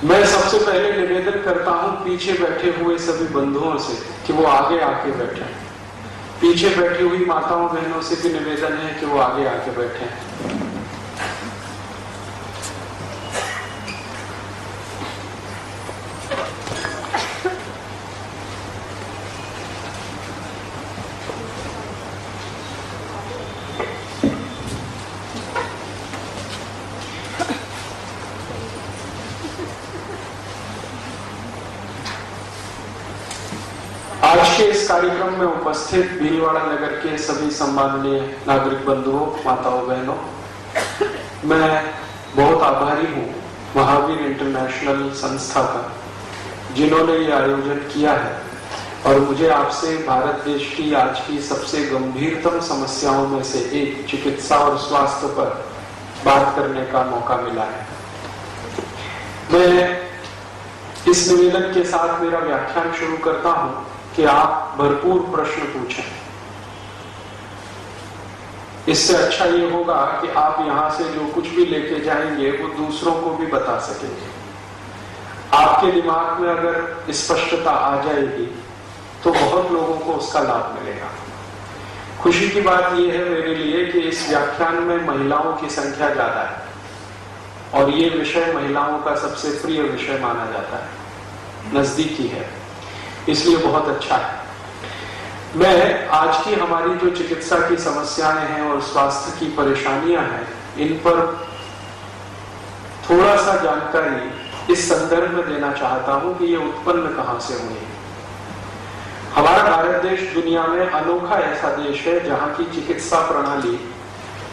मैं सबसे पहले निवेदन करता हूं पीछे बैठे हुए सभी बंधुओं से कि वो आगे आके बैठे। पीछे बैठी हुई माताओं बहनों से भी निवेदन है कि वो आगे आके बैठे। आज के इस कार्यक्रम में उपस्थित भीलवाड़ा नगर के सभी सम्माननीय नागरिक बंधुओं, माताओं, बहनों, मैं बहुत आभारी हूँ महावीर इंटरनेशनल संस्था का, जिन्होंने ये आयोजन किया है और मुझे आपसे भारत देश की आज की सबसे गंभीरतम समस्याओं में से एक चिकित्सा और स्वास्थ्य पर बात करने का मौका मिला है। मैं इस निवेदन के साथ मेरा व्याख्यान शुरू करता हूँ कि आप भरपूर प्रश्न पूछें। इससे अच्छा ये होगा कि आप यहां से जो कुछ भी लेके जाएंगे वो दूसरों को भी बता सकेंगे। आपके दिमाग में अगर स्पष्टता आ जाएगी तो बहुत लोगों को उसका लाभ मिलेगा। खुशी की बात यह है मेरे लिए कि इस व्याख्यान में महिलाओं की संख्या ज्यादा है और ये विषय महिलाओं का सबसे प्रिय विषय माना जाता है, नजदीकी है, इसलिए बहुत अच्छा है। मैं आज की हमारी जो चिकित्सा की समस्याएं हैं और स्वास्थ्य की परेशानियां हैं, इन पर थोड़ा सा जानकारी इस संदर्भ में देना चाहता हूं कि ये उत्पन्न कहां से हुई है। हमारा भारत देश दुनिया में अनोखा ऐसा देश है जहां की चिकित्सा प्रणाली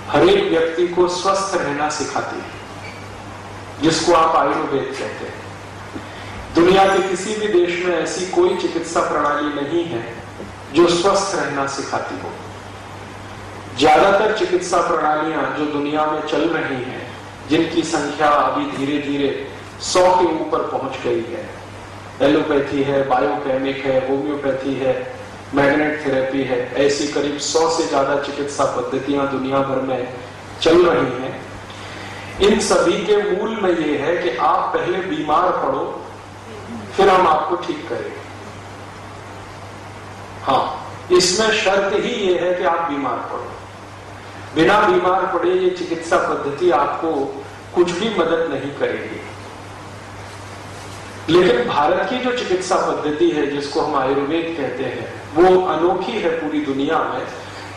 हर एक व्यक्ति को स्वस्थ रहना सिखाती है, जिसको आप आयुर्वेद कहते हैं। दुनिया के किसी भी देश में ऐसी कोई चिकित्सा प्रणाली नहीं है जो स्वस्थ रहना सिखाती हो। ज्यादातर चिकित्सा प्रणालियां जो दुनिया में चल रही हैं, जिनकी संख्या अभी धीरे धीरे 100 के ऊपर पहुंच गई है, एलोपैथी है, बायोकेमिक है, होम्योपैथी है, मैग्नेट थेरेपी है, ऐसी करीब 100 से ज्यादा चिकित्सा पद्धतियां दुनिया भर में चल रही हैं। इन सभी के मूल में यह है कि आप पहले बीमार पड़ो, फिर हम आपको ठीक करेंगे। हाँ, इसमें शर्त ही ये है कि आप बीमार पड़ो। बिना बीमार पड़े ये चिकित्सा पद्धति आपको कुछ भी मदद नहीं करेगी। लेकिन भारत की जो चिकित्सा पद्धति है, जिसको हम आयुर्वेद कहते हैं, वो अनोखी है पूरी दुनिया में,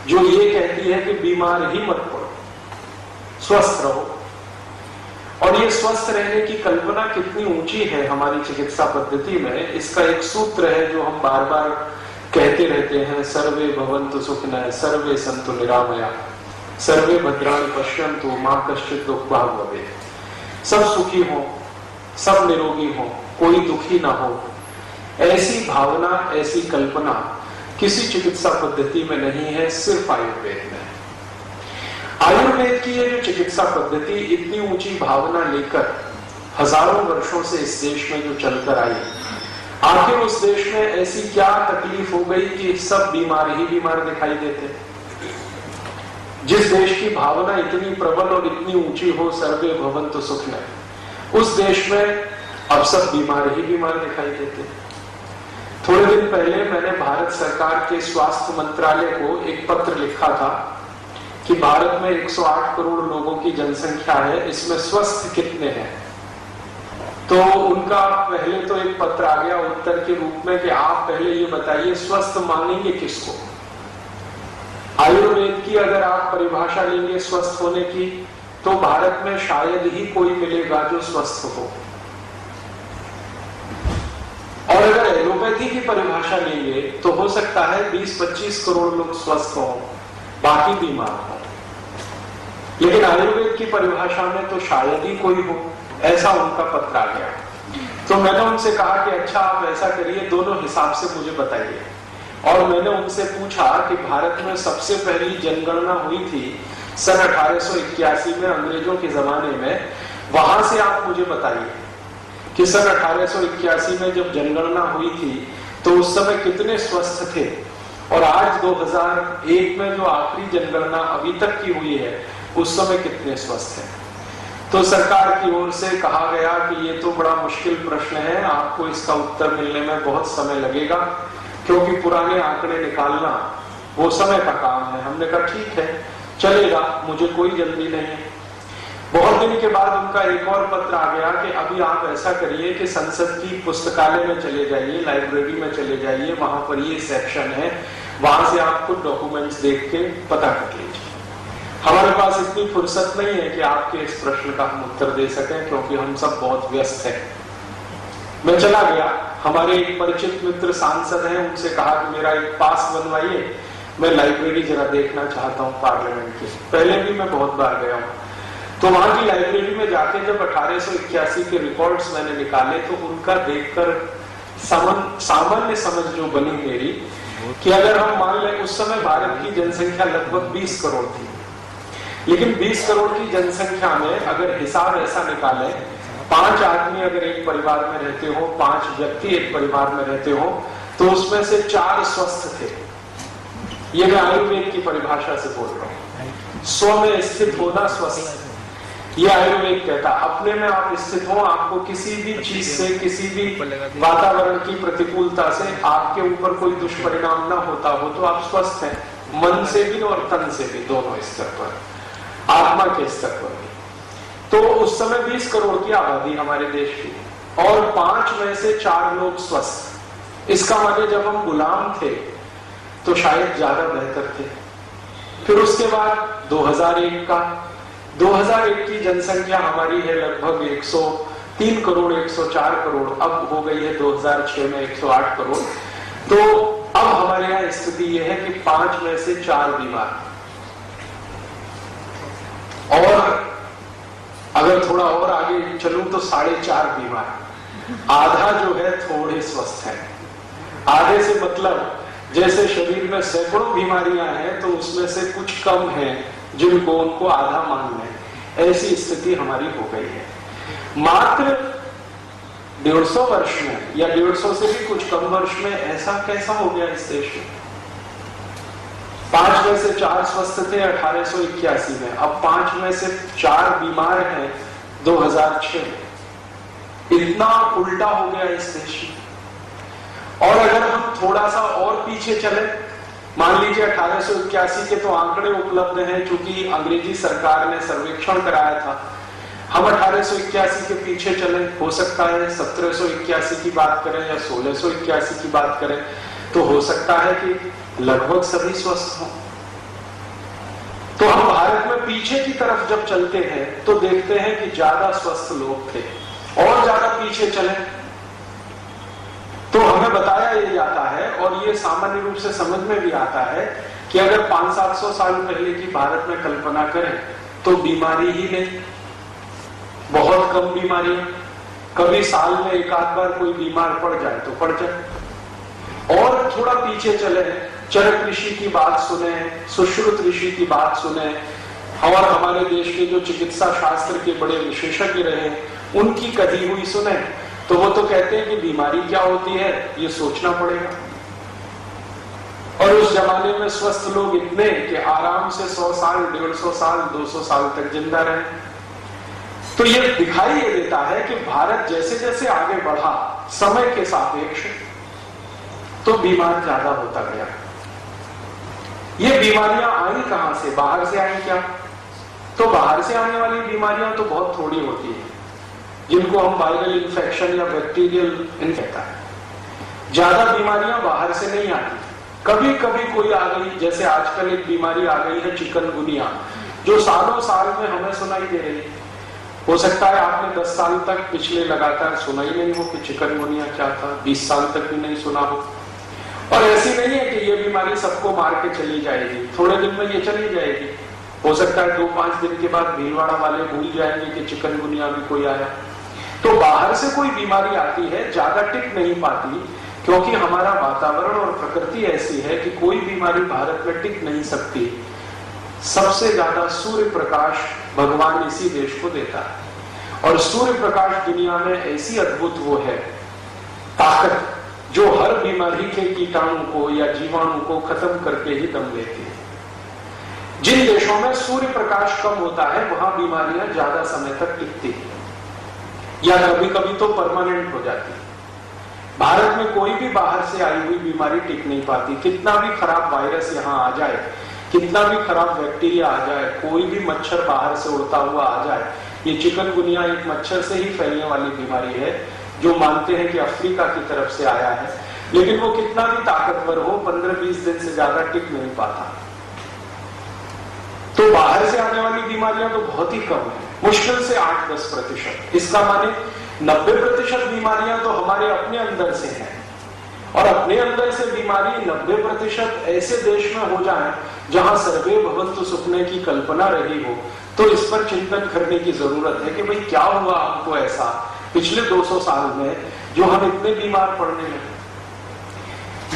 जो ये कहती है कि बीमार ही मत पड़ो, स्वस्थ रहो। और ये स्वस्थ रहने की कल्पना कितनी ऊंची है हमारी चिकित्सा पद्धति में, इसका एक सूत्र है जो हम बार बार कहते रहते हैं, सर्वे भवन्तु सुखिनः सर्वे सन्तु निरामया सर्वे भद्राणि पश्यन्तु मा कश्चित् दुःखभाग् भवेत्। सब सुखी हो, सब निरोगी हो, कोई दुखी ना हो, ऐसी भावना, ऐसी कल्पना किसी चिकित्सा पद्धति में नहीं है, सिर्फ आयुर्वेद में। आयुर्वेद की ये जो चिकित्सा पद्धति इतनी ऊंची भावना लेकर हजारों वर्षों से इस देश में जो चलकर आई, आखिर उस देश में ऐसी क्या तकलीफ हो गई कि सब बीमार ही बीमार दिखाई देते। जिस देश की भावना इतनी प्रबल और इतनी ऊंची हो, सर्वे भवन्तु सुखिनः, उस देश में अब सब बीमार ही बीमार दिखाई देते। थोड़े दिन पहले मैंने भारत सरकार के स्वास्थ्य मंत्रालय को एक पत्र लिखा था कि भारत में 108 करोड़ लोगों की जनसंख्या है, इसमें स्वस्थ कितने हैं। तो उनका पहले तो एक पत्र आ गया उत्तर के रूप में कि आप पहले ये बताइए स्वस्थ मानेंगे किसको। आयुर्वेद की अगर आप परिभाषा लेंगे स्वस्थ होने की, तो भारत में शायद ही कोई मिलेगा जो स्वस्थ हो। और अगर एलोपैथी की परिभाषा लेंगे तो हो सकता है 20-25 करोड़ लोग स्वस्थ हों, बाकी बीमार हों। लेकिन आयुर्वेद की परिभाषा में तो शायद ही कोई हो, ऐसा उनका पत्र आ गया। तो मैंने उनसे कहा कि अच्छा आप ऐसा करिए, दोनों हिसाब से मुझे बताइए। और मैंने उनसे पूछा कि भारत में सबसे पहली जनगणना हुई थी सन 1881 में, अंग्रेजों के जमाने में। वहां से आप मुझे बताइए कि सन 1881 में जब जनगणना हुई थी तो उस समय कितने स्वस्थ थे, और आज 2001 में जो आखिरी जनगणना अभी तक की हुई है उस समय कितने स्वस्थ हैं। तो सरकार की ओर से कहा गया कि ये तो बड़ा मुश्किल प्रश्न है, आपको इसका उत्तर मिलने में बहुत समय लगेगा, क्योंकि पुराने आंकड़े निकालना वो समय का काम है। हमने कहा ठीक है, चलेगा, मुझे कोई जल्दी नहीं है। बहुत दिन के बाद उनका एक और पत्र आ गया कि अभी आप ऐसा करिए कि संसद की पुस्तकालय में चले जाइए, लाइब्रेरी में चले जाइए, वहां पर ये सेक्शन है, वहां से आप खुद डॉक्यूमेंट्स देख के पता कर लीजिए। हमारे पास इतनी फुर्सत नहीं है कि आपके इस प्रश्न का हम उत्तर दे सकें, क्योंकि हम सब बहुत व्यस्त हैं। मैं चला गया, हमारे एक परिचित मित्र सांसद हैं, उनसे कहा कि मेरा एक पास बनवाइए, मैं लाइब्रेरी जरा देखना चाहता हूँ पार्लियामेंट की। पहले भी मैं बहुत बार गया हूँ। तो वहां की लाइब्रेरी में जाके जब 1881 के रिकॉर्ड्स मैंने निकाले तो उनका देखकर सामान्य समझ जो बनी मेरी कि अगर हम मान लें उस समय भारत की जनसंख्या लगभग 20 करोड़ थी, लेकिन 20 करोड़ की जनसंख्या में अगर हिसाब ऐसा निकालें, 5 आदमी अगर एक परिवार में रहते हो, 5 व्यक्ति एक परिवार में रहते हो, तो उसमें से 4 स्वस्थ थे। ये मैं आयुर्वेद की परिभाषा से बोल रहा हूं। स्व में स्थित होना स्वस्थ, ये आयुर्वेद कहता, अपने में आप स्थित हो, आपको किसी भी चीज से, किसी भी वातावरण की प्रतिकूलता से आपके ऊपर कोई दुष्परिणाम ना होता हो तो आप स्वस्थ हैं, मन से भी और तन से भी, दोनों स्तर पर, आत्मा के स्तर पर भी। तो उस समय 20 करोड़ की आबादी हमारे देश की, और 5 में से 4 लोग स्वस्थ। इसका मतलब जब हम गुलाम थे तो शायद ज्यादा बेहतर थे। फिर उसके बाद 2001 की जनसंख्या हमारी है लगभग 103 करोड़, 104 करोड़, अब हो गई है 2006 में 108 करोड़। तो अब हमारे यहाँ स्थिति यह है कि 5 में से 4 बीमार, और अगर थोड़ा और आगे चलूं तो 4.5 बीमार, आधा जो है थोड़े स्वस्थ है। आधे से मतलब जैसे शरीर में सैकड़ों बीमारियां हैं तो उसमें से कुछ कम है जिनको उनको आधा मान लें, ऐसी स्थिति हमारी हो गई है। मात्र 150 वर्ष में या 150 से भी कुछ कम वर्ष में ऐसा कैसा हो गया इस देश में? 5 में से 4 स्वस्थ थे 1881 में, अब 5 में से 4 बीमार हैं 2006 में। इतना उल्टा हो गया इस देश में। और अगर हम थोड़ा सा और पीछे चले, मान लीजिए 1881 के तो आंकड़े उपलब्ध हैं, चूंकि अंग्रेजी सरकार ने सर्वेक्षण कराया था। हम 1881 के पीछे चले, हो सकता है 1781 की बात करें या 1681 की बात करें, तो हो सकता है कि लगभग सभी स्वस्थ हों। तो हम भारत में पीछे की तरफ जब चलते हैं तो देखते हैं कि ज्यादा स्वस्थ लोग थे। और ज्यादा पीछे चले तो हमें बताया ये जाता है, और ये सामान्य रूप से समझ में भी आता है, कि अगर 500-700 साल पहले की भारत में कल्पना करें तो बीमारी ही नहीं, बहुत कम बीमारियां, कभी साल में एक आध बार कोई बीमार पड़ जाए तो पड़ जाए। और थोड़ा पीछे चले, चरक ऋषि की बात सुने, सुश्रुत ऋषि की बात सुने, और हमारे देश के जो चिकित्सा शास्त्र के बड़े विशेषज्ञ रहे उनकी कही हुई सुने, तो वो तो कहते हैं कि बीमारी क्या होती है ये सोचना पड़ेगा। और उस जमाने में स्वस्थ लोग इतने कि आराम से 100 साल, 150 साल, 200 साल तक जिंदा रहे। तो ये दिखाई ये देता है कि भारत जैसे जैसे आगे बढ़ा समय के सापेक्ष, तो बीमार ज्यादा होता गया। ये बीमारियां आई कहां से? बाहर से आई क्या? तो बाहर से आने वाली बीमारियां तो बहुत थोड़ी होती है, जिनको हम वायरल इन्फेक्शन या बैक्टीरियल इन्फेक्शन है। ज्यादा बीमारियां बाहर से नहीं आती, कभी कभी कोई आ गई, जैसे आजकल एक बीमारी आ गई है चिकनगुनिया, जो सालों साल में हमें सुनाई दे रही है। हो सकता है आपने 10 साल तक पिछले लगातार सुना ही नहीं हो कि चिकनगुनिया क्या था, 20 साल तक भी नहीं सुना हो। और ऐसी नहीं है कि ये बीमारी सबको मार के चली जाएगी, थोड़े दिन में ये चली जाएगी। हो सकता है 2-5 दिन के बाद भीलवाड़ा वाले भूल जाएंगे कि चिकनगुनिया भी कोई आया। तो बाहर से कोई बीमारी आती है, ज्यादा टिक नहीं पाती, क्योंकि हमारा वातावरण और प्रकृति ऐसी है कि कोई बीमारी भारत में टिक नहीं सकती। सबसे ज्यादा सूर्य प्रकाश भगवान इसी देश को देता है, और सूर्य प्रकाश दुनिया में ऐसी अद्भुत वो है ताकत जो हर बीमारी के कीटाणु को या जीवाणु को खत्म करके ही दम लेती है। जिन देशों में सूर्य प्रकाश कम होता है वहां बीमारियां ज्यादा समय तक टिकती हैं या कभी कभी तो परमानेंट हो जाती है। भारत में कोई भी बाहर से आई हुई बीमारी टिक नहीं पाती। कितना भी खराब वायरस यहाँ आ जाए, कितना भी खराब बैक्टीरिया आ जाए, कोई भी मच्छर बाहर से उड़ता हुआ आ जाए, ये चिकनगुनिया एक मच्छर से ही फैलने वाली बीमारी है जो मानते हैं कि अफ्रीका की तरफ से आया है, लेकिन वो कितना भी ताकतवर हो 15-20 दिन से ज्यादा टिक नहीं पाता। तो बाहर से आने वाली बीमारियां तो बहुत ही कम है, मुश्किल से 8-10%। इसका माने 90% बीमारियां तो हमारे अपने अंदर से हैं, और अपने अंदर से बीमारी 90% ऐसे देश में हो जाए जहां सर्वे भवन्तु सुखने की कल्पना रही हो, तो इस पर चिंतन करने की जरूरत है कि भाई क्या हुआ हमको ऐसा पिछले 200 साल में जो हम इतने बीमार पड़ने लगे।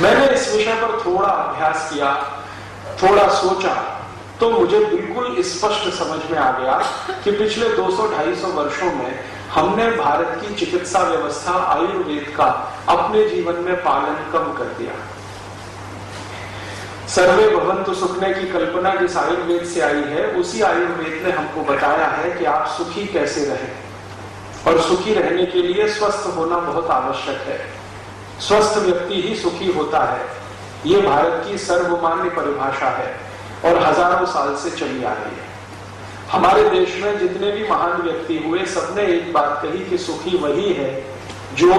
मैंने इस विषय पर थोड़ा अभ्यास किया, थोड़ा सोचा, तो मुझे बिल्कुल स्पष्ट समझ में आ गया कि पिछले 200-250 वर्षों में हमने भारत की चिकित्सा व्यवस्था आयुर्वेद का अपने जीवन में पालन कम कर दिया। सर्वे भवन्तु सुखने की कल्पना जिस आयुर्वेद से आई है, उसी आयुर्वेद ने हमको बताया है कि आप सुखी कैसे रहें, और सुखी रहने के लिए स्वस्थ होना बहुत आवश्यक है। स्वस्थ व्यक्ति ही सुखी होता है, ये भारत की सर्वमान्य परिभाषा है और हजारों साल से चली आ रही है। हमारे देश में जितने भी महान व्यक्ति हुए, सबने एक बात कही कि सुखी वही है जो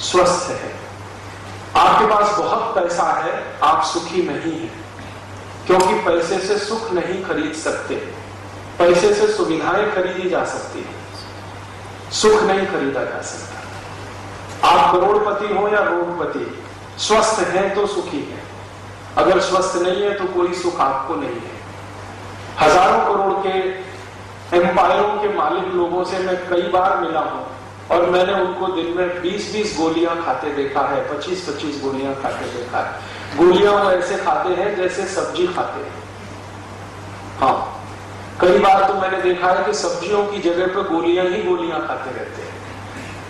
स्वस्थ है। आपके पास बहुत पैसा है, आप सुखी नहीं हैं, क्योंकि पैसे से सुख नहीं खरीद सकते। पैसे से सुविधाएं खरीदी जा सकती है, सुख नहीं खरीदा जा सकता। आप करोड़पति हो या रोडपति, स्वस्थ हैं तो सुखी हैं। अगर स्वस्थ नहीं है तो कोई सुख आपको नहीं है। हजारों करोड़ के एम्पायरों के मालिक लोगों से मैं कई बार मिला हूं, और मैंने उनको दिन में 20-20 गोलियां खाते देखा है, 25-25 गोलियां खाते देखा है। गोलियां वो ऐसे खाते हैं जैसे सब्जी खाते हैं। हाँ, कई बार तो मैंने देखा है कि सब्जियों की जगह पर गोलियां ही गोलियां खाते रहते हैं।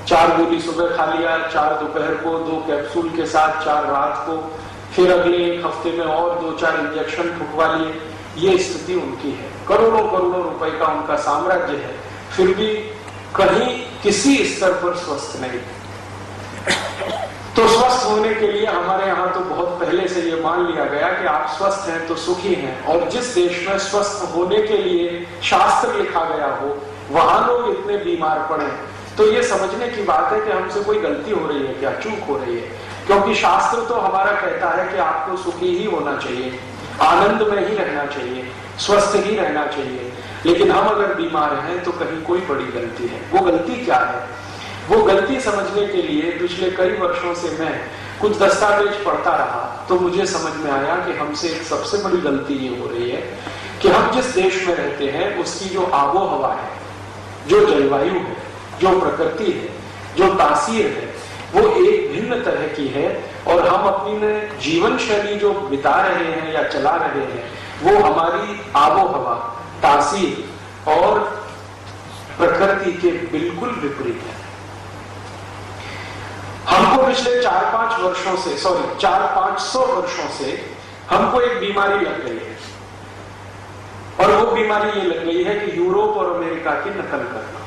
4 गोली सुबह खा लिया, 4 दोपहर को, 2 कैप्सूल के साथ 4 रात को, फिर अगले 1 हफ्ते में और 2-4 इंजेक्शन ठुकवा लिए। ये स्थिति उनकी है। करोड़ों करोड़ों रुपए का उनका साम्राज्य है, फिर भी कहीं किसी स्तर पर स्वस्थ नहीं। तो स्वस्थ होने के लिए हमारे यहाँ तो बहुत पहले से ये मान लिया गया कि आप स्वस्थ हैं तो सुखी हैं, और जिस देश में स्वस्थ होने के लिए शास्त्र लिखा गया हो, वहां लोग इतने बीमार पड़े, तो ये समझने की बात है कि हमसे कोई गलती हो रही है, क्या चूक हो रही है। क्योंकि शास्त्र तो हमारा कहता है कि आपको सुखी ही होना चाहिए, आनंद में ही रहना चाहिए, स्वस्थ ही रहना चाहिए। लेकिन हम अगर बीमार हैं तो कहीं कोई बड़ी गलती है। वो गलती क्या है? वो गलती समझने के लिए पिछले कई वर्षों से मैं कुछ दस्तावेज पढ़ता रहा, तो मुझे समझ में आया कि हमसे एक सबसे बड़ी गलती ये हो रही है कि हम जिस देश में रहते हैं उसकी जो आबो हवा है, जो जलवायु है, जो प्रकृति है, जो तासीर है, वो एक भिन्न तरह की है, और हम अपनी जीवन शैली जो बिता रहे हैं या चला रहे हैं, वो हमारी आबो हवा, तासीर और प्रकृति के बिल्कुल विपरीत है। हमको पिछले 400-500 वर्षों से हमको एक बीमारी लग गई है, और वो बीमारी ये लग गई है कि यूरोप और अमेरिका की नकल करना,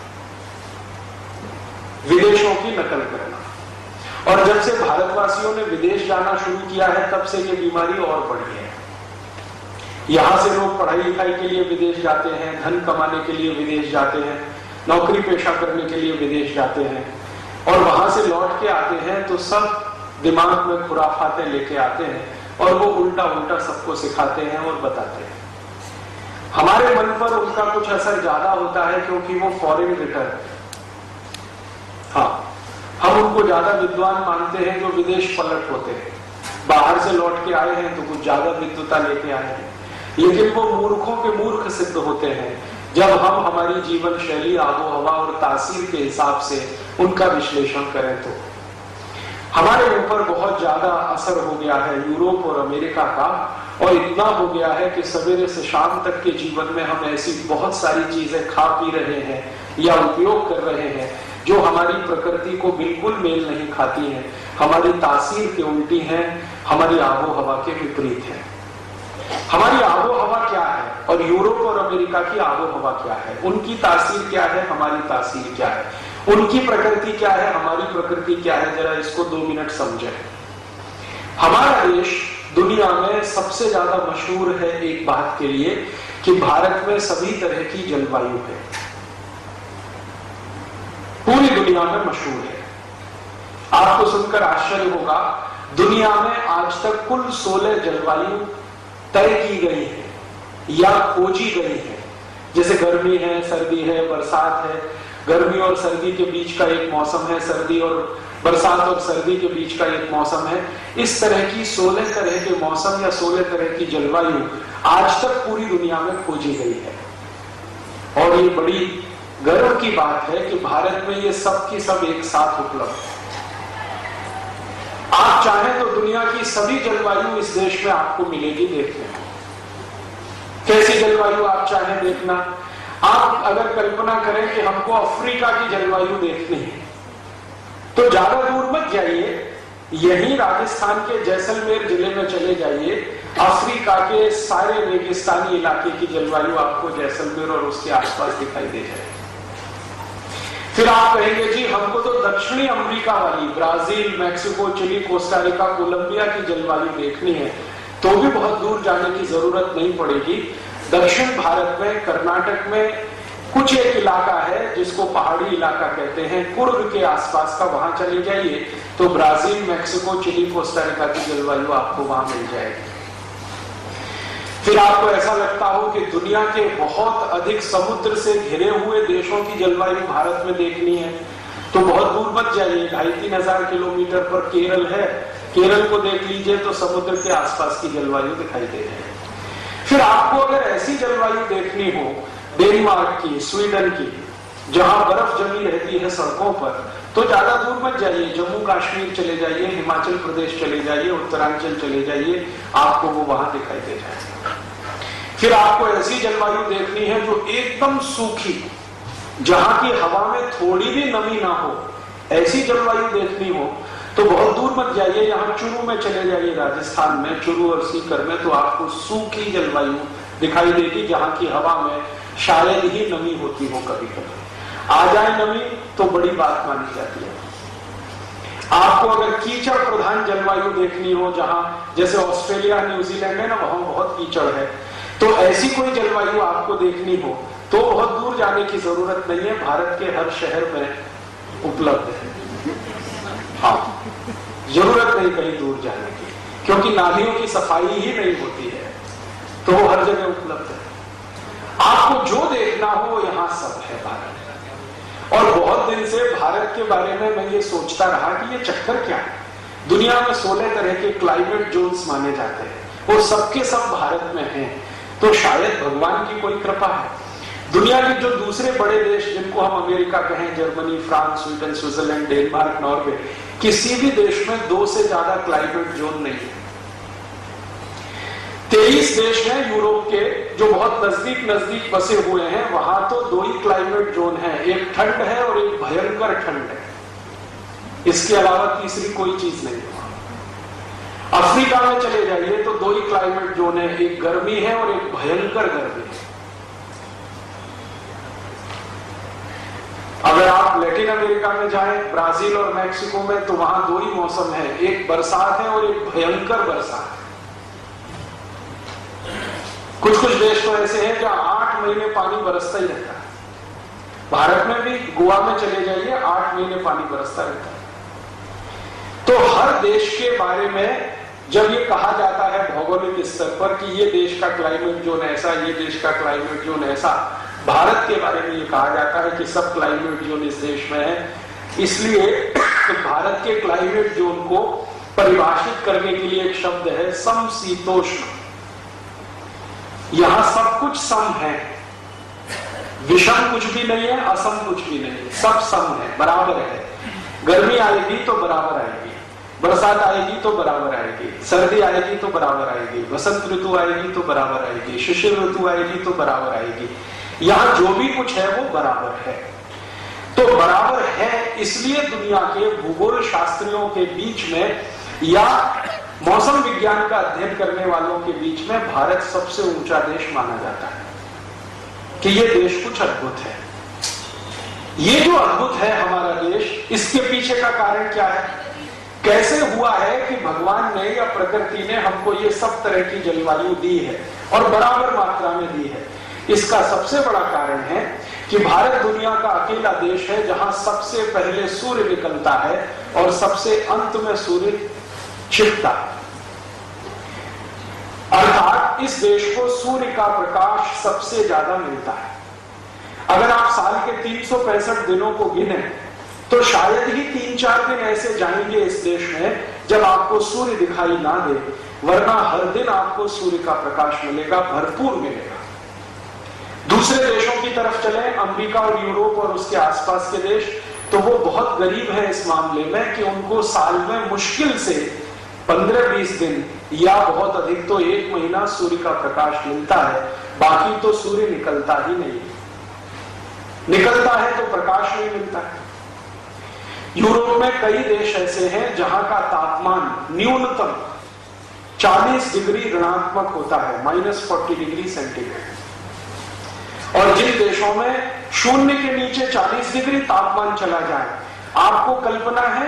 विदेशों की नकल करना। और जब से भारतवासियों ने विदेश जाना शुरू किया है, तब से ये बीमारी और बढ़ी है। यहां से लोग पढ़ाई लिखाई के लिए विदेश जाते हैं, धन कमाने के लिए विदेश जाते हैं, नौकरी पेशा करने के लिए विदेश जाते हैं, और वहां से लौट के आते हैं तो सब दिमाग में खुराफातें लेके आते हैं, और वो उल्टा उल्टा सबको सिखाते हैं और बताते हैं। हमारे मन पर उनका कुछ असर ज्यादा होता है, क्योंकि वो फॉरेन रिटर्न, हाँ, हम उनको ज्यादा विद्वान मानते हैं जो विदेश पलट होते हैं, बाहर से लौट के आए हैं तो कुछ ज्यादा विद्वता लेके आए हैं, लेकिन वो मूर्खों के मूर्ख सिद्ध होते हैं जब हम हमारी जीवन शैली, आबो हवा और तासीर के हिसाब से उनका विश्लेषण करें। तो हमारे ऊपर बहुत ज्यादा असर हो गया है यूरोप और अमेरिका का, और इतना हो गया है कि सवेरे से शाम तक के जीवन में हम ऐसी बहुत सारी चीजें खा पी रहे हैं या उपयोग कर रहे हैं जो हमारी प्रकृति को बिल्कुल मेल नहीं खाती हैं, हमारी तासीर के उल्टी हैं, हमारी आबो हवा के विपरीत हैं। हमारी आबो हवा क्या है और यूरोप और अमेरिका की आबो हवा क्या है, उनकी तासीर क्या है, हमारी तासीर क्या है, उनकी प्रकृति क्या है, हमारी प्रकृति क्या है, जरा इसको 2 मिनट समझें। हमारा देश दुनिया में सबसे ज्यादा मशहूर है एक बात के लिए कि भारत में सभी तरह की जलवायु है, पूरी दुनिया में मशहूर है। आपको सुनकर आश्चर्य होगा, दुनिया में आज तक कुल 16 जलवायु तय की गई है या खोजी गई है। जैसे गर्मी है, सर्दी है, बरसात है, गर्मी और सर्दी के बीच का एक मौसम है, सर्दी और बरसात और सर्दी के बीच का एक मौसम है। इस तरह की 16 तरह के मौसम या 16 तरह की जलवायु आज तक पूरी दुनिया में खोजी गई है। और ये बड़ी गर्व की बात है कि भारत में ये सब की सब एक साथ उपलब्ध है। आप चाहें तो दुनिया की सभी जलवायु इस देश में आपको मिलेगी देखने को। कैसी जलवायु आप चाहें देखना, आप अगर कल्पना करें कि हमको अफ्रीका की जलवायु देखनी है तो ज्यादा दूर मत जाइए, यही राजस्थान के जैसलमेर जिले में चले जाइए, अफ्रीका के सारे रेगिस्तानी इलाके की जलवायु आपको जैसलमेर और उसके आसपास दिखाई दे जाएगी। फिर आप कहेंगे जी हमको तो दक्षिणी अमेरिका वाली Brazil, Mexico, Chile, Costa Rica, Colombia की जलवायु देखनी है, तो भी बहुत दूर जाने की जरूरत नहीं पड़ेगी। दक्षिण भारत में कर्नाटक में कुछ एक इलाका है जिसको पहाड़ी इलाका कहते हैं, कुर्ग के आसपास का, वहां चले जाइए तो ब्राजील, मैक्सिको, चिली, कोस्टारिका की जलवायु आपको वहां मिल जाएगी। फिर आपको ऐसा लगता हो कि दुनिया के बहुत अधिक समुद्र से घिरे हुए देशों की जलवायु भारत में देखनी है तो बहुत दूर मत जाइए, 2,500-3 हजार किलोमीटर पर केरल है, केरल को देख लीजिए तो समुद्र के आसपास की जलवायु दिखाई दे जाएगी। फिर आपको अगर ऐसी जलवायु देखनी हो डेनमार्क की, स्वीडन की, जहां बर्फ जमी रहती है सड़कों पर, तो ज्यादा दूर मत जाइए, जम्मू कश्मीर चले जाइए, हिमाचल प्रदेश चले जाइए, उत्तरांचल चले जाइए, आपको वो वहां दिखाई दे जाएगा। फिर आपको ऐसी जलवायु देखनी है जो एकदम सूखी, जहां की हवा में थोड़ी भी नमी ना हो, ऐसी जलवायु देखनी हो तो बहुत दूर मत जाइए, यहाँ चुरू में चले जाइए, राजस्थान में चुरू और सीकर में, तो आपको सूखी जलवायु दिखाई देगी जहां की हवा में शायद ही नमी होती हो, कभी कभी आ जाए नमी तो बड़ी बात मानी जाती है। आपको अगर कीचड़ प्रधान जलवायु देखनी हो, जहां जैसे ऑस्ट्रेलिया, न्यूजीलैंड है ना, वहां बहुत कीचड़ है, तो ऐसी कोई जलवायु आपको देखनी हो तो बहुत दूर जाने की जरूरत नहीं है, भारत के हर शहर में उपलब्ध है। हाँ, जरूरत नहीं कहीं दूर जाने की, क्योंकि नालियों की सफाई ही नहीं होती है, तो वो हर जगह उपलब्ध है। आपको जो देखना हो वो यहां सब है भारत में। और बहुत दिन से भारत के बारे में मैं ये सोचता रहा कि ये चक्कर क्या है, दुनिया में 16 तरह के क्लाइमेट जोन्स माने जाते हैं, वो सबके सब भारत में हैं, तो शायद भगवान की कोई कृपा है। दुनिया के जो दूसरे बड़े देश जिनको हम अमेरिका कहें, Germany, France, Sweden, Switzerland, Denmark, Norway, किसी भी देश में 2 से ज्यादा क्लाइमेट जोन नहीं है। 23 देश हैं यूरोप के जो बहुत नजदीक नजदीक बसे हुए हैं, वहां तो 2 ही क्लाइमेट जोन है, एक ठंड है और एक भयंकर ठंड है, इसके अलावा तीसरी कोई चीज नहीं है। अफ्रीका में चले जाइए तो 2 ही क्लाइमेट जोन है, एक गर्मी है और एक भयंकर गर्मी है। अगर आप लैटिन अमेरिका में जाएं, ब्राजील और मैक्सिको में, तो वहां 2 ही मौसम है, एक बरसात है और एक भयंकर बरसात है। कुछ कुछ देश तो ऐसे हैं जहां 8 महीने पानी बरसता ही रहता है। भारत में भी गोवा में चले जाइए, 8 महीने पानी बरसता रहता है। तो हर देश के बारे में जब ये कहा जाता है भौगोलिक स्तर पर कि ये देश का क्लाइमेट जोन ऐसा, ये देश का क्लाइमेट जोन ऐसा, भारत के बारे में ये कहा जाता है कि सब क्लाइमेट जोन इस देश में है। इसलिए भारत के क्लाइमेट जोन को परिभाषित करने के लिए एक शब्द है समशीतोष्ण। यहां सब कुछ सम है, विषम कुछ भी नहीं है, असम कुछ भी नहीं है, सब सम है, बराबर है। गर्मी आएगी तो बराबर आएगी, बरसात आएगी तो बराबर आएगी, सर्दी आएगी तो बराबर आएगी, वसंत ऋतु आएगी तो बराबर आएगी, शिशिर ऋतु आएगी तो बराबर आएगी। यहां जो भी कुछ है वो बराबर है। तो बराबर है इसलिए दुनिया के भूगोल शास्त्रियों के बीच में या मौसम विज्ञान का अध्ययन करने वालों के बीच में भारत सबसे ऊंचा देश माना जाता है कि यह देश कुछ अद्भुत है। ये जो अद्भुत है हमारा देश, इसके पीछे का कारण क्या है? कैसे हुआ है कि भगवान ने या प्रकृति ने हमको ये सब तरह की जलवायु दी है और बराबर मात्रा में दी है? इसका सबसे बड़ा कारण है कि भारत दुनिया का अकेला देश है जहां सबसे पहले सूर्य निकलता है और सबसे अंत में सूर्य छिपता है। अर्थात इस देश को सूर्य का प्रकाश सबसे ज्यादा मिलता है। अगर आप साल के 365 दिनों को गिने तो शायद ही 3-4 दिन ऐसे जाएंगे इस देश में जब आपको सूर्य दिखाई ना दे, वरना हर दिन आपको सूर्य का प्रकाश मिलेगा, भरपूर मिलेगा। दूसरे देशों की तरफ चले, अमेरिका और यूरोप और उसके आसपास के देश, तो वो बहुत गरीब है इस मामले में कि उनको साल में मुश्किल से 15-20 दिन या बहुत अधिक तो 1 महीना सूर्य का प्रकाश मिलता है, बाकी तो सूर्य निकलता ही नहीं। निकलता है तो प्रकाश नहीं मिलता है। यूरोप में कई देश ऐसे हैं जहां का तापमान न्यूनतम 40 डिग्री ऋणात्मक होता है, -40 डिग्री सेंटीग्रेड। और जिन देशों में शून्य के नीचे 40 डिग्री तापमान चला जाए, आपको कल्पना है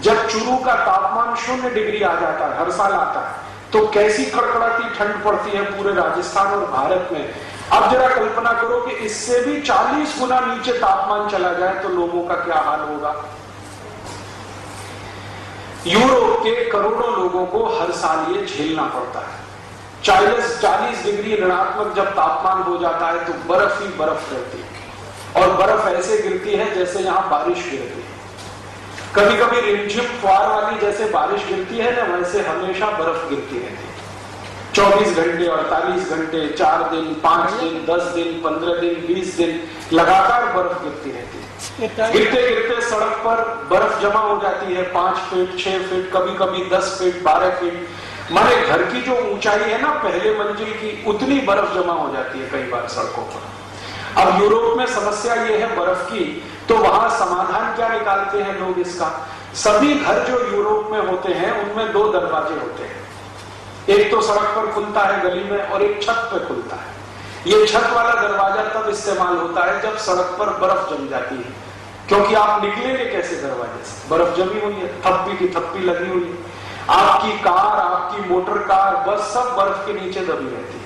जब चुरू का तापमान 0 डिग्री आ जाता है, हर साल आता है, तो कैसी कड़कड़ाती ठंड पड़ती है पूरे राजस्थान और भारत में। अब जरा कल्पना करो कि इससे भी 40 गुना नीचे तापमान चला जाए तो लोगों का क्या हाल होगा। यूरोप के करोड़ों लोगों को हर साल ये झेलना पड़ता है। 40 डिग्री ऋणात्मक जब तापमान हो जाता है तो बर्फ ही बर्फ रहती है, और बर्फ ऐसे गिरती है जैसे यहां बारिश गिरती है। कभी कभी रिमझिम फुहार वाली जैसे बारिश गिरती है ना, वैसे हमेशा बर्फ गिरती रहती है। 24 घंटे, 48 घंटे, 4 दिन, 5 दिन, 10 दिन, 15 दिन, 20 दिन लगातार बर्फ गिरती रहती है। गिरते गिरते सड़क पर बर्फ जमा हो जाती है, 5 फीट, 6 फीट, कभी कभी 10 फीट, 12 फीट। माने घर की जो ऊंचाई है ना पहले मंजिल की, उतनी बर्फ जमा हो जाती है कई बार सड़कों पर। अब यूरोप में समस्या ये है बर्फ की, तो वहां समाधान क्या निकालते हैं लोग इसका? सभी घर जो यूरोप में होते हैं उनमें 2 दरवाजे होते हैं। एक तो सड़क पर खुलता है गली में, और एक छत पे खुलता है। ये छत वाला दरवाजा तब इस्तेमाल होता है जब सड़क पर बर्फ जम जाती है, क्योंकि आप निकलेंगे कैसे दरवाजे से? बर्फ जमी हुई है, थप्पी की थप्पी लगी हुई है। आपकी कार, आपकी मोटर कार, बस सब बर्फ के नीचे दबी रहती है।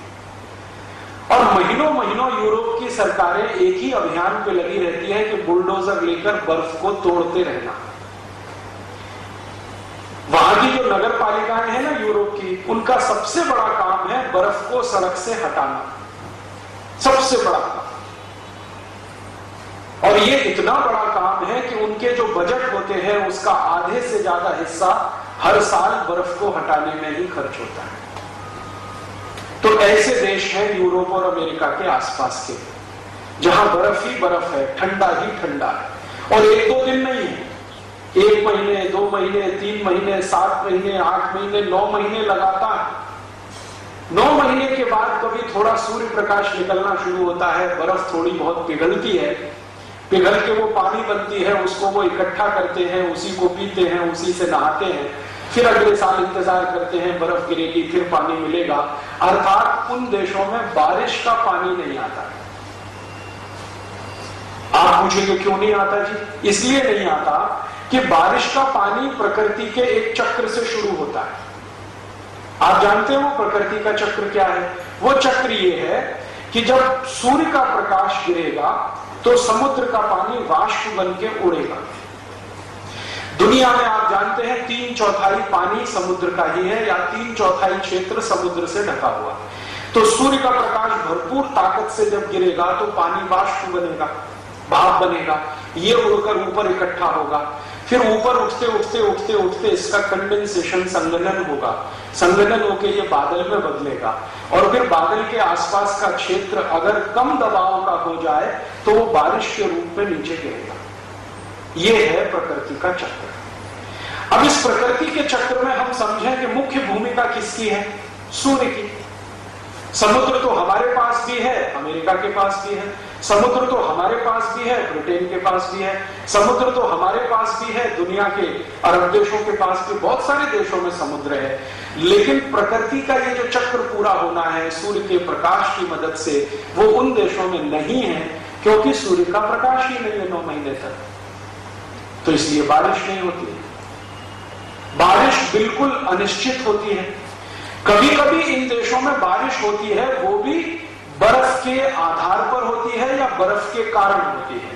और महीनों महीनों यूरोप की सरकारें एक ही अभियान पे लगी रहती है कि बुलडोजर लेकर बर्फ को तोड़ते रहना। वहां की जो नगर पालिकाएं हैं ना यूरोप की, उनका सबसे बड़ा काम है बर्फ को सड़क से हटाना, सबसे बड़ा काम। और ये इतना बड़ा काम है कि उनके जो बजट होते हैं उसका आधे से ज्यादा हिस्सा हर साल बर्फ को हटाने में ही खर्च होता है। तो ऐसे देश हैं यूरोप और अमेरिका के आसपास के, जहां बर्फ ही बर्फ है, ठंडा ही ठंडा है। और 1-2 दिन नहीं है, 1 महीने, 2 महीने, 3 महीने, 7 महीने, 8 महीने, 9 महीने लगातार। 9 महीने के बाद कभी थोड़ा सूर्य प्रकाश निकलना शुरू होता है, बर्फ थोड़ी बहुत पिघलती है, पिघल के वो पानी बनती है, उसको वो इकट्ठा करते हैं, उसी को पीते हैं, उसी से नहाते हैं। फिर अगले साल इंतजार करते हैं बर्फ गिरेगी, फिर पानी मिलेगा। अर्थात उन देशों में बारिश का पानी नहीं आता। आप पूछेंगे क्यों नहीं आता जी? इसलिए नहीं आता कि बारिश का पानी प्रकृति के एक चक्र से शुरू होता है। आप जानते हो प्रकृति का चक्र क्या है? वो चक्र ये है कि जब सूर्य का प्रकाश गिरेगा तो समुद्र का पानी वाष्प बन के उड़ेगा। दुनिया में आप जानते हैं 3/4 पानी समुद्र का ही है, या 3/4 क्षेत्र समुद्र से ढका हुआ। तो सूर्य का प्रकाश भरपूर ताकत से जब गिरेगा तो पानी वाष्प बनेगा, भाप बनेगा, ये उड़कर ऊपर इकट्ठा होगा। फिर ऊपर उठते उठते उठते उठते इसका कंडेंसेशन, संघनन होगा। संघनन होकर ये बादल में बदलेगा, और फिर बादल के आसपास का क्षेत्र अगर कम दबाव का हो जाए तो वो बारिश के रूप में नीचे गिरेगा। ये है प्रकृति का चक्र। अब इस प्रकृति के चक्र में हम समझें कि मुख्य भूमिका किसकी है? सूर्य की। समुद्र तो हमारे पास भी है, अमेरिका के पास भी है, समुद्र तो हमारे पास भी है, ब्रिटेन के पास भी है, समुद्र तो हमारे पास भी है, दुनिया के अरब देशों के पास भी, बहुत सारे देशों में समुद्र है। लेकिन प्रकृति का ये जो चक्र पूरा होना है सूर्य के प्रकाश की मदद से, वो उन देशों में नहीं है, क्योंकि सूर्य का प्रकाश ही नहीं है 9 महीने तक। तो इसलिए बारिश नहीं होती है। बारिश बिल्कुल अनिश्चित होती है। कभी कभी इन देशों में बारिश होती है, वो भी बर्फ के आधार पर होती है या बर्फ के कारण होती है।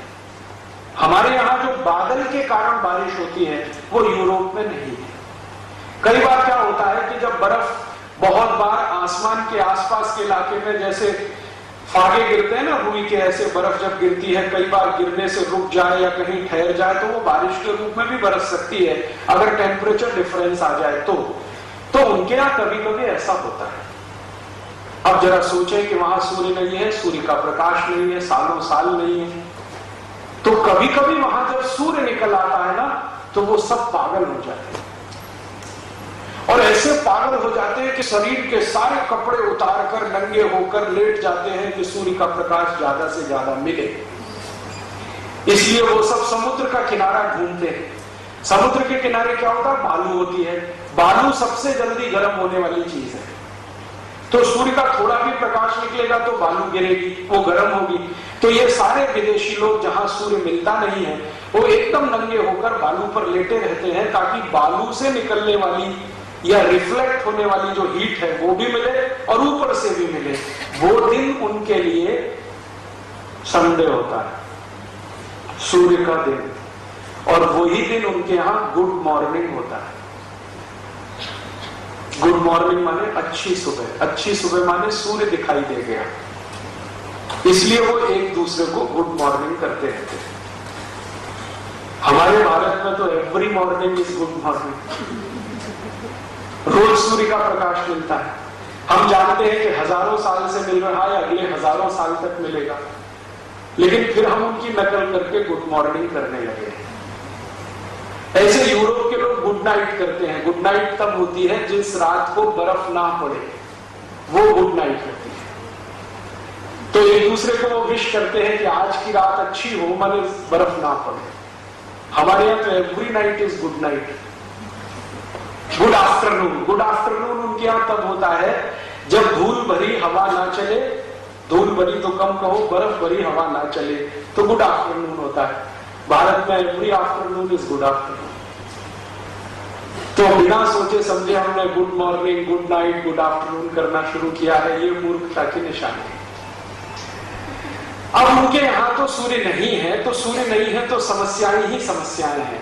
हमारे यहां जो बादल के कारण बारिश होती है वो यूरोप में नहीं है। कई बार क्या होता है कि जब बर्फ बहुत बार आसमान के आसपास के इलाके में, जैसे फागे गिरते हैं ना रुई के, ऐसे बर्फ जब गिरती है, कई बार गिरने से रुक जाए या कहीं ठहर जाए तो वो बारिश के रूप में भी बरस सकती है, अगर टेम्परेचर डिफरेंस आ जाए तो उनके यहां कभी कभी ऐसा होता है। अब जरा सोचें कि वहां सूर्य नहीं है, सूर्य का प्रकाश नहीं है, सालों साल नहीं है, तो कभी कभी वहां जब सूर्य निकल आता है ना, तो वो सब पागल हो जाते हैं, और ऐसे पागल हो जाते हैं कि शरीर के सारे कपड़े उतार कर नंगे होकर लेट जाते हैं कि सूर्य का प्रकाश ज्यादा से ज्यादा मिले। इसलिए वो सब समुद्र का किनारा ढूंढते हैं। समुद्र के किनारे क्या होता है, बालू होती है। बालू सबसे जल्दी गर्म होने वाली चीज है, तो सूर्य का थोड़ा भी प्रकाश निकलेगा तो बालू गिरेगी, वो गर्म होगी। तो ये सारे विदेशी लोग जहां सूर्य मिलता नहीं है, वो एकदम नंगे होकर बालू पर लेटे रहते हैं, ताकि बालू से निकलने वाली या रिफ्लेक्ट होने वाली जो हीट है वो भी मिले और ऊपर से भी मिले। वो दिन उनके लिए संडे होता है, सूर्य का दिन, और वही दिन उनके यहां गुड मॉर्निंग होता है। गुड मॉर्निंग माने अच्छी सुबह, अच्छी सुबह माने सूर्य दिखाई दे गया, इसलिए वो एक दूसरे को गुड मॉर्निंग करते रहते हैं। हमारे भारत में तो every morning is good morning, रोज सूर्य का प्रकाश मिलता है। हम जानते हैं कि हजारों साल से मिल रहा है, अगले हजारों साल तक मिलेगा, लेकिन फिर हम उनकी नकल करके गुड मॉर्निंग करने लगे। ऐसे यूरोप के लोग गुड नाइट करते हैं। गुड नाइट तब होती है जिस रात को बर्फ ना पड़े, वो गुड नाइट होती है। तो एक दूसरे को वो विश करते हैं कि आज की रात अच्छी हो, माने बर्फ ना पड़े। हमारे यहाँ तो every night is good night. Good afternoon, good afternoon उनके यहां तब होता है जब धूल भरी हवा ना चले, धूल भरी तो कम कहो, बर्फ भरी हवा ना चले, तो गुड आफ्टरनून होता है। भारत में every afternoon is good afternoon. तो बिना सोचे समझे हमने good morning, good night, good afternoon करना शुरू किया है। ये मूर्खता की निशानी है। अब उनके यहां तो सूर्य नहीं है, तो सूर्य नहीं है तो समस्याएं ही समस्याएं हैं।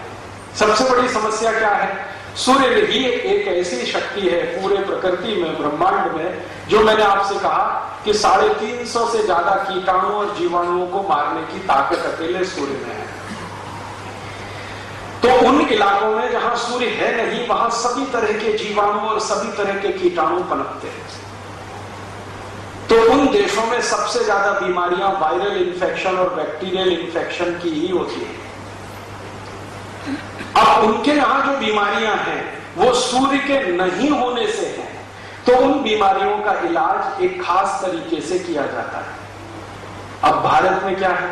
सबसे बड़ी समस्या क्या है, सूर्य ही एक ऐसी शक्ति है पूरे प्रकृति में, ब्रह्मांड में, जो मैंने आपसे कहा कि 350 से ज्यादा कीटाणु और जीवाणुओं को मारने की ताकत अकेले सूर्य में है। तो उन इलाकों में जहां सूर्य है नहीं, वहां सभी तरह के जीवाणु और सभी तरह के कीटाणु पनपते हैं। तो उन देशों में सबसे ज्यादा बीमारियां वायरल इन्फेक्शन और बैक्टीरियल इन्फेक्शन की ही होती है। अब उनके यहां जो बीमारियां हैं वो सूर्य के नहीं होने से हैं, तो उन बीमारियों का इलाज एक खास तरीके से किया जाता है। अब भारत में क्या है,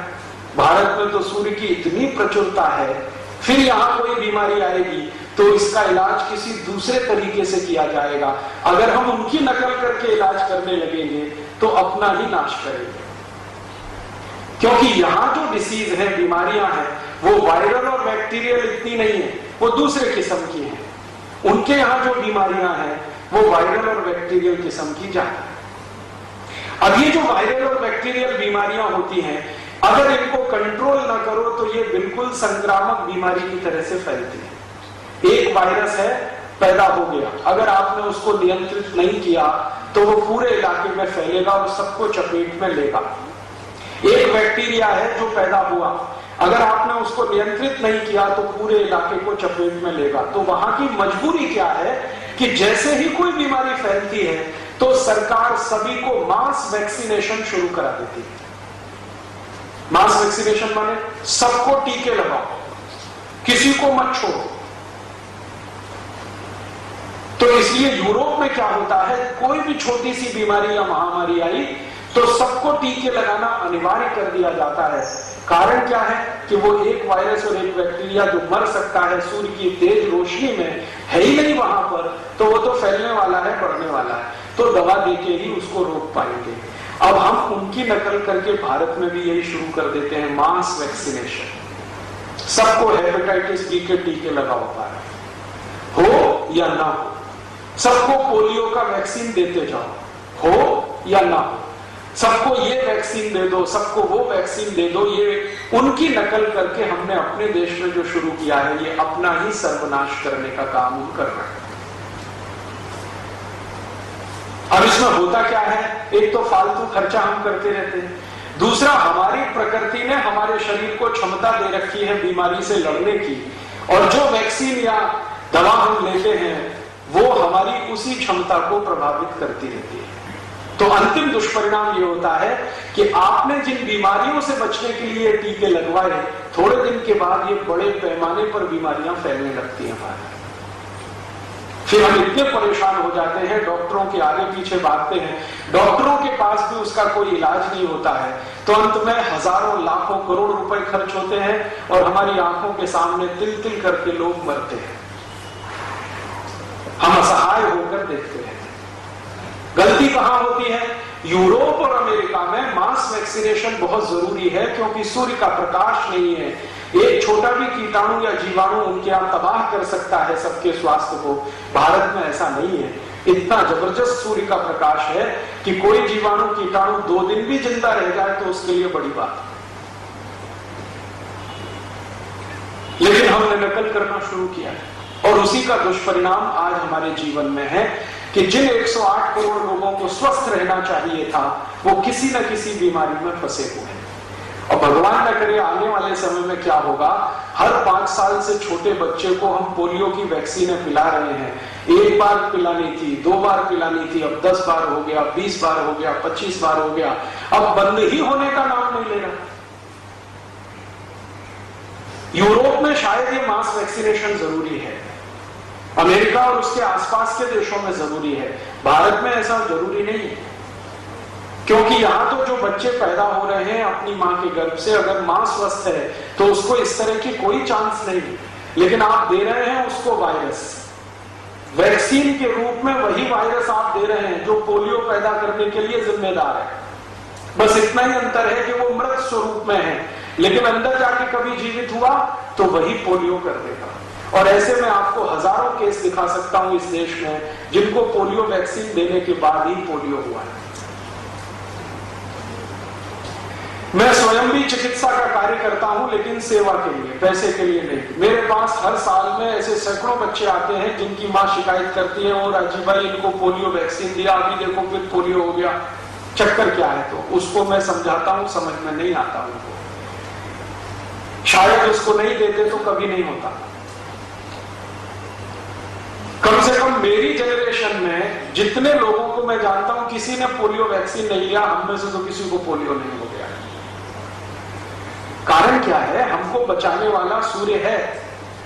भारत में तो सूर्य की इतनी प्रचुरता है, फिर यहां कोई बीमारी आएगी तो इसका इलाज किसी दूसरे तरीके से किया जाएगा। अगर हम उनकी नकल करके इलाज करने लगेंगे तो अपना ही नाश करेंगे, क्योंकि यहां जो डिसीज है, बीमारियां हैं, वो वायरल और बैक्टीरियल इतनी नहीं है, वो दूसरे किस्म की है। उनके यहां जो बीमारियां हैं वो वायरल और बैक्टीरियल किस्म की ज्यादा है। अब ये जो वायरल और बैक्टीरियल बीमारियां होती हैं, अगर इनको कंट्रोल ना करो तो ये बिल्कुल संक्रामक बीमारी की तरह से फैलती है। एक वायरस है, पैदा हो गया, अगर आपने उसको नियंत्रित नहीं किया तो वो पूरे इलाके में फैलेगा और सबको चपेट में लेगा। एक बैक्टीरिया है जो पैदा हुआ, अगर आपने उसको नियंत्रित नहीं किया तो पूरे इलाके को चपेट में लेगा। तो वहां की मजबूरी क्या है कि जैसे ही कोई बीमारी फैलती है तो सरकार सभी को मास वैक्सीनेशन शुरू करा देती है। मास वैक्सीनेशन माने सबको टीके लगाओ, किसी को मत छोड़ो। तो इसलिए यूरोप में क्या होता है, कोई भी छोटी सी बीमारी या महामारी आई तो सबको टीके लगाना अनिवार्य कर दिया जाता है। कारण क्या है कि वो एक वायरस और एक बैक्टीरिया जो मर सकता है सूर्य की तेज रोशनी में है ही नहीं वहां पर, तो वो तो फैलने वाला है, बढ़ने वाला है, तो दवा देके ही उसको रोक पाएंगे। अब हम उनकी नकल करके भारत में भी यही शुरू कर देते हैं, मास वैक्सीनेशन। सबको हेपेटाइटिस बी के टीके लगाओ पाए, हो या ना हो, सबको पोलियो का वैक्सीन देते जाओ, हो या ना हो, सबको ये वैक्सीन दे दो, सबको वो वैक्सीन दे दो। ये उनकी नकल करके हमने अपने देश में जो शुरू किया है, ये अपना ही सर्वनाश करने का काम हम कर रहे हैं। अब इसमें होता क्या है, एक तो फालतू खर्चा हम करते रहते हैं, दूसरा हमारी प्रकृति ने हमारे शरीर को क्षमता दे रखी है बीमारी से लड़ने की, और जो वैक्सीन या दवा हम लेते हैं वो हमारी उसी क्षमता को प्रभावित करती रहती है। तो अंतिम दुष्परिणाम ये होता है कि आपने जिन बीमारियों से बचने के लिए टीके लगवाए, थोड़े दिन के बाद ये बड़े पैमाने पर बीमारियां फैलने लगती हैं हमारे। फिर हम इतने परेशान हो जाते हैं, डॉक्टरों के आगे पीछे भागते हैं, डॉक्टरों के पास भी उसका कोई इलाज नहीं होता है, तो अंत में हजारों लाखों करोड़ रुपए खर्च होते हैं और हमारी आंखों के सामने तिल तिल करके लोग मरते हैं। हम असहाय होकर देखते हैं। गलती कहां होती है? यूरोप और अमेरिका में मास वैक्सीनेशन बहुत जरूरी है, क्योंकि सूर्य का प्रकाश नहीं है, एक छोटा भी कीटाणु या जीवाणु उनके यहां तबाह कर सकता है सबके स्वास्थ्य को। भारत में ऐसा नहीं है, इतना जबरदस्त सूर्य का प्रकाश है कि कोई जीवाणु कीटाणु 2 दिन भी जिंदा रह जाए तो उसके लिए बड़ी बात। लेकिन हमने नकल करना शुरू किया है, और उसी का दुष्परिणाम आज हमारे जीवन में है कि जिन 108 करोड़ लोगों को स्वस्थ रहना चाहिए था, वो किसी न किसी बीमारी में फंसे हुए हैं। और भगवान न करे आने वाले समय में क्या होगा, हर 5 साल से छोटे बच्चे को हम पोलियो की वैक्सीन पिला रहे हैं। 1 बार पिलानी थी, 2 बार पिलानी थी, अब 10 बार हो गया, 20 बार हो गया, 25 बार हो गया, अब बंद ही होने का नाम नहीं ले रहा। यूरोप में शायद ये मास वैक्सीनेशन जरूरी है, अमेरिका और उसके आसपास के देशों में जरूरी है, भारत में ऐसा जरूरी नहीं है, क्योंकि यहां तो जो बच्चे पैदा हो रहे हैं अपनी मां के गर्भ से, अगर मां स्वस्थ है तो उसको इस तरह की कोई चांस नहीं। लेकिन आप दे रहे हैं उसको वायरस, वैक्सीन के रूप में वही वायरस आप दे रहे हैं जो पोलियो पैदा करने के लिए जिम्मेदार है। बस इतना ही अंतर है कि वो मृत स्वरूप में है, लेकिन अंदर जाके कभी जीवित हुआ तो वही पोलियो कर देगा। और ऐसे में आपको हजारों केस दिखा सकता हूं इस देश में जिनको पोलियो वैक्सीन देने के बाद ही पोलियो हुआ है। मैं स्वयं भी चिकित्सा का कार्य करता हूं, लेकिन सेवा के लिए, पैसे के लिए नहीं। मेरे पास हर साल में ऐसे सैकड़ों बच्चे आते हैं जिनकी मां शिकायत करती है, और अजीब भाई इनको पोलियो वैक्सीन दिया, अभी देखो फिर पोलियो हो गया, चक्कर क्या है? तो उसको मैं समझाता हूं, समझ में नहीं आता उनको, शायद उसको नहीं देते तो कभी नहीं होता। कम से कम मेरी जनरेशन में जितने लोगों को मैं जानता हूं किसी ने पोलियो वैक्सीन नहीं लिया, हम में से तो किसी को पोलियो नहीं हो गया। कारण क्या है? हमको बचाने वाला सूर्य है,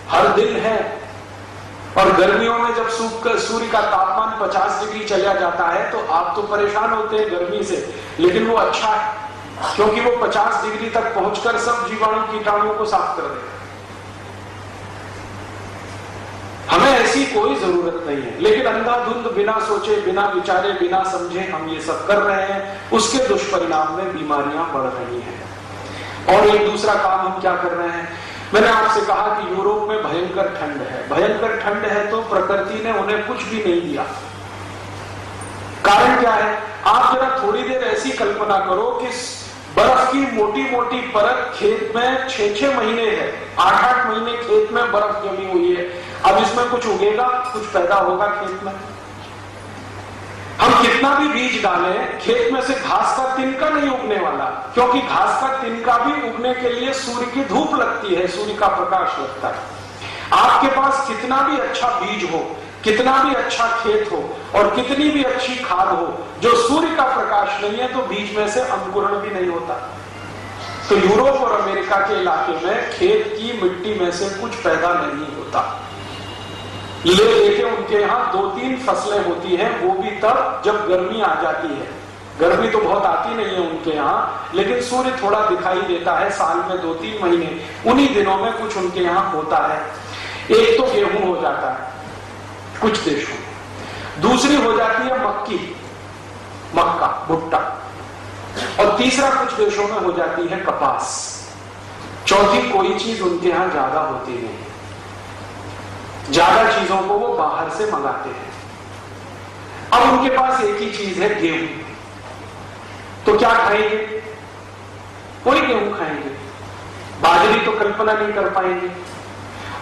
हर दिन है। और गर्मियों में जब सूर्य का तापमान 50 डिग्री चला जाता है तो आप तो परेशान होते हैं गर्मी से, लेकिन वो अच्छा है, क्योंकि वो 50 डिग्री तक पहुंचकर सब जीवाणु कीटाणुओं को साफ कर देगा। हमें ऐसी कोई जरूरत नहीं है, लेकिन अंधाधुंध बिना सोचे, बिना विचारे, बिना समझे हम ये सब कर रहे हैं। उसके दुष्परिणाम में बीमारियां बढ़ रही हैं। और एक दूसरा काम हम क्या कर रहे हैं, मैंने आपसे कहा कि यूरोप में भयंकर ठंड है। भयंकर ठंड है तो प्रकृति ने उन्हें कुछ भी नहीं दिया। कारण क्या है? आप जरा थोड़ी देर ऐसी कल्पना करो कि बर्फ की मोटी मोटी परत खेत में 6-6 महीने है, 8-8 महीने खेत में बर्फ जमी हुई है। अब इसमें कुछ उगेगा, कुछ पैदा होगा खेत में? हम कितना भी बीज डालें, खेत में से घास का तिनका नहीं उगने वाला, क्योंकि घास का तिनका भी उगने के लिए सूर्य की धूप लगती है, सूर्य का प्रकाश लगता है। आपके पास कितना भी अच्छा बीज हो, कितना भी अच्छा खेत हो और कितनी भी अच्छी खाद हो, जो सूर्य का प्रकाश नहीं है तो बीज में से अंकुरण भी नहीं होता। तो यूरोप और अमेरिका के इलाके में खेत की मिट्टी में से कुछ पैदा नहीं होता। लेके उनके यहाँ 2-3 फसलें होती हैं, वो भी तब जब गर्मी आ जाती है। गर्मी तो बहुत आती नहीं है उनके यहाँ, लेकिन सूर्य थोड़ा दिखाई देता है साल में 2-3 महीने, उन्हीं दिनों में कुछ उनके यहाँ होता है। एक तो गेहूं हो जाता है कुछ देशों में, दूसरी हो जाती है मक्का, भुट्टा, और तीसरा कुछ देशों में हो जाती है कपास। चौथी कोई चीज उनके यहां ज्यादा होती नहीं, ज्यादा चीजों को वो बाहर से मंगाते हैं। अब उनके पास एक ही चीज है, गेहूं। तो क्या खाएंगे? कोई गेहूं खाएंगे, बाजरी तो कल्पना नहीं कर पाएंगे।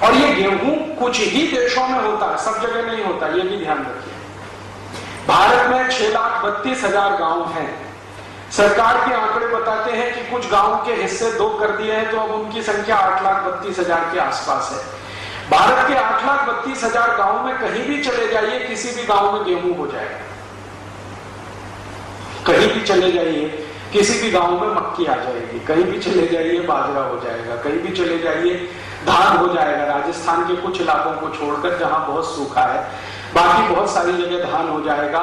और ये गेहूं कुछ ही देशों में होता है, सब जगह नहीं होता, ये भी ध्यान रखिए। भारत में 6,32,000 गांव हैं। सरकार के आंकड़े बताते हैं कि कुछ गांव के हिस्से 2 कर दिए हैं, तो अब उनकी संख्या 8,32,000 के आसपास है। भारत के 8,32,000 गांव में कहीं भी चले जाइए, किसी भी गांव में गेहूं हो जाएगा। कहीं भी चले जाइए, किसी भी गांव में मक्की आ जाएगी, कहीं भी चले जाइए बाजरा हो जाएगा, कहीं भी चले जाइए धान हो जाएगा। राजस्थान के कुछ इलाकों को छोड़कर जहां बहुत सूखा है, बाकी बहुत सारी जगह धान हो जाएगा।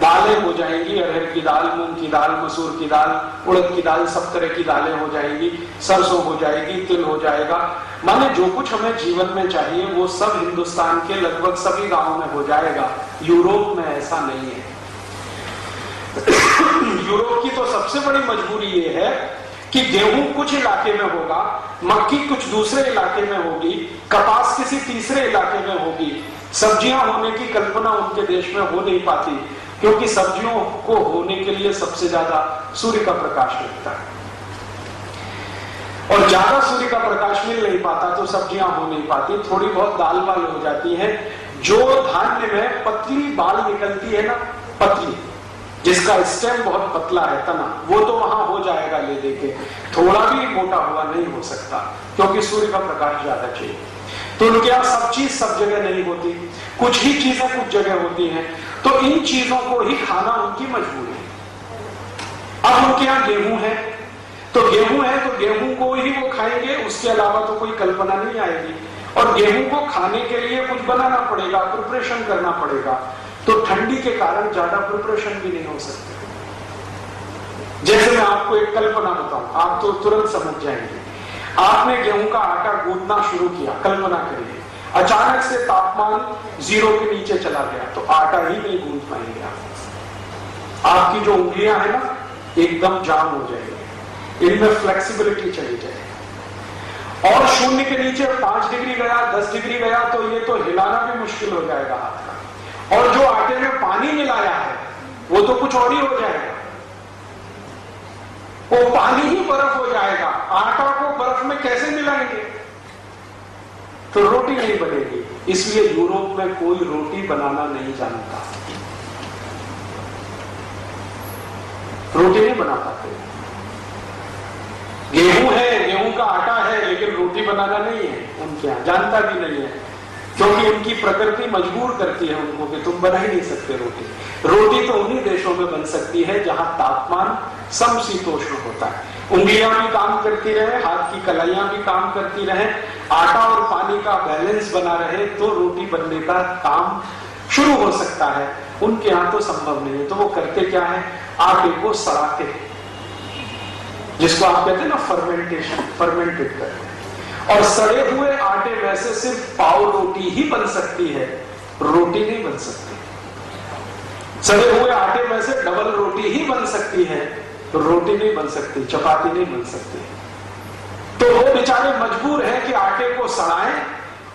दालें हो जाएंगी, अरहर की दाल, मूंग की दाल, मसूर की दाल, उड़द की दाल, सब तरह की दालें हो जाएंगी, सरसों हो जाएगी, तिल हो जाएगा। माने जो कुछ हमें जीवन में चाहिए वो सब हिंदुस्तान के लगभग सभी गांवों में हो जाएगा। यूरोप में ऐसा नहीं है। यूरोप की तो सबसे बड़ी मजबूरी ये है कि गेहूं कुछ इलाके में होगा, मक्की कुछ दूसरे इलाके में होगी, कपास किसी तीसरे इलाके में होगी। सब्जियां होने की कल्पना उनके देश में हो नहीं पाती, क्योंकि सब्जियों को होने के लिए सबसे ज्यादा सूर्य का प्रकाश लगता है, और ज्यादा सूर्य का प्रकाश मिल नहीं पाता तो सब्जियां हो नहीं पाती। थोड़ी बहुत दाल वाल हो जाती है। जो धान्य में पतली बाल निकलती है ना, पतली, जिसका स्टेम बहुत पतला है, तना, वो तो वहां हो जाएगा ले देके, थोड़ा भी मोटा हुआ नहीं हो सकता, क्योंकि सूर्य का प्रकाश ज्यादा चाहिए। तो उनके यहाँ सब चीज सब जगह नहीं होती, कुछ ही चीजें कुछ जगह होती हैं, तो इन चीजों को ही खाना उनकी मजबूरी है। अब उनके यहाँ गेहूं है, तो गेहूं को ही वो खाएंगे, उसके अलावा तो कोई कल्पना नहीं आएगी। और गेहूं को खाने के लिए कुछ बनाना पड़ेगा, प्रिपरेशन करना पड़ेगा, तो ठंडी के कारण ज्यादा प्रिपरेशन भी नहीं हो सकती। जैसे मैं आपको एक कल्पना बताऊं, आप तो तुरंत समझ जाएंगे। आपने गेहूं का आटा गूंदना शुरू किया, कल्पना करिए, अचानक से तापमान 0 के नीचे चला गया, तो आटा ही नहीं गूंद पाएंगे आप। आपकी जो उंगलियां हैं ना, एकदम जाम हो जाएगी, इनमें फ्लेक्सिबिलिटी चली जाएगी। और 0 के नीचे 5 डिग्री गया, 10 डिग्री गया, तो ये तो हिलाना भी मुश्किल हो जाएगा हाथ का। और जो आटे में पानी मिलाया है वो तो कुछ और ही हो जाएगा, वो पानी ही बर्फ हो जाएगा। आटा को बर्फ में कैसे मिलाएंगे? तो रोटी नहीं बनेगी। इसलिए यूरोप में कोई रोटी बनाना नहीं जानता, रोटी नहीं बना पाते। गेहूं है, गेहूं का आटा है, लेकिन रोटी बनाना नहीं है उनके यहां, जानता भी नहीं है, क्योंकि उनकी प्रकृति मजबूर करती है उनको कि तुम बना ही नहीं सकते रोटी। रोटी तो उन्हीं देशों में बन सकती है जहां तापमान समशीतोष्ण होता है, उंगलियां भी काम करती रहे, हाथ की कलाइयां भी काम करती रहे, आटा और पानी का बैलेंस बना रहे, तो रोटी बनने का काम शुरू हो सकता है। उनके यहां तो संभव नहीं है। तो वो करते क्या है, आटे को सड़ाते हैं, जिसको आप कहते हैं ना फर्मेंटेशन, फर्मेंटेड करते हैं। और सड़े हुए आटे में से सिर्फ पाव रोटी ही बन सकती है, रोटी नहीं बन सकती। सड़े हुए आटे में से डबल रोटी ही बन सकती है, रोटी नहीं बन सकती, चपाती नहीं बन सकती। तो वो बेचारे मजबूर हैं कि आटे को सड़ाएं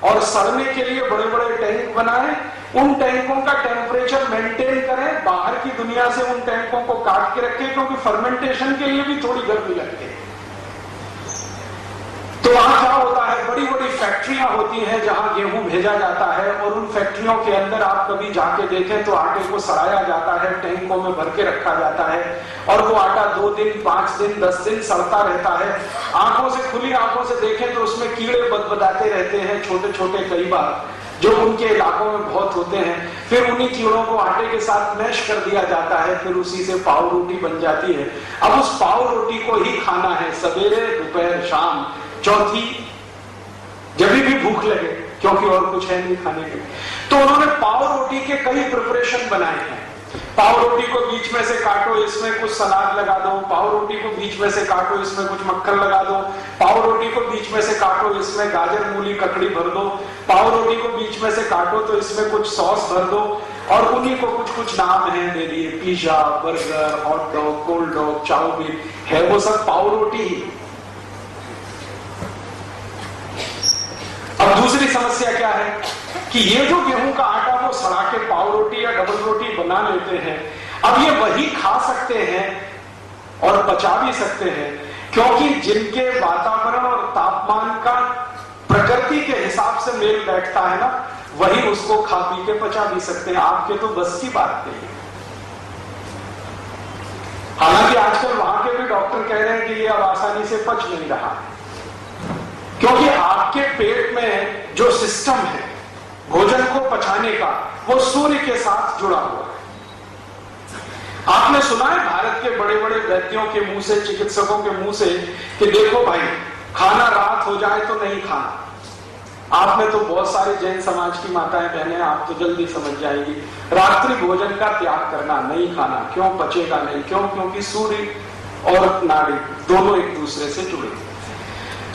और सड़ने के लिए बड़े बड़े टैंक बनाएं, उन टैंकों का टेम्परेचर मेंटेन करें, बाहर की दुनिया से उन टैंकों को काट के रखें, क्योंकि फर्मेंटेशन के लिए भी थोड़ी गर्मी लगती है। तो वहां क्या होता है, बड़ी बड़ी फैक्ट्रियां होती हैं जहां गेहूं भेजा जाता है, और उन फैक्ट्रियों के अंदर आप कभी जाके देखें तो आटे को सड़ाया जाता है, टैंकों में भर के रखा जाता है, और वो आटा 2 दिन, 5 दिन, 10 दिन सड़ता रहता है। आंखों से, खुली आंखों से देखें तो उसमें कीड़े बदबदाते रहते हैं, छोटे छोटे, कई बार, जो उनके इलाकों में बहुत होते हैं। फिर उन्हीं कीड़ों को आटे के साथ मैश कर दिया जाता है, फिर उसी से पाव रोटी बन जाती है। अब उस पाव रोटी को ही खाना है सवेरे, दोपहर, शाम, चौथी जब भी भूख लगे, क्योंकि और कुछ है नहीं खाने के। तो उन्होंने पाव रोटी के कई प्रिपरेशन बनाए हैं। पाव रोटी को बीच में से काटो, इसमें कुछ सलाद लगा दो, पाव रोटी को बीच में से काटो, इसमें कुछ मक्खन लगा दो, पाव रोटी को बीच में से काटो, इसमें गाजर मूली ककड़ी भर दो, पाव रोटी को बीच में से काटो तो इसमें कुछ सॉस भर दो, और उन्हीं को कुछ कुछ नाम है दे दिए, pizza, burger, hot dog, cold dog, chow mein, है वो सब पाव रोटी ही। अब दूसरी समस्या क्या है कि ये जो गेहूं का आटा वो सड़ा के पाव रोटी या डबल रोटी बना लेते हैं, अब ये वही खा सकते हैं और पचा भी सकते हैं, क्योंकि जिनके वातावरण और तापमान का प्रकृति के हिसाब से मेल बैठता है ना, वही उसको खा पी के पचा भी सकते हैं। आपके तो बस की बात नहीं है। हालांकि आजकल वहां के भी डॉक्टर कह रहे हैं कि ये अब आसानी से पच नहीं रहा है, क्योंकि आपके पेट में जो सिस्टम है भोजन को पचाने का, वो सूर्य के साथ जुड़ा हुआ है। आपने सुना है भारत के बड़े बड़े वैद्यों के मुंह से, चिकित्सकों के मुंह से, कि देखो भाई, खाना रात हो जाए तो नहीं खाना। आपने तो बहुत सारे जैन समाज की माताएं बहनें, आप तो जल्दी समझ जाएंगी, रात्रि भोजन का त्याग करना, नहीं खाना। क्यों? पचेगा नहीं। क्यों? क्योंकि सूर्य और नाड़ी दोनों एक दूसरे से जुड़े।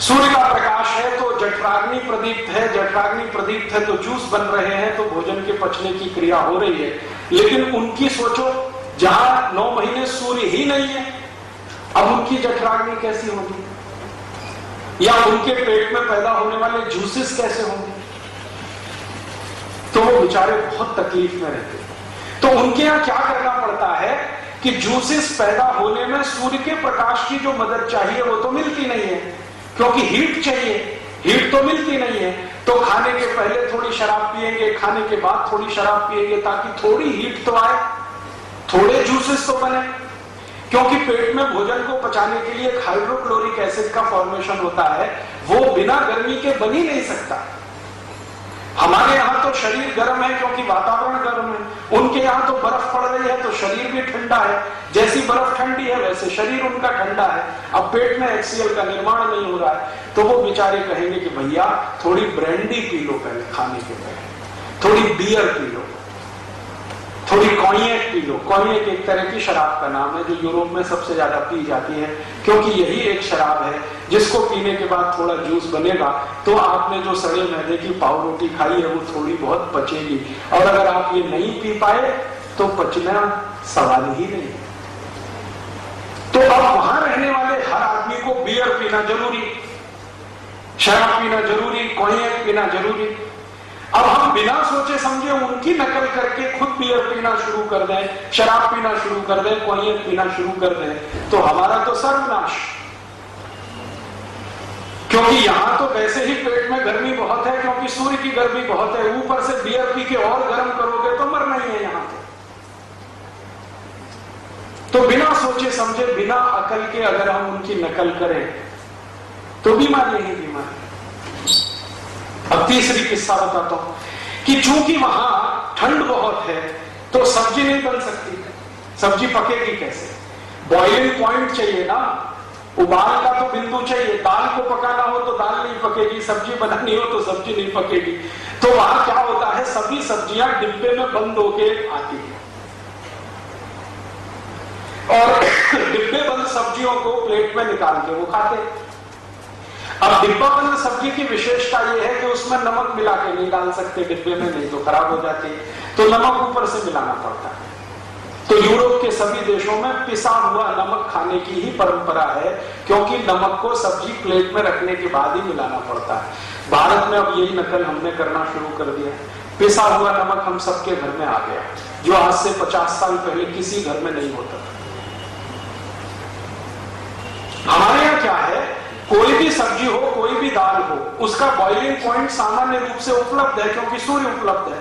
सूर्य का प्रकाश है तो जठराग्नि प्रदीप्त है, जठराग्नि प्रदीप्त है तो जूस बन रहे हैं, तो भोजन के पचने की क्रिया हो रही है। लेकिन उनकी सोचो, जहां 9 महीने सूर्य ही नहीं है, अब उनकी जठराग्नि कैसी होगी, या उनके पेट में पैदा होने वाले जूसेस कैसे होंगे? तो वो बेचारे बहुत तकलीफ में रहते हैं। तो उनके यहां क्या करना पड़ता है कि जूसेस पैदा होने में सूर्य के प्रकाश की जो मदद चाहिए वो तो मिलती नहीं है, क्योंकि हीट चाहिए, हीट तो मिलती नहीं है। तो खाने के पहले थोड़ी शराब पिएंगे, खाने के बाद थोड़ी शराब पिएंगे, ताकि थोड़ी हीट तो आए, थोड़े जूसेस तो बने। क्योंकि पेट में भोजन को पचाने के लिए हाइड्रोक्लोरिक एसिड का फॉर्मेशन होता है, वो बिना गर्मी के बन ही नहीं सकता। हमारे यहाँ तो शरीर गर्म है क्योंकि वातावरण गर्म है, उनके यहाँ तो बर्फ पड़ रही है तो शरीर भी ठंडा है। जैसी बर्फ ठंडी है वैसे शरीर उनका ठंडा है। अब पेट में HCl का निर्माण नहीं हो रहा है, तो वो बेचारे कहेंगे कि भैया थोड़ी ब्रांडी पी लो पहले खाने के पहले, थोड़ी बियर पी लो, थोड़ी कॉन्यैक पी लो। कॉन्यैक एक तरह की शराब का नाम है जो यूरोप में सबसे ज्यादा पी जाती है, क्योंकि यही एक शराब है जिसको पीने के बाद थोड़ा जूस बनेगा तो आपने जो सड़े मैदे की पाव रोटी खाई है वो थोड़ी बहुत पचेगी, और अगर आप ये नहीं पी पाए तो पचना सवाल ही नहीं। तो अब वहां रहने वाले हर आदमी को बियर पीना जरूरी, शराब पीना जरूरी, कॉन्यैक पीना जरूरी। अब हम बिना सोचे समझे उनकी नकल करके खुद बियर पीना शुरू कर दें, शराब पीना शुरू कर दें, कॉन्यैक पीना शुरू कर दें, तो हमारा तो सर्वनाश। क्योंकि यहां तो वैसे ही पेट में गर्मी बहुत है, क्योंकि सूर्य की गर्मी बहुत है, ऊपर से बियर पी के और गर्म करोगे तो मरना ही है यहां तो बिना सोचे समझे, बिना अकल के अगर हम उनकी नकल करें तो बीमारी ही बीमारी। अब तीसरी किस्सा बताता हूं कि चूंकि वहां ठंड बहुत है तो सब्जी नहीं बन सकती। सब्जी पकेगी कैसे? बॉइलिंग पॉइंट चाहिए ना, उबाल का तो बिंदु चाहिए। दाल को पकाना हो तो दाल नहीं पकेगी, सब्जी बनानी हो तो सब्जी नहीं पकेगी। तो वहां क्या होता है, सभी सब्जियां डिब्बे में बंद होके आती है, और डिब्बे बंद सब्जियों को प्लेट में निकाल के वो खाते हैं। अब डिब्बा बंद सब्जी की विशेषता यह है कि उसमें नमक मिला के नहीं डाल सकते डिब्बे में, नहीं तो खराब हो जाती है, तो नमक ऊपर से मिलाना पड़ता है। तो यूरोप के सभी देशों में पिसा हुआ नमक खाने की ही परंपरा है, क्योंकि नमक को सब्जी प्लेट में रखने के बाद ही मिलाना पड़ता है। भारत में अब यही नकल हमने करना शुरू कर दिया। पिसा हुआ नमक हम सबके घर में आ गया, जो आज से 50 साल पहले किसी घर में नहीं होता था। हमारे यहाँ क्या है, कोई भी सब्जी हो, कोई भी दाल हो, उसका बॉइलिंग पॉइंट सामान्य रूप से उपलब्ध है, क्योंकि सूर्य उपलब्ध है।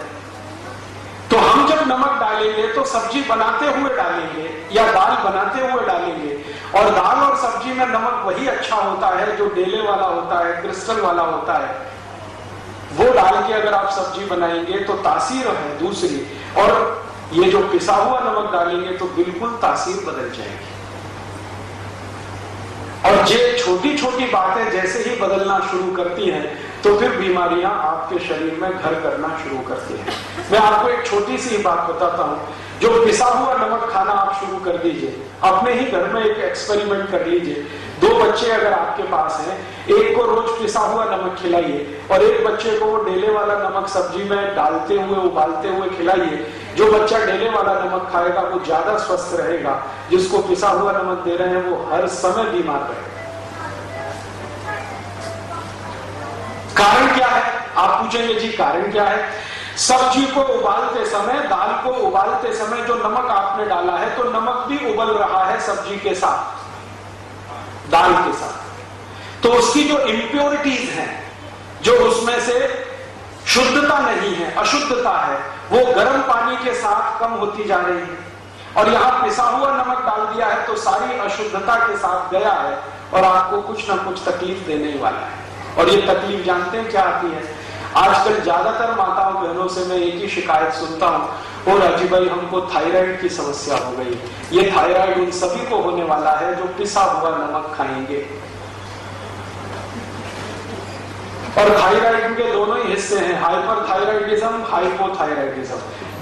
तो हम जब नमक डालेंगे तो सब्जी बनाते हुए डालेंगे या दाल बनाते हुए डालेंगे, और दाल और सब्जी में नमक वही अच्छा होता है जो डेले वाला होता है, क्रिस्टल वाला होता है। वो डाल के अगर आप सब्जी बनाएंगे तो तासीर है दूसरी, और ये जो पिसा हुआ नमक डालेंगे तो बिल्कुल तासीर बदल जाएगी। और ये छोटी छोटी बातें जैसे ही बदलना शुरू करती हैं तो फिर बीमारियां आपके शरीर में घर करना शुरू करती हैं। मैं आपको एक छोटी सी बात बताता हूं जो पिसा हुआ नमक खाना आप शुरू कर दीजिए, अपने ही घर में एक एक्सपेरिमेंट कर लीजिए। 2 बच्चे अगर आपके पास हैं, एक को रोज पिसा हुआ नमक खिलाइए और एक बच्चे को वो डेले वाला नमक सब्जी में डालते हुए उबालते हुए खिलाइए। जो बच्चा डेले वाला नमक खाएगा वो ज्यादा स्वस्थ रहेगा, जिसको पिसा हुआ नमक दे रहे हैं वो हर समय बीमार रहेगा। कारण क्या है? आप पूछेंगे जी कारण क्या है? सब्जी को उबालते समय, दाल को उबालते समय जो नमक आपने डाला है, तो नमक भी उबल रहा है सब्जी के साथ, दाल के साथ। तो उसकी जो इंप्योरिटीज हैं, जो उसमें से शुद्धता नहीं है, अशुद्धता है, वो गर्म पानी के साथ कम होती जा रही है। और यहां पिसा हुआ नमक डाल दिया है तो सारी अशुद्धता के साथ गया है और आपको कुछ ना कुछ तकलीफ देने ही वाला है। और ये तकलीफ जानते हैं क्या आती है? आजकल ज्यादातर माताओं बहनों से मैं एक ही शिकायत सुनता हूं, और राजीव भाई हमको थायराइड की समस्या हो गई। ये थायराइड उन सभी को होने वाला है जो पिसा हुआ नमक खाएंगे। और थायराइड के दोनों ही हिस्से हैं, हाइपरथायराइडिज्म, हाइपोथायराइडिज्म।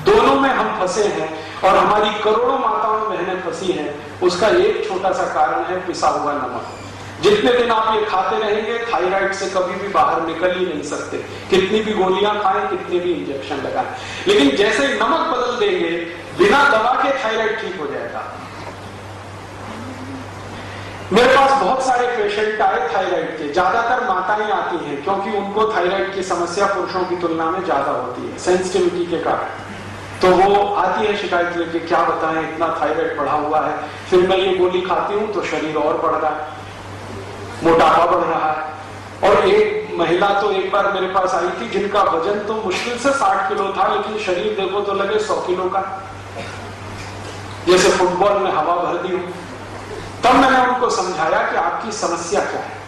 दोनों में हम फंसे हैं और हमारी करोड़ों माताओं बहनें फंसी हैं। उसका एक छोटा सा कारण है पिसा हुआ नमक। जितने दिन आप ये खाते रहेंगे, थायराइड से कभी भी बाहर निकल ही नहीं सकते, कितनी भी गोलियां खाएं, कितने भी इंजेक्शन लगाएं। लेकिन जैसे ही नमक बदल देंगे, बिना दवा के थायराइड ठीक हो जाएगा। मेरे पास बहुत सारे पेशेंट आए थायराइड के, ज्यादातर माताएं आती हैं क्योंकि उनको थायराइड की समस्या पुरुषों की तुलना में ज्यादा होती है सेंसिटिविटी के कारण। तो वो आती है शिकायत लेके, क्या बताएं इतना थायराइड बढ़ा हुआ है, फिर मैं ये गोली खाती हूं तो शरीर और बढ़ रहा है, मोटापा बढ़ रहा है। और एक महिला तो एक बार मेरे पास आई थी जिनका वजन तो मुश्किल से 60 किलो था, लेकिन शरीर देखो तो लगे 100 किलो का, जैसे फुटबॉल में हवा भर दी हो। तब मैंने उनको समझाया कि आपकी समस्या क्या है।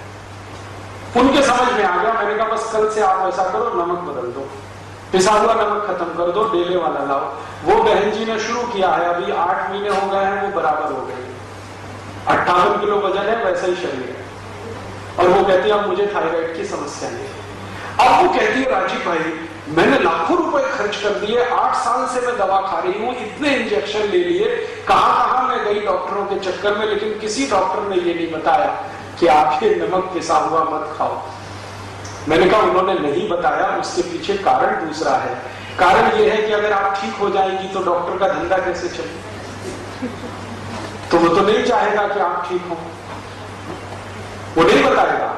उनके समझ में आ गया। मैंने कहा बस कल से आप ऐसा करो, नमक बदल दो, पिसा हुआ नमक खत्म कर दो, डेले वाला लाओ। वो बहन जी ने शुरू किया है, अभी 8 महीने हो गए हैं, वो बराबर हो गए। 58 किलो वजन है, वैसा ही शरीर है। और वो कहती है अब मुझे थायराइड की समस्या नहीं। अब वो कहती है राजीव भाई मैंने लाखों रुपए खर्च कर दिए, 8 साल से मैं दवा खा रही हूं, इतने इंजेक्शन ले लिए, कहां मैं गई डॉक्टरों के चक्कर में, लेकिन किसी डॉक्टर ने ये नहीं बताया कि आप ये नमक पिसा हुआ मत खाओ। मैंने कहा उन्होंने नहीं बताया, उसके पीछे कारण दूसरा है। कारण ये है कि अगर आप ठीक हो जाएंगी तो डॉक्टर का धंधा कैसे चले? तो वो तो नहीं चाहेगा कि आप ठीक हो, वो नहीं बताएगा।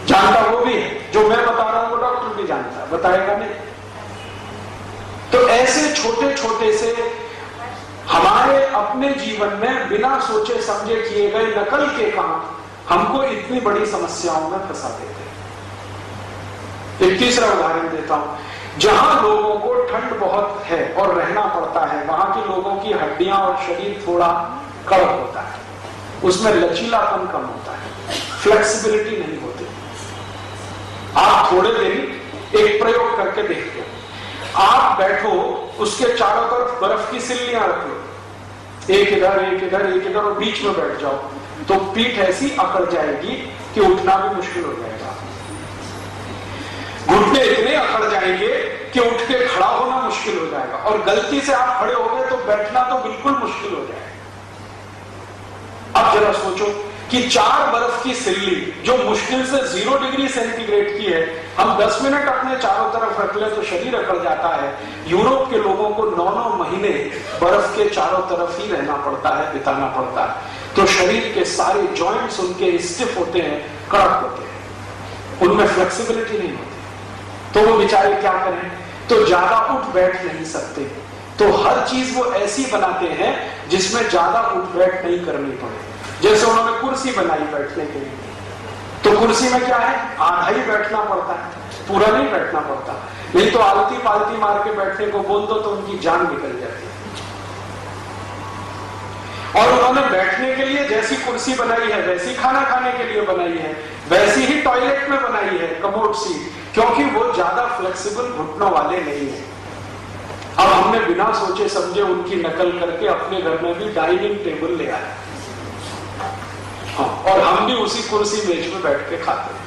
जानता वो भी है, जो मैं बता रहा हूं वो डॉक्टर भी जानता है, बताएगा नहीं। तो ऐसे छोटे छोटे से हमारे अपने जीवन में बिना सोचे समझे किए गए नकल के काम हमको इतनी बड़ी समस्याओं में फंसा देते हैं। एक तीसरा उदाहरण देता हूं। जहां लोगों को ठंड बहुत है और रहना पड़ता है, वहां के लोगों की हड्डियां और शरीर थोड़ा कड़क होता है, उसमें लचीलापन कम होता है, फ्लेक्सिबिलिटी नहीं होती। आप थोड़े दिन एक प्रयोग करके देखते हो, आप बैठो, उसके चारों तरफ बर्फ की सिल्लियां रख लो, एक इधर एक इधर एक इधर, और बीच में बैठ जाओ, तो पीठ ऐसी अकड़ जाएगी कि उठना भी मुश्किल हो जाएगा। घुटने इतने अकड़ जाएंगे कि उठ के खड़ा होना मुश्किल हो जाएगा, और गलती से आप खड़े हो गए तो बैठना तो बिल्कुल मुश्किल हो जाएगा। अब जरा सोचो कि 4 बर्फ की सिल्ली जो मुश्किल से 0 डिग्री सेंटीग्रेड की है, हम 10 मिनट अपने चारों तरफ रख ले तो शरीर अकड़ जाता है। यूरोप के लोगों को 9-9 महीने बर्फ के चारों तरफ ही रहना पड़ता है, बिताना पड़ता है। तो शरीर के सारे जॉइंट्स उनके स्टिफ होते हैं, कड़क होते हैं, उनमें फ्लेक्सिबिलिटी नहीं होती। तो वो बेचारे क्या करें? तो ज्यादा उठ बैठ नहीं सकते, तो हर चीज वो ऐसी बनाते हैं जिसमें ज्यादा उठ बैठ नहीं करनी पड़े। जैसे उन्होंने कुर्सी बनाई बैठने के लिए, तो कुर्सी में क्या है, आधा ही बैठना पड़ता है, पूरा नहीं बैठना पड़ता। नहीं तो आलती पालती मार के बैठने को बोल दो तो उनकी जान निकल जाती है। और उन्होंने बैठने के लिए जैसी कुर्सी बनाई है, वैसी खाना खाने के लिए बनाई है, वैसी ही टॉयलेट में बनाई है, कमोड सीट, क्योंकि वो ज्यादा फ्लेक्सिबल घुटनों वाले नहीं है। अब हमने बिना सोचे समझे उनकी नकल करके अपने घर में भी डाइनिंग टेबल ले आए, हाँ, और हम भी उसी कुर्सी मेज में बैठ के खाते हैं।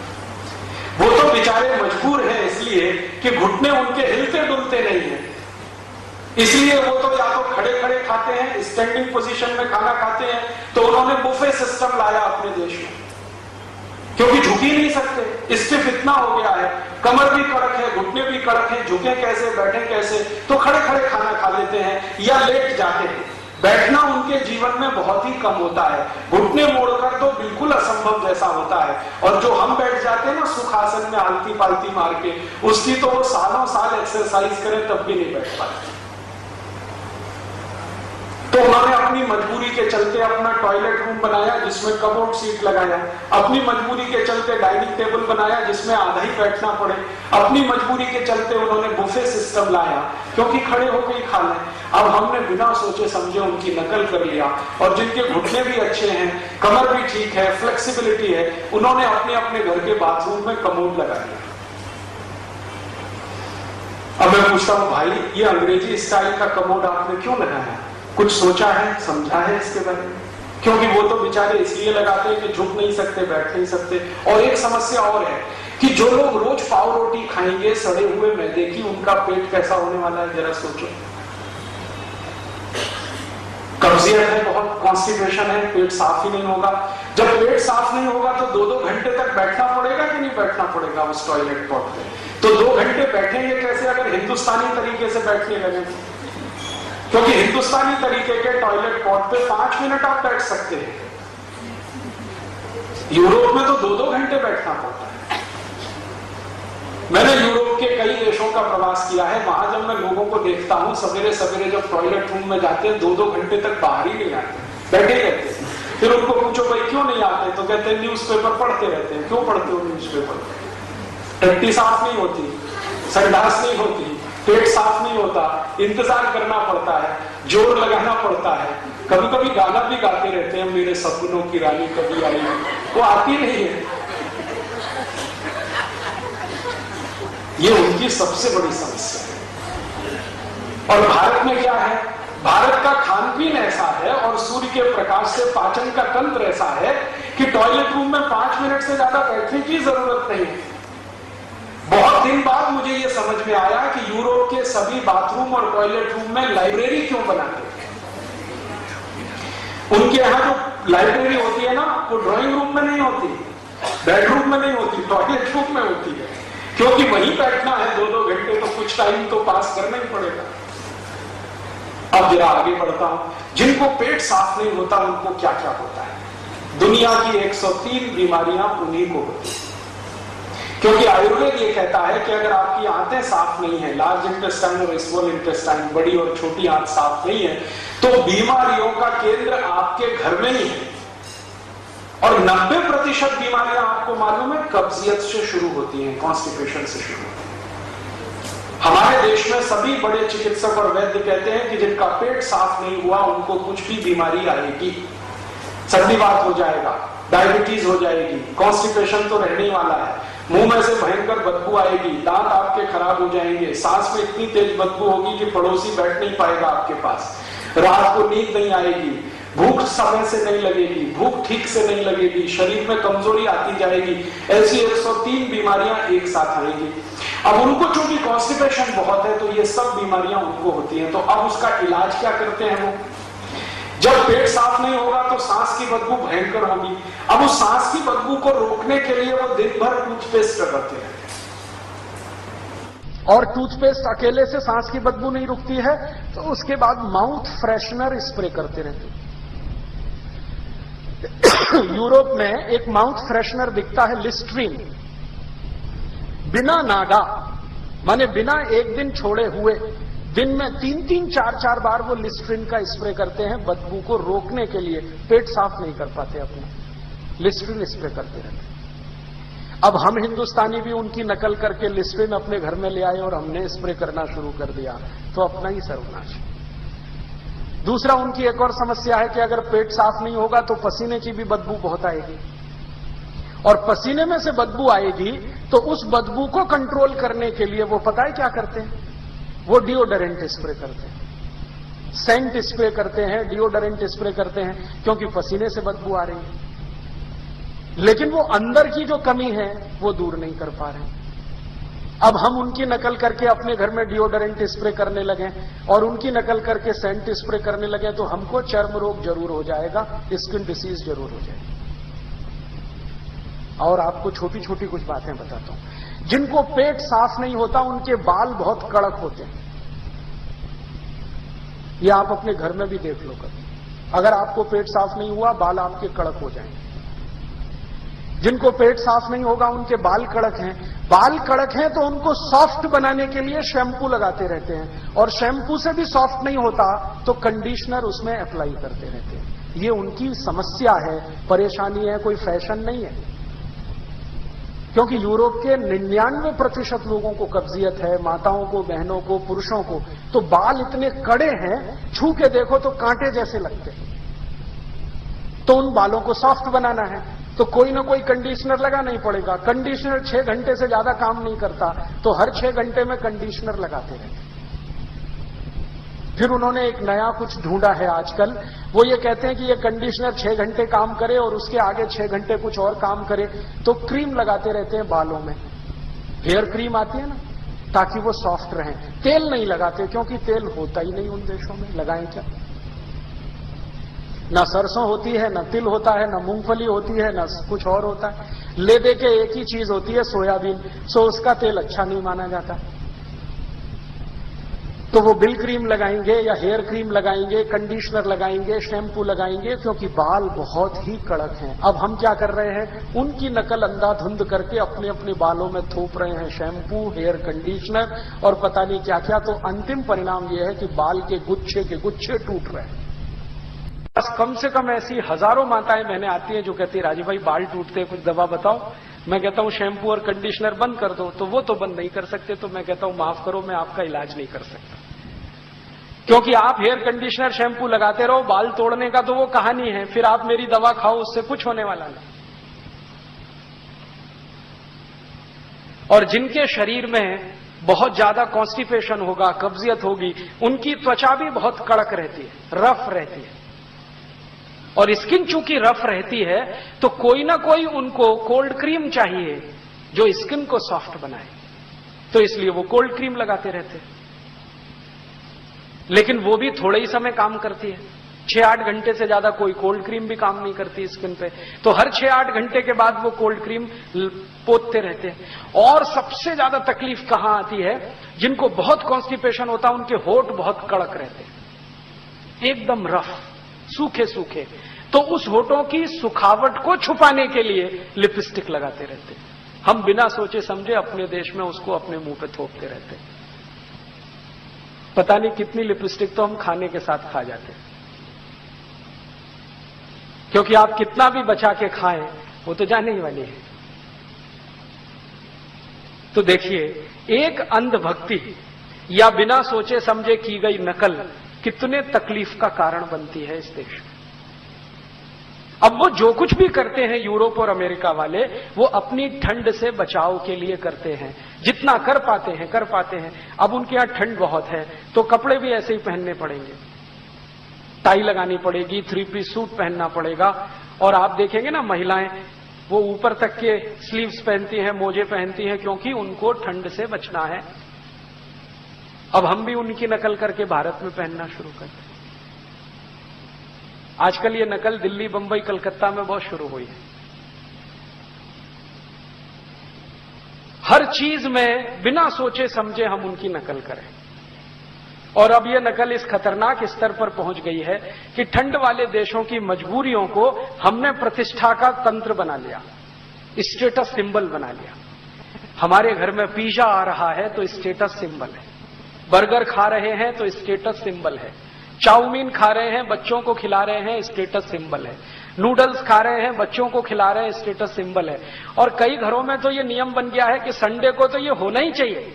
वो तो बेचारे मजबूर हैं इसलिए कि घुटने उनके हिलते डुलते नहीं है, इसलिए वो तो या तो खड़े खड़े खाते हैं, स्टैंडिंग पोजीशन में खाना खाते हैं, तो उन्होंने बुफे सिस्टम लाया अपने देश में, क्योंकि झुक ही नहीं सकते, स्टिफ इतना हो गया है, कमर भी कड़क है, घुटने भी कड़क है, झुके कैसे बैठे कैसे, तो खड़े खड़े खाना खा लेते हैं या लेट जाते हैं। बैठना उनके जीवन में बहुत ही कम होता है, घुटने मोड़कर तो बिल्कुल असंभव जैसा होता है। और जो हम बैठ जाते हैं ना सुखासन में आलती पालती मार के, उसकी तो वो सालों साल एक्सरसाइज करें तब भी नहीं बैठ पाते। तो उन्होंने अपनी मजबूरी के चलते अपना टॉयलेट रूम बनाया जिसमें कबोर्ड सीट लगाया, अपनी मजबूरी के चलते डाइनिंग टेबल बनाया जिसमें आधा ही बैठना पड़े, अपनी मजबूरी के चलते उन्होंने बुफे सिस्टम लाया क्योंकि खड़े होकर ही खा लें। अब हमने बिना सोचे समझे उनकी नकल कर लिया, और जिनके घुटने भी अच्छे हैं, कमर भी ठीक है, फ्लेक्सिबिलिटी है, उन्होंने अपने अपने घर के बाथरूम में कमोड लगा दिया। अब मैं पूछता हूं भाई, ये अंग्रेजी स्टाइल का कमोड आपने क्यों लगाया? कुछ सोचा है, समझा है इसके बारे में? क्योंकि वो तो बेचारे इसलिए लगाते हैं कि झुक नहीं सकते, बैठ नहीं सकते। और एक समस्या और है कि जो लोग रोज पाव रोटी खाएंगे सड़े हुए मैदे की, उनका पेट कैसा होने वाला है जरा सोचो। कब्जियत है बहुत, कॉन्स्टिपेशन है, पेट साफ ही नहीं होगा। जब पेट साफ नहीं होगा तो 2-2 घंटे तक बैठना पड़ेगा कि नहीं बैठना पड़ेगा उस टॉयलेट पॉट पे? तो 2 घंटे बैठेंगे कैसे अगर हिंदुस्तानी तरीके से बैठने लगे? क्योंकि हिंदुस्तानी तरीके के टॉयलेट पॉट पे 5 मिनट आप बैठ सकते हैं, यूरोप में तो 2-2 घंटे बैठना पड़ता है। मैंने यूरोप के कई देशों का प्रवास किया है, वहां जब मैं लोगों को देखता हूं सवेरे सवेरे जब टॉयलेट रूम में जाते हैं 2-2 घंटे तक बाहर ही नहीं आते, बैठे ही रहते हैं। फिर उनको पूछो भाई क्यों नहीं आते, तो कहते हैं न्यूज़पेपर पढ़ते रहते हैं। क्यों पढ़ते हो न्यूज़पेपर? टट्टी साफ नहीं होती, संडास नहीं होती, पेट साफ नहीं होता, इंतजार करना पड़ता है, जोर लगाना पड़ता है, कभी कभी गाना भी गाते रहते हैं, मेरे सपनों की रानी कभी आई, वो आती नहीं है। ये उनकी सबसे बड़ी समस्या है। और भारत में क्या है? भारत का खान पीन ऐसा है और सूर्य के प्रकाश से पाचन का तंत्र ऐसा है कि टॉयलेट रूम में 5 मिनट से ज्यादा बैठने की जरूरत नहीं है। बहुत दिन बाद मुझे यह समझ में आया कि यूरोप के सभी बाथरूम और टॉयलेट रूम में लाइब्रेरी क्यों बनाते हैं। उनके यहां जो लाइब्रेरी होती है ना, वो ड्राइंग रूम में नहीं होती, बेडरूम में नहीं होती, टॉयलेट रूम में होती है, क्योंकि वहीं बैठना है 2-2 घंटे, तो कुछ टाइम तो पास करना ही पड़ेगा। अब जरा आगे बढ़ता हूं, जिनको पेट साफ नहीं होता उनको क्या क्या होता है। दुनिया की 103 बीमारियां उन्हीं को होती है, क्योंकि आयुर्वेद ये कहता है कि अगर आपकी आंतें साफ नहीं है, लार्ज इंटेस्टाइन और स्मॉल इंटेस्टाइन, बड़ी और छोटी आंत साफ नहीं है, तो बीमारियों का केंद्र आपके घर में ही है। और 90% बीमारियां आपको मालूम है कब्जियत से शुरू होती हैं, कॉन्स्टिपेशन से शुरू होती है। हमारे देश में सभी बड़े चिकित्सक और वैद्य कहते हैं कि जिनका पेट साफ नहीं हुआ उनको कुछ भी बीमारी आएगी, संधिवात हो जाएगा, डायबिटीज हो जाएगी, कॉन्स्टिपेशन तो रहने वाला है, मुंह में से भयंकर बदबू आएगी, दांत आपके खराब हो जाएंगे, सांस में इतनी तेज बदबू होगी कि पड़ोसी बैठ नहीं पाएगा आपके पास, रात को नींद नहीं आएगी, भूख समय से नहीं लगेगी, भूख ठीक से नहीं लगेगी, शरीर में कमजोरी आती जाएगी। ऐसी 103 बीमारियां एक साथ आएंगी। अब उनको चूंकि कॉन्स्टिपेशन बहुत है तो ये सब बीमारियां उनको होती हैं। तो अब उसका इलाज क्या करते हैं वो? जब पेट साफ नहीं होगा तो सांस की बदबू भयंकर होगी। अब उस सांस की बदबू को रोकने के लिए वो दिन भर टूथपेस्ट रगड़ते हैं, और टूथपेस्ट अकेले से सांस की बदबू नहीं रुकती है, तो उसके बाद माउथ फ्रेशनर स्प्रे करते रहते हैं। यूरोप में एक माउथ फ्रेशनर दिखता है, लिस्ट्रीन, बिना नागा, माने बिना एक दिन छोड़े हुए दिन में 3-3, 4-4 बार वो लिस्ट्रीन का स्प्रे करते हैं बदबू को रोकने के लिए। पेट साफ नहीं कर पाते अपना, लिस्ट्रीन स्प्रे करते रहते हैं। अब हम हिंदुस्तानी भी उनकी नकल करके लिस्ट्रीन अपने घर में ले आए और हमने स्प्रे करना शुरू कर दिया, तो अपना ही सर्वनाश। दूसरा, उनकी एक और समस्या है कि अगर पेट साफ नहीं होगा तो पसीने की भी बदबू बहुत आएगी, और पसीने में से बदबू आएगी तो उस बदबू को कंट्रोल करने के लिए वो पता है क्या करते हैं? वो डिओडोरेंट स्प्रे करते हैं, सेंट स्प्रे करते हैं, डिओडोरेंट स्प्रे करते हैं, क्योंकि पसीने से बदबू आ रही है। लेकिन वो अंदर की जो कमी है वो दूर नहीं कर पा रहे। अब हम उनकी नकल करके अपने घर में डिओडोरेंट स्प्रे करने लगे और उनकी नकल करके सेंट स्प्रे करने लगे तो हमको चर्म रोग जरूर हो जाएगा, स्किन डिसीज जरूर हो जाएगी। और आपको छोटी छोटी कुछ बातें बताता हूं। जिनको पेट साफ नहीं होता उनके बाल बहुत कड़क होते हैं। ये आप अपने घर में भी देख लो कभी। अगर आपको पेट साफ नहीं हुआ बाल आपके कड़क हो जाएंगे। जिनको पेट साफ नहीं होगा उनके बाल कड़क हैं। बाल कड़क हैं तो उनको सॉफ्ट बनाने के लिए शैम्पू लगाते रहते हैं और शैम्पू से भी सॉफ्ट नहीं होता तो कंडीशनर उसमें अप्लाई करते रहते हैं। ये उनकी समस्या है, परेशानी है, कोई फैशन नहीं है। क्योंकि यूरोप के 99% लोगों को कब्जियत है, माताओं को, बहनों को, पुरुषों को, तो बाल इतने कड़े हैं, छू के देखो तो कांटे जैसे लगते हैं। तो उन बालों को सॉफ्ट बनाना है तो कोई ना कोई कंडीशनर लगाना ही पड़ेगा। कंडीशनर 6 घंटे से ज्यादा काम नहीं करता तो हर 6 घंटे में कंडीशनर लगाते रहते। फिर उन्होंने एक नया कुछ ढूंढा है आजकल, वो ये कहते हैं कि ये कंडीशनर 6 घंटे काम करे और उसके आगे 6 घंटे कुछ और काम करे, तो क्रीम लगाते रहते हैं बालों में। हेयर क्रीम आती है ना, ताकि वो सॉफ्ट रहें। तेल नहीं लगाते क्योंकि तेल होता ही नहीं उन देशों में, लगाएं क्या? ना सरसों होती है, ना तिल होता है, ना मूंगफली होती है, ना कुछ और होता है। ले दे के एक ही चीज होती है, सोयाबीन, सो उसका तेल अच्छा नहीं माना जाता। तो वो बिल क्रीम लगाएंगे या हेयर क्रीम लगाएंगे, कंडीशनर लगाएंगे, शैम्पू लगाएंगे, क्योंकि बाल बहुत ही कड़क हैं। अब हम क्या कर रहे हैं, उनकी नकल अंधाधुंध करके अपने अपने बालों में थोप रहे हैं शैम्पू, हेयर कंडीशनर और पता नहीं क्या क्या। तो अंतिम परिणाम यह है कि बाल के गुच्छे टूट रहे हैं। बस कम से कम ऐसी हजारों माताएं मैंने आती हैं जो कहती है राजीव भाई बाल टूटते हैं, कुछ दवा बताओ। मैं कहता हूं शैम्पू और कंडीशनर बंद कर दो, तो वो तो बंद नहीं कर सकते। तो मैं कहता हूं माफ करो, मैं आपका इलाज नहीं कर सकता, क्योंकि आप हेयर कंडीशनर शैम्पू लगाते रहो, बाल तोड़ने का तो वो कहानी है, फिर आप मेरी दवा खाओ, उससे कुछ होने वाला नहीं। और जिनके शरीर में बहुत ज्यादा कॉन्स्टिपेशन होगा, कब्जियत होगी, उनकी त्वचा भी बहुत कड़क रहती है, रफ रहती है। और स्किन चूंकि रफ रहती है तो कोई ना कोई उनको कोल्ड क्रीम चाहिए जो स्किन को सॉफ्ट बनाए, तो इसलिए वो कोल्ड क्रीम लगाते रहते हैं। लेकिन वो भी थोड़े ही समय काम करती है, 6-8 घंटे से ज्यादा कोई कोल्ड क्रीम भी काम नहीं करती स्किन पे। तो हर 6-8 घंटे के बाद वो कोल्ड क्रीम पोतते रहते हैं। और सबसे ज्यादा तकलीफ कहां आती है, जिनको बहुत कॉन्स्टिपेशन होता है उनके होठ बहुत कड़क रहते हैं, एकदम रफ, सूखे सूखे। तो उस होठों की सुखावट को छुपाने के लिए लिपस्टिक लगाते रहते हैं। हम बिना सोचे समझे अपने देश में उसको अपने मुंह पे थोपते रहते हैं। पता नहीं कितनी लिपस्टिक तो हम खाने के साथ खा जाते हैं, क्योंकि आप कितना भी बचा के खाएं वो तो जाने ही वाली है। तो देखिए, एक अंधभक्ति या बिना सोचे समझे की गई नकल कितने तकलीफ का कारण बनती है इस देश में। अब वो जो कुछ भी करते हैं यूरोप और अमेरिका वाले, वो अपनी ठंड से बचाव के लिए करते हैं, जितना कर पाते हैं। अब उनके यहां ठंड बहुत है तो कपड़े भी ऐसे ही पहनने पड़ेंगे, टाई लगानी पड़ेगी, 3 पीस सूट पहनना पड़ेगा। और आप देखेंगे ना, महिलाएं वो ऊपर तक के स्लीव्स पहनती हैं, मोजे पहनती हैं, क्योंकि उनको ठंड से बचना है। अब हम भी उनकी नकल करके भारत में पहनना शुरू करते हैं। आजकल ये नकल दिल्ली, बंबई, कलकत्ता में बहुत शुरू हुई है। हर चीज में बिना सोचे समझे हम उनकी नकल करें। और अब ये नकल इस खतरनाक स्तर पर पहुंच गई है कि ठंड वाले देशों की मजबूरियों को हमने प्रतिष्ठा का तंत्र बना लिया, स्टेटस सिंबल बना लिया। हमारे घर में पिज्जा आ रहा है तो स्टेटस सिंबल है, बर्गर खा रहे हैं तो स्टेटस सिंबल है, चाउमीन खा रहे हैं, बच्चों को खिला रहे हैं, स्टेटस सिंबल है, नूडल्स खा रहे हैं, बच्चों को खिला रहे हैं, स्टेटस सिंबल है। और कई घरों में तो ये नियम बन गया है कि संडे को तो ये होना ही चाहिए।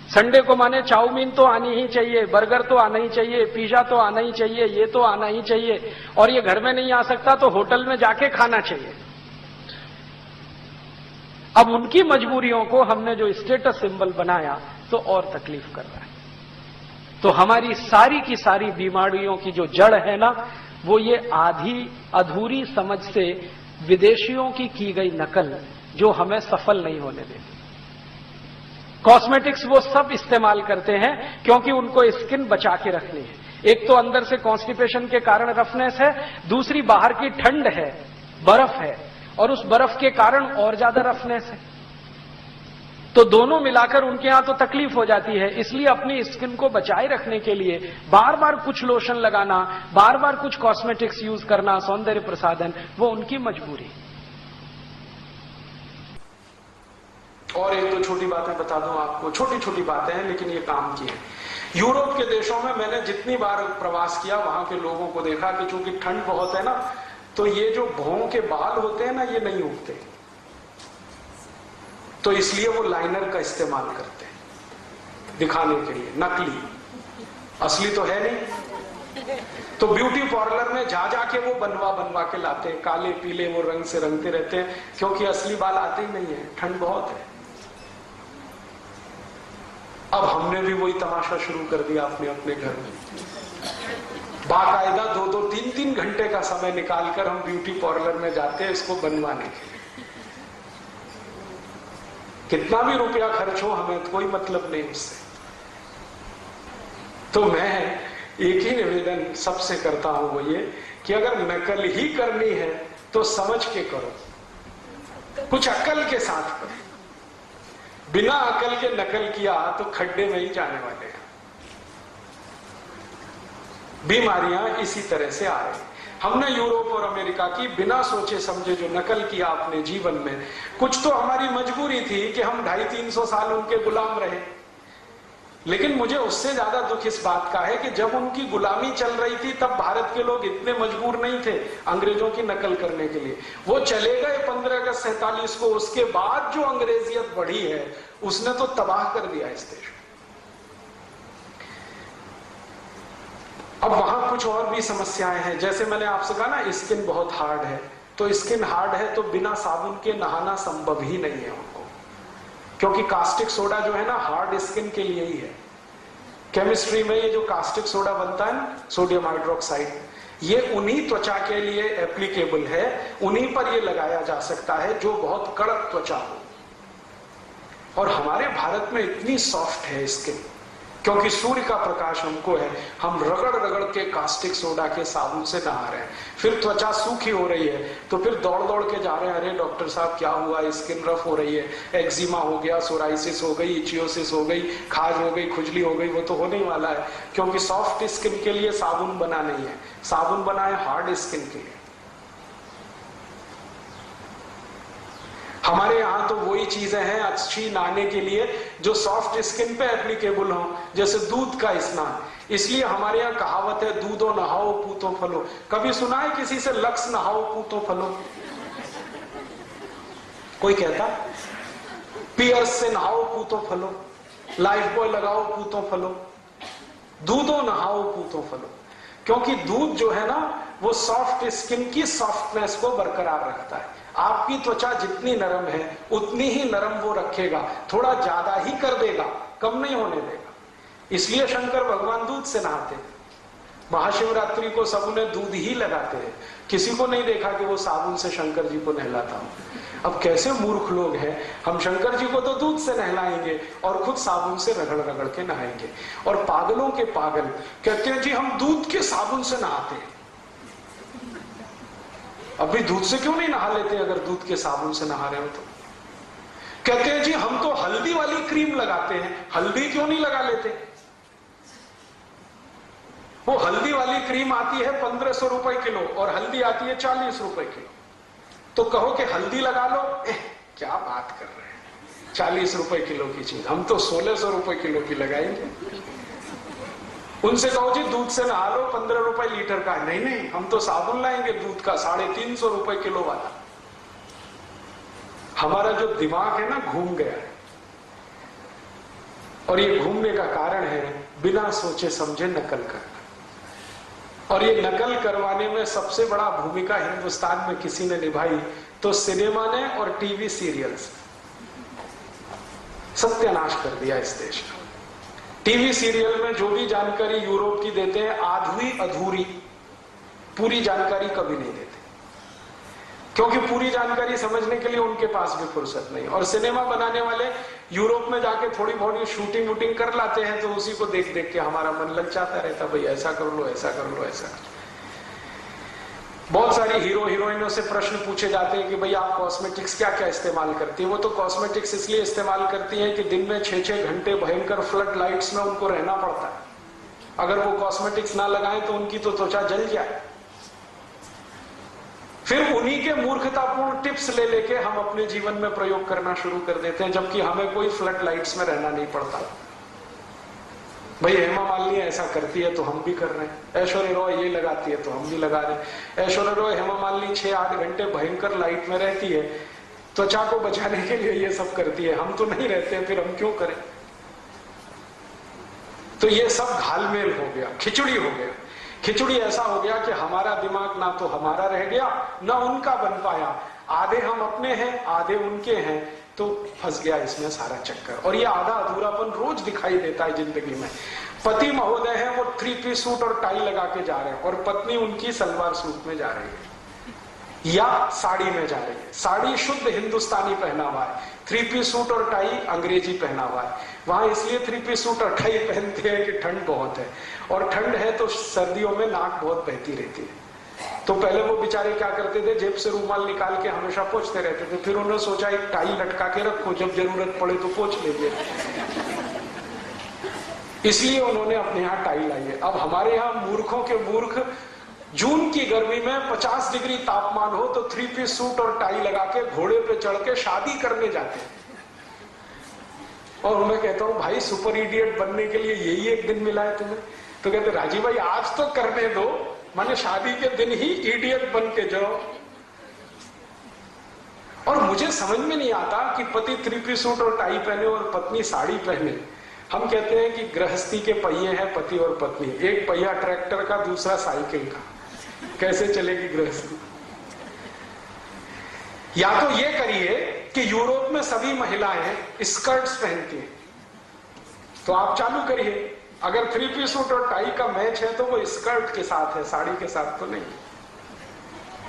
संडे को माने चाउमीन तो आनी ही चाहिए, बर्गर तो आना ही चाहिए, पिज्जा तो आना ही चाहिए, ये तो आना ही चाहिए। और ये घर में नहीं आ सकता तो होटल में जाके खाना चाहिए। अब उनकी मजबूरियों को हमने जो स्टेटस सिंबल बनाया तो और तकलीफ कर रहा है। तो हमारी सारी की सारी बीमारियों की जो जड़ है ना, वो ये आधी अधूरी समझ से विदेशियों की गई नकल, जो हमें सफल नहीं होने देती। कॉस्मेटिक्स वो सब इस्तेमाल करते हैं क्योंकि उनको स्किन बचा के रखनी है। एक तो अंदर से कॉन्स्टिपेशन के कारण रफनेस है, दूसरी बाहर की ठंड है, बर्फ है, और उस बर्फ के कारण और ज्यादा रफनेस है। तो दोनों मिलाकर उनके यहां तो तकलीफ हो जाती है। इसलिए अपनी स्किन को बचाए रखने के लिए बार बार कुछ लोशन लगाना, बार बार कुछ कॉस्मेटिक्स यूज करना, सौंदर्य प्रसाधन, वो उनकी मजबूरी। और एक दो छोटी बातें बता दूं आपको, छोटी छोटी बातें हैं लेकिन ये काम की है। यूरोप के देशों में मैंने जितनी बार प्रवास किया, वहां के लोगों को देखा कि चूंकि ठंड बहुत है ना, तो ये जो भौं के बाल होते हैं ना, ये नहीं उगते, तो इसलिए वो लाइनर का इस्तेमाल करते हैं दिखाने के लिए, नकली, असली तो है नहीं। तो ब्यूटी पार्लर में जा जाके वो बनवा के लाते हैं, काले पीले वो रंग से रंगते रहते हैं, क्योंकि असली बाल आते ही नहीं है, ठंड बहुत है। अब हमने भी वही तमाशा शुरू कर दिया अपने अपने घर में, बाकायदा 2-3 घंटे का समय निकालकर हम ब्यूटी पार्लर में जाते हैं इसको बनवाने के लिए। कितना भी रुपया खर्च हो, हमें तो कोई मतलब नहीं उससे। तो मैं एक ही निवेदन सबसे करता हूं, वो ये कि अगर नकल ही करनी है तो समझ के करो, कुछ अकल के साथ करो। बिना अकल के नकल किया तो खड्डे में ही जाने वाले हैं। बीमारियां इसी तरह से आ रही। हमने यूरोप और अमेरिका की बिना सोचे समझे जो नकल किया अपने जीवन में, कुछ तो हमारी मजबूरी थी कि हम 250-300 साल उनके गुलाम रहे, लेकिन मुझे उससे ज्यादा दुख इस बात का है कि जब उनकी गुलामी चल रही थी तब भारत के लोग इतने मजबूर नहीं थे अंग्रेजों की नकल करने के लिए। वो चले गए 15 अगस्त 47 को, उसके बाद जो अंग्रेजियत बढ़ी है उसने तो तबाह कर दिया इस देश। अब वहां कुछ और भी समस्याएं हैं, जैसे मैंने आपसे कहा ना स्किन बहुत हार्ड है, तो स्किन हार्ड है तो बिना साबुन के नहाना संभव ही नहीं है उनको, क्योंकि कास्टिक सोडा जो है ना हार्ड स्किन के लिए ही है। केमिस्ट्री में ये जो कास्टिक सोडा बनता है ना, सोडियम हाइड्रोक्साइड, ये उन्हीं त्वचा के लिए एप्लीकेबल है, उन्हीं पर ये लगाया जा सकता है जो बहुत कड़क त्वचा हो। और हमारे भारत में इतनी सॉफ्ट है स्किन, क्योंकि सूर्य का प्रकाश हमको है, हम रगड़ रगड़ के कास्टिक सोडा के साबुन से नहा रहे हैं, फिर त्वचा सूखी हो रही है तो फिर दौड़ दौड़ के जा रहे हैं, अरे डॉक्टर साहब क्या हुआ, स्किन रफ हो रही है, एक्जिमा हो गया, सोराइसिस हो गई, इचियोसिस हो गई, खाज हो गई, खुजली हो गई। वो तो होने ही वाला है, क्योंकि सॉफ्ट स्किन के लिए साबुन बना नहीं है, साबुन बना है हार्ड स्किन के लिए। हमारे यहां तो वही चीजें हैं अच्छी नहाने के लिए जो सॉफ्ट स्किन पे एप्लीकेबल हो, जैसे दूध का स्नान। इसलिए हमारे यहाँ कहावत है, दूधो नहाओ पूतो फलो। कभी सुना है किसी से लक्स नहाओ पूतो फलो? कोई कहता? पियर्स से नहाओ पूतो फलो, लाइफ बॉय लगाओ पूतो फलो, दूधो नहाओ पूतो फलो। क्योंकि दूध जो है ना वो सॉफ्ट स्किन की सॉफ्टनेस को बरकरार रखता है। आपकी त्वचा जितनी नरम है उतनी ही नरम वो रखेगा, थोड़ा ज्यादा ही कर देगा, कम नहीं होने देगा। इसलिए शंकर भगवान दूध से नहाते हैं। महाशिवरात्रि को सब उन्हें दूध ही लगाते हैं, किसी को नहीं देखा कि वो साबुन से शंकर जी को नहलाता हो। अब कैसे मूर्ख लोग हैं, हम शंकर जी को तो दूध से नहलाएंगे और खुद साबुन से रगड़ रगड़ के नहाएंगे। और पागलों के पागल कहते हैं जी हम दूध के साबुन से नहाते हैं। अभी दूध से क्यों नहीं नहा लेते अगर दूध के साबुन से नहा रहे हो तो? कहते हैं जी हम तो हल्दी वाली क्रीम लगाते हैं, हल्दी क्यों नहीं लगा लेते? वो हल्दी वाली क्रीम आती है 1500 रुपए किलो और हल्दी आती है 40 रुपए किलो। तो कहो कि हल्दी लगा लो, क्या बात कर रहे हैं, 40 रुपए किलो की चीज हम तो 1600 रुपए किलो की लगाएंगे। उनसे कहो जी दूध से नहा लो, 15 रुपए लीटर का। नहीं नहीं, हम तो साबुन लाएंगे दूध का 350 रुपए किलो वाला। हमारा जो दिमाग है ना घूम गया है, और ये घूमने का कारण है बिना सोचे समझे नकल करना। और ये नकल करवाने में सबसे बड़ा भूमिका हिंदुस्तान में किसी ने निभाई तो सिनेमा ने और टीवी सीरियल्स। सत्यानाश कर दिया इस देश का। टीवी सीरियल में जो भी जानकारी यूरोप की देते हैं आधी अधूरी, पूरी जानकारी कभी नहीं देते, क्योंकि पूरी जानकारी समझने के लिए उनके पास भी फुर्सत नहीं। और सिनेमा बनाने वाले यूरोप में जाके थोड़ी बहुत शूटिंग वूटिंग कर लाते हैं, तो उसी को देख देख के हमारा मन लग जाता रहता, भाई ऐसा कर लो, ऐसा कर लो, ऐसा कर लो। बहुत सारी हीरो हीरोइनों से प्रश्न पूछे जाते हैं कि भाई आप कॉस्मेटिक्स क्या क्या इस्तेमाल करती है। वो तो कॉस्मेटिक्स इसलिए इस्तेमाल करती हैं कि दिन में 6-6 घंटे भयंकर फ्लड लाइट्स में उनको रहना पड़ता है। अगर वो कॉस्मेटिक्स ना लगाएं तो उनकी तो त्वचा जल जाए। फिर उन्हीं के मूर्खतापूर्ण टिप्स ले लेके हम अपने जीवन में प्रयोग करना शुरू कर देते हैं, जबकि हमें कोई फ्लड लाइट्स में रहना नहीं पड़ता। भाई हेमा मालिनी ऐसा करती है तो हम भी कर रहे हैं, ऐश्वर्या रॉय ये लगाती है तो हम भी लगा रहे हैं। ऐश्वर्या रॉय, हेमा मालिनी 6-8 घंटे भयंकर लाइट में रहती है, त्वचा को बचाने के लिए ये सब करती है, हम तो नहीं रहते, फिर हम क्यों करें। तो ये सब घालमेल हो गया, खिचड़ी हो गया। खिचड़ी ऐसा हो गया कि हमारा दिमाग ना तो हमारा रह गया ना उनका बन पाया, आधे हम अपने हैं आधे उनके हैं, तो फंस गया इसमें सारा चक्कर। और ये आधा अधूरापन रोज दिखाई देता है जिंदगी में। पति महोदय है वो 3 पीस सूट और टाई लगा के जा रहे हैं और पत्नी उनकी सलवार सूट में जा रही है या साड़ी में जा रही है। साड़ी शुद्ध हिंदुस्तानी पहनावा है, 3 पीस सूट और टाई अंग्रेजी पहनावा है। वहां इसलिए 3 पीस सूट और टाई पहनते हैं कि ठंड बहुत है, और ठंड है तो सर्दियों में नाक बहुत बहती रहती है। तो पहले वो बेचारे क्या करते थे, जेब से रूमाल निकाल के हमेशा पोंछते रहते थे। फिर उन्होंने सोचा एक टाई लटका के रखो, जब जरूरत पड़े तो पोंछ लेंगे, इसलिए उन्होंने अपने यहाँ टाई लाई है। अब हमारे यहाँ मूर्खों के मूर्ख जून की गर्मी में 50 डिग्री तापमान हो तो 3 पीस सूट और टाई लगा के घोड़े पे चढ़ के शादी करने जाते हैं। और मैं कहता हूं भाई सुपर इडियट बनने के लिए यही एक दिन मिला है तुम्हें, तो कहते राजीव भाई आज तो करने दो, माने शादी के दिन ही इडियट बन के जाओ। और मुझे समझ में नहीं आता कि पति 3 पीस सूट और टाई पहने और पत्नी साड़ी पहने। हम कहते हैं कि गृहस्थी के पहिए हैं पति और पत्नी, एक पहिया ट्रैक्टर का दूसरा साइकिल का, कैसे चलेगी गृहस्थी। या तो ये करिए कि यूरोप में सभी महिलाएं स्कर्ट्स पहनती हैं, तो आप चालू करिए। अगर 3 पीस सूट और टाई का मैच है तो वो स्कर्ट के साथ है, साड़ी के साथ तो नहीं।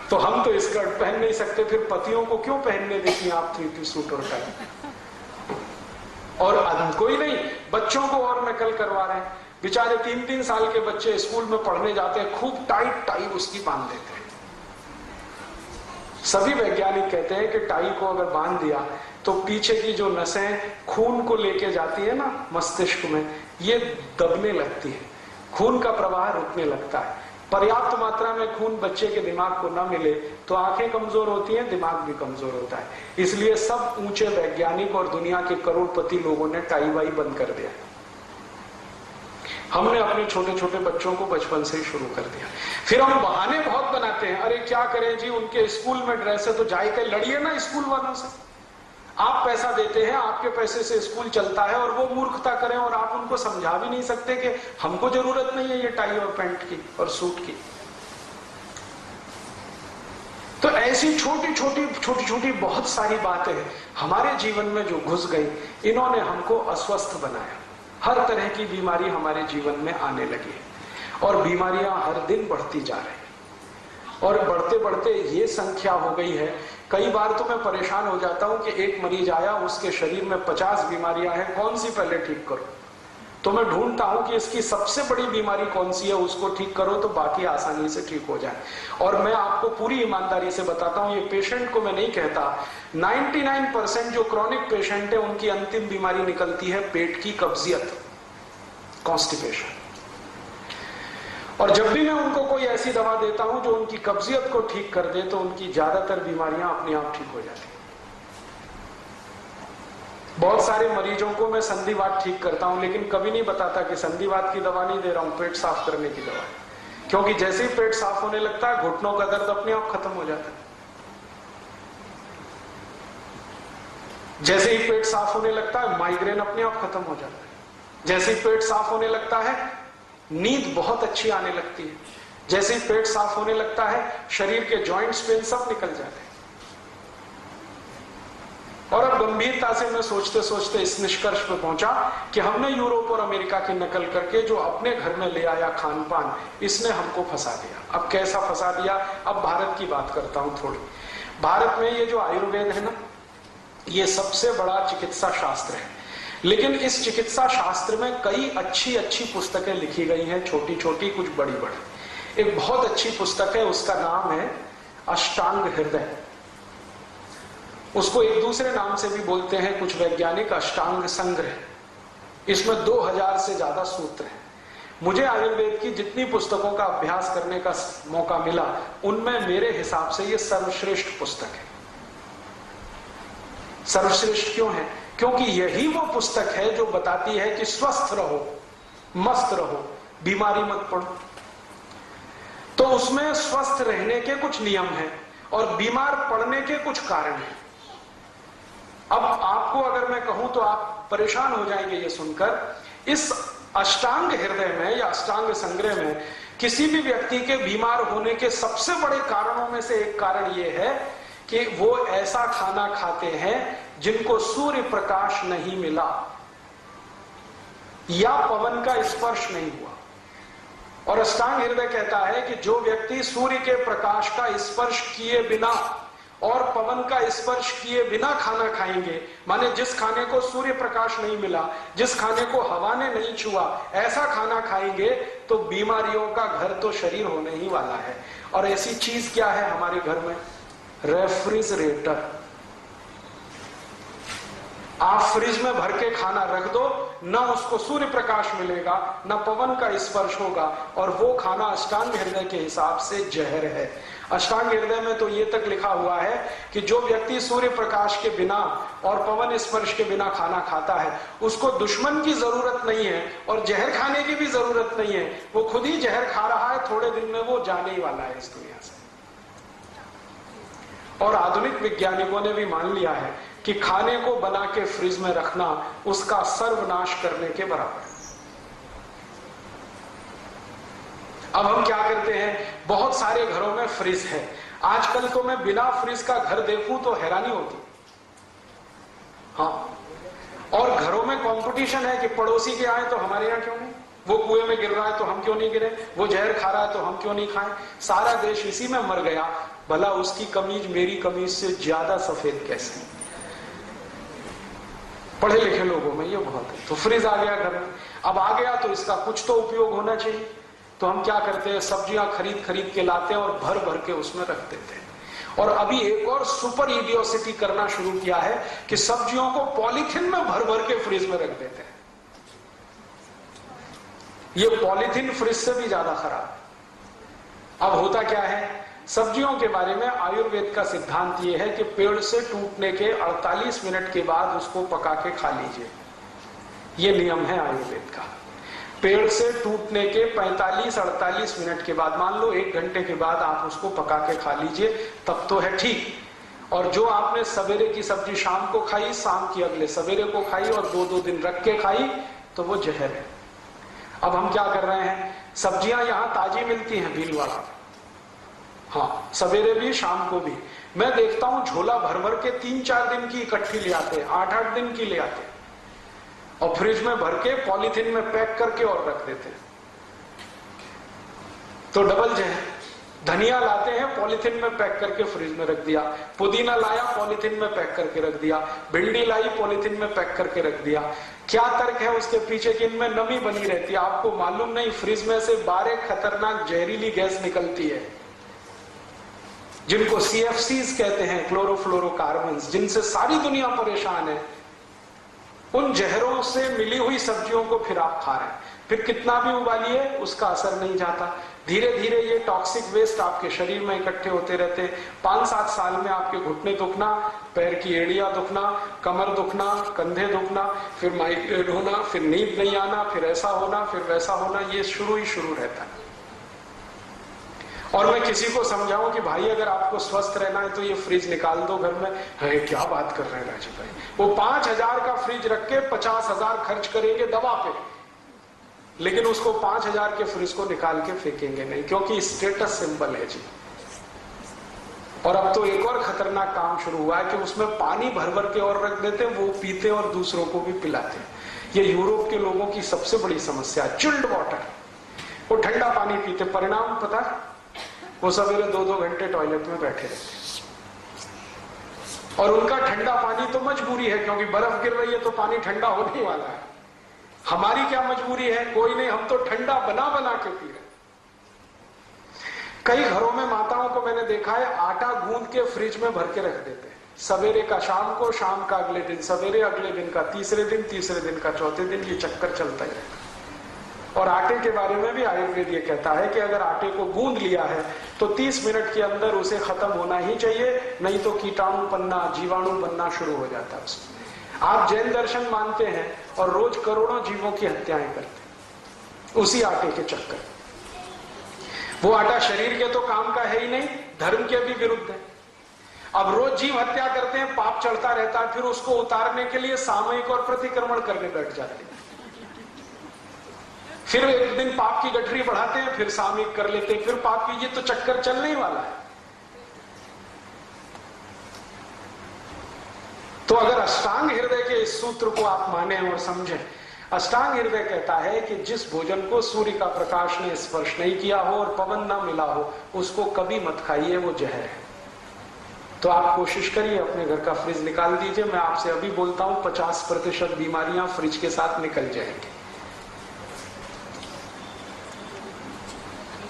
तो हम तो स्कर्ट पहन नहीं सकते, फिर पतियों को क्यों पहनने देती आप 3 पीस सूट और टाई। और कोई नहीं, बच्चों को और नकल करवा रहे हैं। बेचारे 3-3 साल के बच्चे स्कूल में पढ़ने जाते हैं, खूब टाइट टाई उसकी बांध देते हैं। सभी वैज्ञानिक कहते हैं कि टाई को अगर बांध दिया तो पीछे की जो नसें खून को लेके जाती है ना मस्तिष्क में, ये दबने लगती है, खून का प्रवाह रुकने लगता है। पर्याप्त मात्रा में खून बच्चे के दिमाग को ना मिले तो आंखें कमजोर होती हैं, दिमाग भी कमजोर होता है। इसलिए सब ऊंचे वैज्ञानिक और दुनिया के करोड़पति लोगों ने टाई वाई बंद कर दिया। हमने अपने छोटे छोटे बच्चों को बचपन से ही शुरू कर दिया। फिर हम बहाने बहुत बनाते हैं, अरे क्या करें जी उनके स्कूल में ड्रेस है तो जाके लड़िए ना स्कूल वालों से। आप पैसा देते हैं, आपके पैसे से स्कूल चलता है और वो मूर्खता करें और आप उनको समझा भी नहीं सकते कि हमको जरूरत नहीं है ये टाई और पैंट की और सूट की। तो ऐसी छोटी छोटी बहुत सारी बातें हमारे जीवन में जो घुस गई, इन्होंने हमको अस्वस्थ बनाया। हर तरह की बीमारी हमारे जीवन में आने लगी और बीमारियां हर दिन बढ़ती जा रही और बढ़ते बढ़ते ये संख्या हो गई है। कई बार तो मैं परेशान हो जाता हूं कि एक मरीज आया, उसके शरीर में 50 बीमारियां हैं, कौन सी पहले ठीक करो। तो मैं ढूंढता हूं कि इसकी सबसे बड़ी बीमारी कौन सी है, उसको ठीक करो तो बाकी आसानी से ठीक हो जाए। और मैं आपको पूरी ईमानदारी से बताता हूं, ये पेशेंट को मैं नहीं कहता, 99% जो क्रॉनिक पेशेंट है उनकी अंतिम बीमारी निकलती है पेट की कब्जियत, कॉन्स्टिपेशन। और जब भी मैं उनको कोई ऐसी दवा देता हूं जो उनकी कब्जियत को ठीक कर दे तो उनकी ज्यादातर बीमारियां अपने आप ठीक हो जाती हैं। बहुत सारे मरीजों को मैं संधिवात ठीक करता हूं, लेकिन कभी नहीं बताता कि संधिवात की दवा नहीं दे रहा हूं, पेट साफ करने की दवा। क्योंकि जैसे ही पेट साफ होने लगता है घुटनों का दर्द अपने आप खत्म हो जाता है। जैसे ही पेट साफ होने लगता है माइग्रेन अपने आप खत्म हो जाता है। जैसे ही पेट साफ होने लगता है नींद बहुत अच्छी आने लगती है। जैसे ही पेट साफ होने लगता है शरीर के जॉइंट्स पेन सब निकल जाते हैं। और अब गंभीरता से मैं सोचते सोचते इस निष्कर्ष पर पहुंचा कि हमने यूरोप और अमेरिका की नकल करके जो अपने घर में ले आया खान पान, इसने हमको फंसा दिया। अब कैसा फंसा दिया, अब भारत की बात करता हूं थोड़ी। भारत में ये जो आयुर्वेद है ना, ये सबसे बड़ा चिकित्सा शास्त्र है। लेकिन इस चिकित्सा शास्त्र में कई अच्छी अच्छी पुस्तकें लिखी गई हैं, छोटी छोटी कुछ बड़ी बड़ी। एक बहुत अच्छी पुस्तक है, उसका नाम है अष्टांग हृदय। उसको एक दूसरे नाम से भी बोलते हैं कुछ वैज्ञानिक, अष्टांग संग्रह। इसमें 2000 से ज्यादा सूत्र हैं। मुझे आयुर्वेद की जितनी पुस्तकों का अभ्यास करने का मौका मिला, उनमें मेरे हिसाब से ये सर्वश्रेष्ठ पुस्तक है। सर्वश्रेष्ठ क्यों है? क्योंकि यही वो पुस्तक है जो बताती है कि स्वस्थ रहो, मस्त रहो, बीमारी मत पड़ो। तो उसमें स्वस्थ रहने के कुछ नियम हैं और बीमार पड़ने के कुछ कारण हैं। अब आपको अगर मैं कहूं तो आप परेशान हो जाएंगे ये सुनकर। इस अष्टांग हृदय में या अष्टांग संग्रह में किसी भी व्यक्ति के बीमार होने के सबसे बड़े कारणों में से एक कारण यह है कि वो ऐसा खाना खाते हैं जिनको सूर्य प्रकाश नहीं मिला या पवन का स्पर्श नहीं हुआ। और अष्टांग हृदय कहता है कि जो व्यक्ति सूर्य के प्रकाश का स्पर्श किए बिना और पवन का स्पर्श किए बिना खाना खाएंगे, माने जिस खाने को सूर्य प्रकाश नहीं मिला, जिस खाने को हवा ने नहीं छुआ, ऐसा खाना खाएंगे तो बीमारियों का घर तो शरीर होने ही वाला है। और ऐसी चीज क्या है हमारे घर में? रेफ्रिजरेटर। आप फ्रिज में भर के खाना रख दो, ना उसको सूर्य प्रकाश मिलेगा, ना पवन का स्पर्श होगा, और वो खाना अष्टांग हृदय के हिसाब से जहर है। अष्टांग हृदय में तो ये तक लिखा हुआ है कि जो व्यक्ति सूर्य प्रकाश के बिना और पवन स्पर्श के बिना खाना खाता है, उसको दुश्मन की जरूरत नहीं है और जहर खाने की भी जरूरत नहीं है। वो खुद ही जहर खा रहा है, थोड़े दिन में वो जाने ही वाला है इस दुनिया से। और आधुनिक वैज्ञानिकों ने भी मान लिया है कि खाने को बना के फ्रिज में रखना उसका सर्वनाश करने के बराबर है। अब हम क्या करते हैं? बहुत सारे घरों में फ्रिज है। आजकल तो मैं बिना फ्रिज का घर देखूं तो हैरानी होती। हाँ, और घरों में कंपटीशन है कि पड़ोसी के आए तो हमारे यहां क्यों नहीं, वो कुएं में गिर रहा है तो हम क्यों नहीं गिरे, वो जहर खा रहा है तो हम क्यों नहीं खाएं। सारा देश इसी में मर गया, भला उसकी कमीज मेरी कमीज से ज्यादा सफेद कैसे? पढ़े लिखे लोगों में ये बहुत है। तो फ्रिज आ गया घर में। अब आ गया तो इसका कुछ तो उपयोग होना चाहिए। तो हम क्या करते हैं? सब्जियां खरीद खरीद के लाते हैं और भर भर के उसमें रख देते हैं। और अभी एक और सुपर इडियोसिटी करना शुरू किया है कि सब्जियों को पॉलीथिन में भर भर के फ्रिज में रख देते हैं। ये पॉलीथिन फ्रिज से भी ज्यादा खराब है। अब होता क्या है? सब्जियों के बारे में आयुर्वेद का सिद्धांत यह है कि पेड़ से टूटने के 48 मिनट के बाद उसको पका के खा लीजिए। यह नियम है आयुर्वेद का। पेड़ से टूटने के 45-48 मिनट के बाद, मान लो 1 घंटे के बाद आप उसको पका के खा लीजिए, तब तो है ठीक। और जो आपने सवेरे की सब्जी शाम को खाई, शाम की अगले सवेरे को खाई और 2-2 दिन रख के खाई, तो वो जहर है। अब हम क्या कर रहे हैं? सब्जियां यहां ताजी मिलती हैं भीलवाड़ा, हाँ, सवेरे भी शाम को भी। मैं देखता हूं झोला भर भर के 3-4 दिन की इकट्ठी ले आते हैं, 8-8 दिन की ले आते हैं और फ्रिज में भर के पॉलीथिन में पैक करके और रख देते हैं। तो डबल जहर। धनिया लाते हैं, पॉलीथिन में पैक करके फ्रिज में रख दिया। पुदीना लाया, पॉलीथिन में पैक करके रख दिया। भिंडी लाई, पॉलीथिन में पैक करके रख दिया। क्या तर्क है उसके पीछे कि इनमें नमी बनी रहती है? आपको मालूम नहीं, फ्रिज में से 12 खतरनाक जहरीली गैस निकलती है जिनको CFCs कहते हैं, क्लोरोफ्लोरोकार्बन्स, जिनसे सारी दुनिया परेशान है। उन जहरों से मिली हुई सब्जियों को फिर आप खा रहे हैं। फिर कितना भी उबालिए उसका असर नहीं जाता। धीरे धीरे ये टॉक्सिक वेस्ट आपके शरीर में इकट्ठे होते रहते हैं। 5-7 साल में आपके घुटने दुखना, पैर की एड़ियां दुखना, कमर दुखना, कंधे दुखना, फिर माइग्रेन होना, फिर नींद नहीं आना, फिर ऐसा होना, फिर वैसा होना, ये शुरू ही शुरू रहता है। और मैं किसी को समझाऊं कि भाई अगर आपको स्वस्थ रहना है तो ये फ्रिज निकाल दो घर में, है क्या बात कर रहे हैं राजू भाई? वो 5000 का फ्रिज रख के 50,000 खर्च करेंगे दवा पे, लेकिन उसको 5000 के फ्रिज को निकाल के फेंकेंगे नहीं, क्योंकि स्टेटस सिंबल है जी। और अब तो एक और खतरनाक काम शुरू हुआ है कि उसमें पानी भर भर के और रख देते हैं, वो पीते और दूसरों को भी पिलाते हैं। ये यूरोप के लोगों की सबसे बड़ी समस्या है, चिल्ड वाटर। वो ठंडा पानी पीते, परिणाम पता? वो सवेरे 2-2 घंटे टॉयलेट में बैठे रहते। और उनका ठंडा पानी तो मजबूरी है, क्योंकि बर्फ गिर रही है तो पानी ठंडा होने वाला है। हमारी क्या मजबूरी है? कोई नहीं, हम तो ठंडा बना बना के पी रहे। कई घरों में माताओं को मैंने देखा है, आटा गूंद के फ्रिज में भर के रख देते हैं, सवेरे का शाम को, शाम का अगले दिन सवेरे, अगले दिन का तीसरे दिन, तीसरे दिन का चौथे दिन, ये चक्कर चलता ही रहता। और आटे के बारे में भी आयुर्वेद ये कहता है कि अगर आटे को गूंद लिया है तो 30 मिनट के अंदर उसे खत्म होना ही चाहिए, नहीं तो कीटाणु बनना, जीवाणु बनना शुरू हो जाता है उसमें। आप जैन दर्शन मानते हैं और रोज करोड़ों जीवों की हत्याएं करते हैं उसी आटे के चक्कर। वो आटा शरीर के तो काम का है ही नहीं, धर्म के भी विरुद्ध है। अब रोज जीव हत्या करते हैं, पाप चढ़ता रहता है, फिर उसको उतारने के लिए सामयिक और प्रतिक्रमण करने बैठ जाते हैं। फिर एक दिन पाप की गठरी बढ़ाते हैं, फिर सामयिक कर लेते हैं, फिर पाप की, ये तो चक्कर चलने ही वाला है। तो अगर अष्टांग हृदय के इस सूत्र को आप माने और समझें, अष्टांग हृदय कहता है कि जिस भोजन को सूर्य का प्रकाश ने स्पर्श नहीं किया हो और पवन ना मिला हो, उसको कभी मत खाइए, वो जहर है। तो आप कोशिश करिए, अपने घर का फ्रिज निकाल दीजिए। मैं आपसे अभी बोलता हूं 50% बीमारियां फ्रिज के साथ निकल जाएंगी।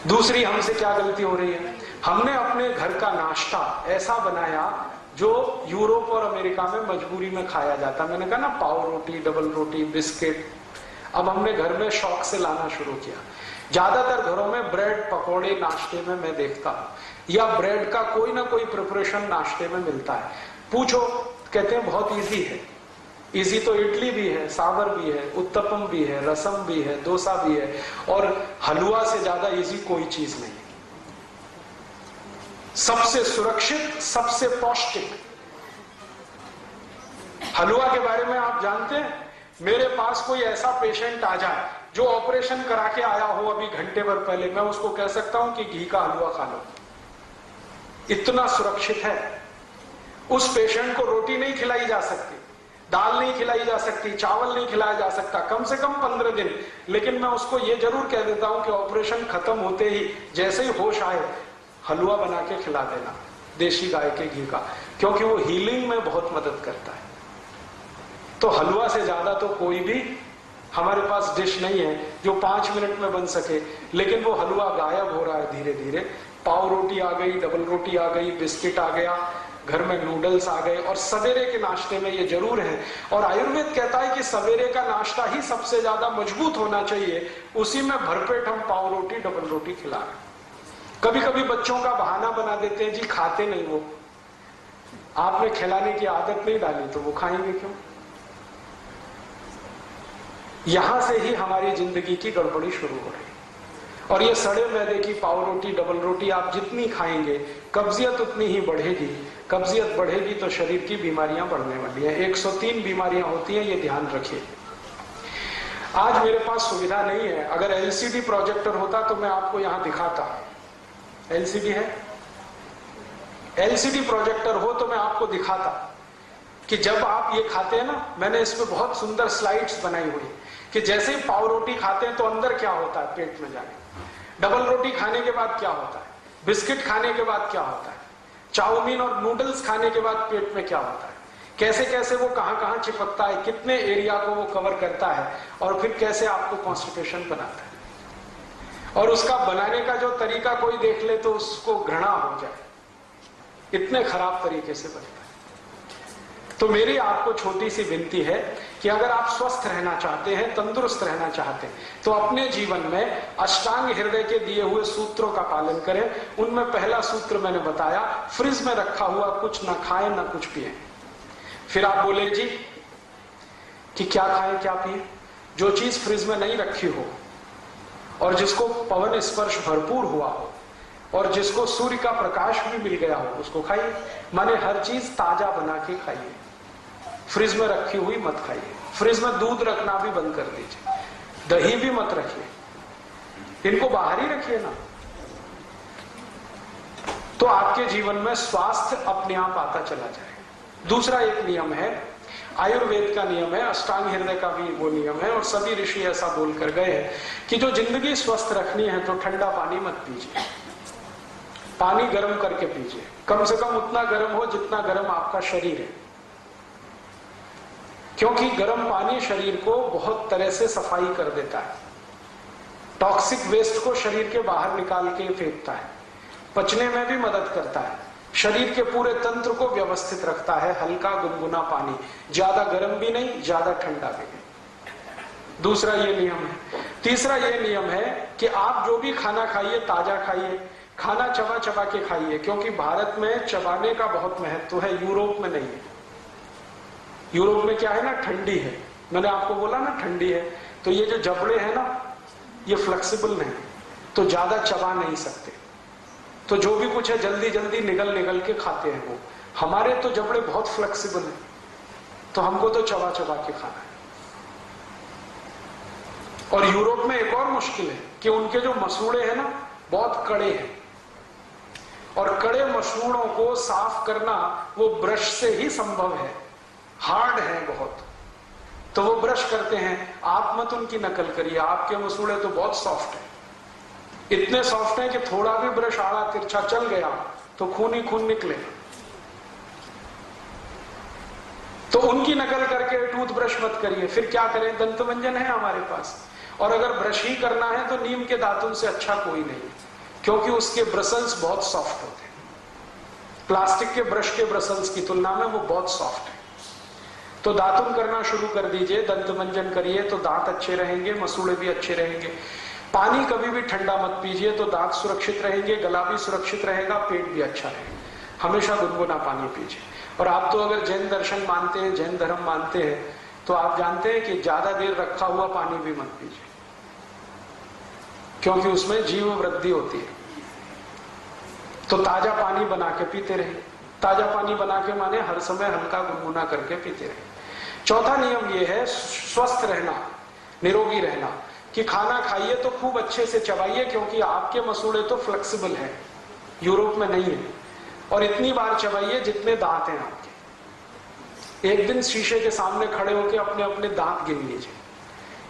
दूसरी हमसे क्या गलती हो रही है? हमने अपने घर का नाश्ता ऐसा बनाया जो यूरोप और अमेरिका में मजबूरी में खाया जाता। मैंने कहा ना, पाव रोटी, डबल रोटी, बिस्किट, अब हमने घर में शौक से लाना शुरू किया। ज्यादातर घरों में ब्रेड पकौड़े नाश्ते में मैं देखता हूं, या ब्रेड का कोई ना कोई प्रिपरेशन नाश्ते में मिलता है। पूछो, कहते हैं बहुत इजी है। इजी तो इडली भी है, सांभर भी है, उत्तपम भी है, रसम भी है, डोसा भी है, और हलवा से ज्यादा इजी कोई चीज नहीं। सबसे सुरक्षित, सबसे पौष्टिक हलवा के बारे में आप जानते हैं? मेरे पास कोई ऐसा पेशेंट आ जाए जो ऑपरेशन करा के आया हो अभी घंटे भर पहले, मैं उसको कह सकता हूं कि घी का हलवा खा लो, इतना सुरक्षित है। उस पेशेंट को रोटी नहीं खिलाई जा सकती, दाल नहीं खिलाई जा सकती, चावल नहीं खिलाया जा सकता, कम से कम 15 दिन। लेकिन मैं उसको ये जरूर कह देता हूं कि ऑपरेशन खत्म होते ही, जैसे ही होश आए, हलवा बना के खिला देना, देशी गाय के घी का, क्योंकि वो हीलिंग में बहुत मदद करता है। तो हलवा से ज्यादा तो कोई भी हमारे पास डिश नहीं है जो 5 मिनट में बन सके। लेकिन वो हलवा गायब हो रहा है धीरे धीरे। पाव रोटी आ गई, डबल रोटी आ गई, बिस्किट आ गया, घर में नूडल्स आ गए, और सवेरे के नाश्ते में ये जरूर है। और आयुर्वेद कहता है कि सवेरे का नाश्ता ही सबसे ज्यादा मजबूत होना चाहिए, उसी में भरपेट हम पाव रोटी, डबल रोटी खिला रहे हैं। कभी कभी बच्चों का बहाना बना देते हैं, जी खाते नहीं वो, आपने खिलाने की आदत नहीं डाली तो वो खाएंगे क्यों? यहां से ही हमारी जिंदगी की गड़बड़ी शुरू हो रही है। और ये सड़े मैदे की पाव रोटी, डबल रोटी आप जितनी खाएंगे, कब्जियत उतनी ही बढ़ेगी। कब्जियत बढ़ेगी तो शरीर की बीमारियां बढ़ने वाली हैं। 103 बीमारियां होती हैं, ये ध्यान रखिए। आज मेरे पास सुविधा नहीं है, अगर एलसीडी प्रोजेक्टर होता तो मैं आपको यहां दिखाता। एलसीडी है, एलसीडी प्रोजेक्टर हो तो मैं आपको दिखाता कि जब आप ये खाते हैं ना, मैंने इसमें बहुत सुंदर स्लाइड्स बनाई हुई कि जैसे ही पाव रोटी खाते हैं तो अंदर क्या होता है पेट में जाने, डबल रोटी खाने के बाद क्या होता है, बिस्किट खाने के बाद क्या होता है, चाउमीन और नूडल्स खाने के बाद पेट में क्या होता है, कैसे कैसे वो कहां चिपकता है, कितने एरिया को वो कवर करता है, और फिर कैसे आपको कॉन्स्टिपेशन बनाता है। और उसका बनाने का जो तरीका कोई देख ले तो उसको घृणा हो जाए, इतने खराब तरीके से बनता है। तो मेरी आपको छोटी सी विनती है कि अगर आप स्वस्थ रहना चाहते हैं, तंदुरुस्त रहना चाहते हैं, तो अपने जीवन में अष्टांग हृदय के दिए हुए सूत्रों का पालन करें। उनमें पहला सूत्र मैंने बताया, फ्रिज में रखा हुआ कुछ ना खाएं ना कुछ पिए। फिर आप बोले जी कि क्या खाएं क्या पिए? जो चीज फ्रिज में नहीं रखी हो और जिसको पवन स्पर्श भरपूर हुआ हो और जिसको सूर्य का प्रकाश भी मिल गया हो, उसको खाइए। माने हर चीज ताजा बना के खाइए, फ्रिज में रखी हुई मत खाइए। फ्रिज में दूध रखना भी बंद कर दीजिए, दही भी मत रखिए, इनको बाहर ही रखिए ना। तो आपके जीवन में स्वास्थ्य अपने आप आता चला जाएगा। दूसरा एक नियम है, आयुर्वेद का नियम है, अष्टांग हृदय का भी वो नियम है, और सभी ऋषि ऐसा बोलकर गए हैं कि जो जिंदगी स्वस्थ रखनी है तो ठंडा पानी मत पीजिए। पानी गर्म करके पीजिए, कम से कम उतना गर्म हो जितना गर्म आपका शरीर है, क्योंकि गर्म पानी शरीर को बहुत तरह से सफाई कर देता है, टॉक्सिक वेस्ट को शरीर के बाहर निकाल के फेंकता है, पचने में भी मदद करता है, शरीर के पूरे तंत्र को व्यवस्थित रखता है। हल्का गुनगुना पानी, ज्यादा गर्म भी नहीं, ज्यादा ठंडा भी नहीं। दूसरा ये नियम है। तीसरा ये नियम है कि आप जो भी खाना खाइए ताजा खाइए, खाना चबा चबा के खाइए, क्योंकि भारत में चबाने का बहुत महत्व है, यूरोप में नहीं है। यूरोप में क्या है ना, ठंडी है, मैंने आपको बोला ना ठंडी है, तो ये जो जबड़े हैं ना ये फ्लेक्सिबल नहीं, तो ज्यादा चबा नहीं सकते, तो जो भी कुछ है जल्दी जल्दी निगल निगल के खाते हैं वो। हमारे तो जबड़े बहुत फ्लेक्सिबल है, तो हमको तो चबा चबा के खाना है। और यूरोप में एक और मुश्किल है कि उनके जो मसूड़े हैं ना बहुत कड़े हैं, और कड़े मसूड़ों को साफ करना वो ब्रश से ही संभव है, हार्ड है बहुत, तो वो ब्रश करते हैं। आप मत उनकी नकल करिए, आपके मसूड़े तो बहुत सॉफ्ट है, इतने सॉफ्ट है कि थोड़ा भी ब्रश आड़ा तिरछा चल गया तो खून ही खून निकलेगा। तो उनकी नकल करके टूथब्रश मत करिए। फिर क्या करें, दंतमंजन है हमारे पास, और अगर ब्रश ही करना है तो नीम के दातुन से अच्छा कोई नहीं, क्योंकि उसके ब्रसल्स बहुत सॉफ्ट होते हैं, प्लास्टिक के ब्रश के ब्रसल्स की तुलना में वो बहुत सॉफ्ट है। तो दातुन करना शुरू कर दीजिए, दंतमंजन करिए तो दांत अच्छे रहेंगे, मसूड़े भी अच्छे रहेंगे। पानी कभी भी ठंडा मत पीजिए, तो दांत सुरक्षित रहेंगे, गला भी सुरक्षित रहेगा, पेट भी अच्छा रहेगा। हमेशा गुनगुना पानी पीजिए। और आप तो अगर जैन दर्शन मानते हैं, जैन धर्म मानते हैं, तो आप जानते हैं कि ज्यादा देर रखा हुआ पानी भी मत पीजिए, क्योंकि उसमें जीव वृद्धि होती है। तो ताजा पानी बना के पीते रहे। ताजा पानी बना के माने हर समय हल्का गुनगुना करके पीते रहे। चौथा नियम यह है स्वस्थ रहना, निरोगी रहना, कि खाना खाइए तो खूब अच्छे से चबाइए, क्योंकि आपके मसूड़े तो फ्लेक्सिबल है, यूरोप में नहीं है, और इतनी बार चबाइए जितने दांत हैं आपके। एक दिन शीशे के सामने खड़े होकर अपने अपने दांत गिन लीजिए,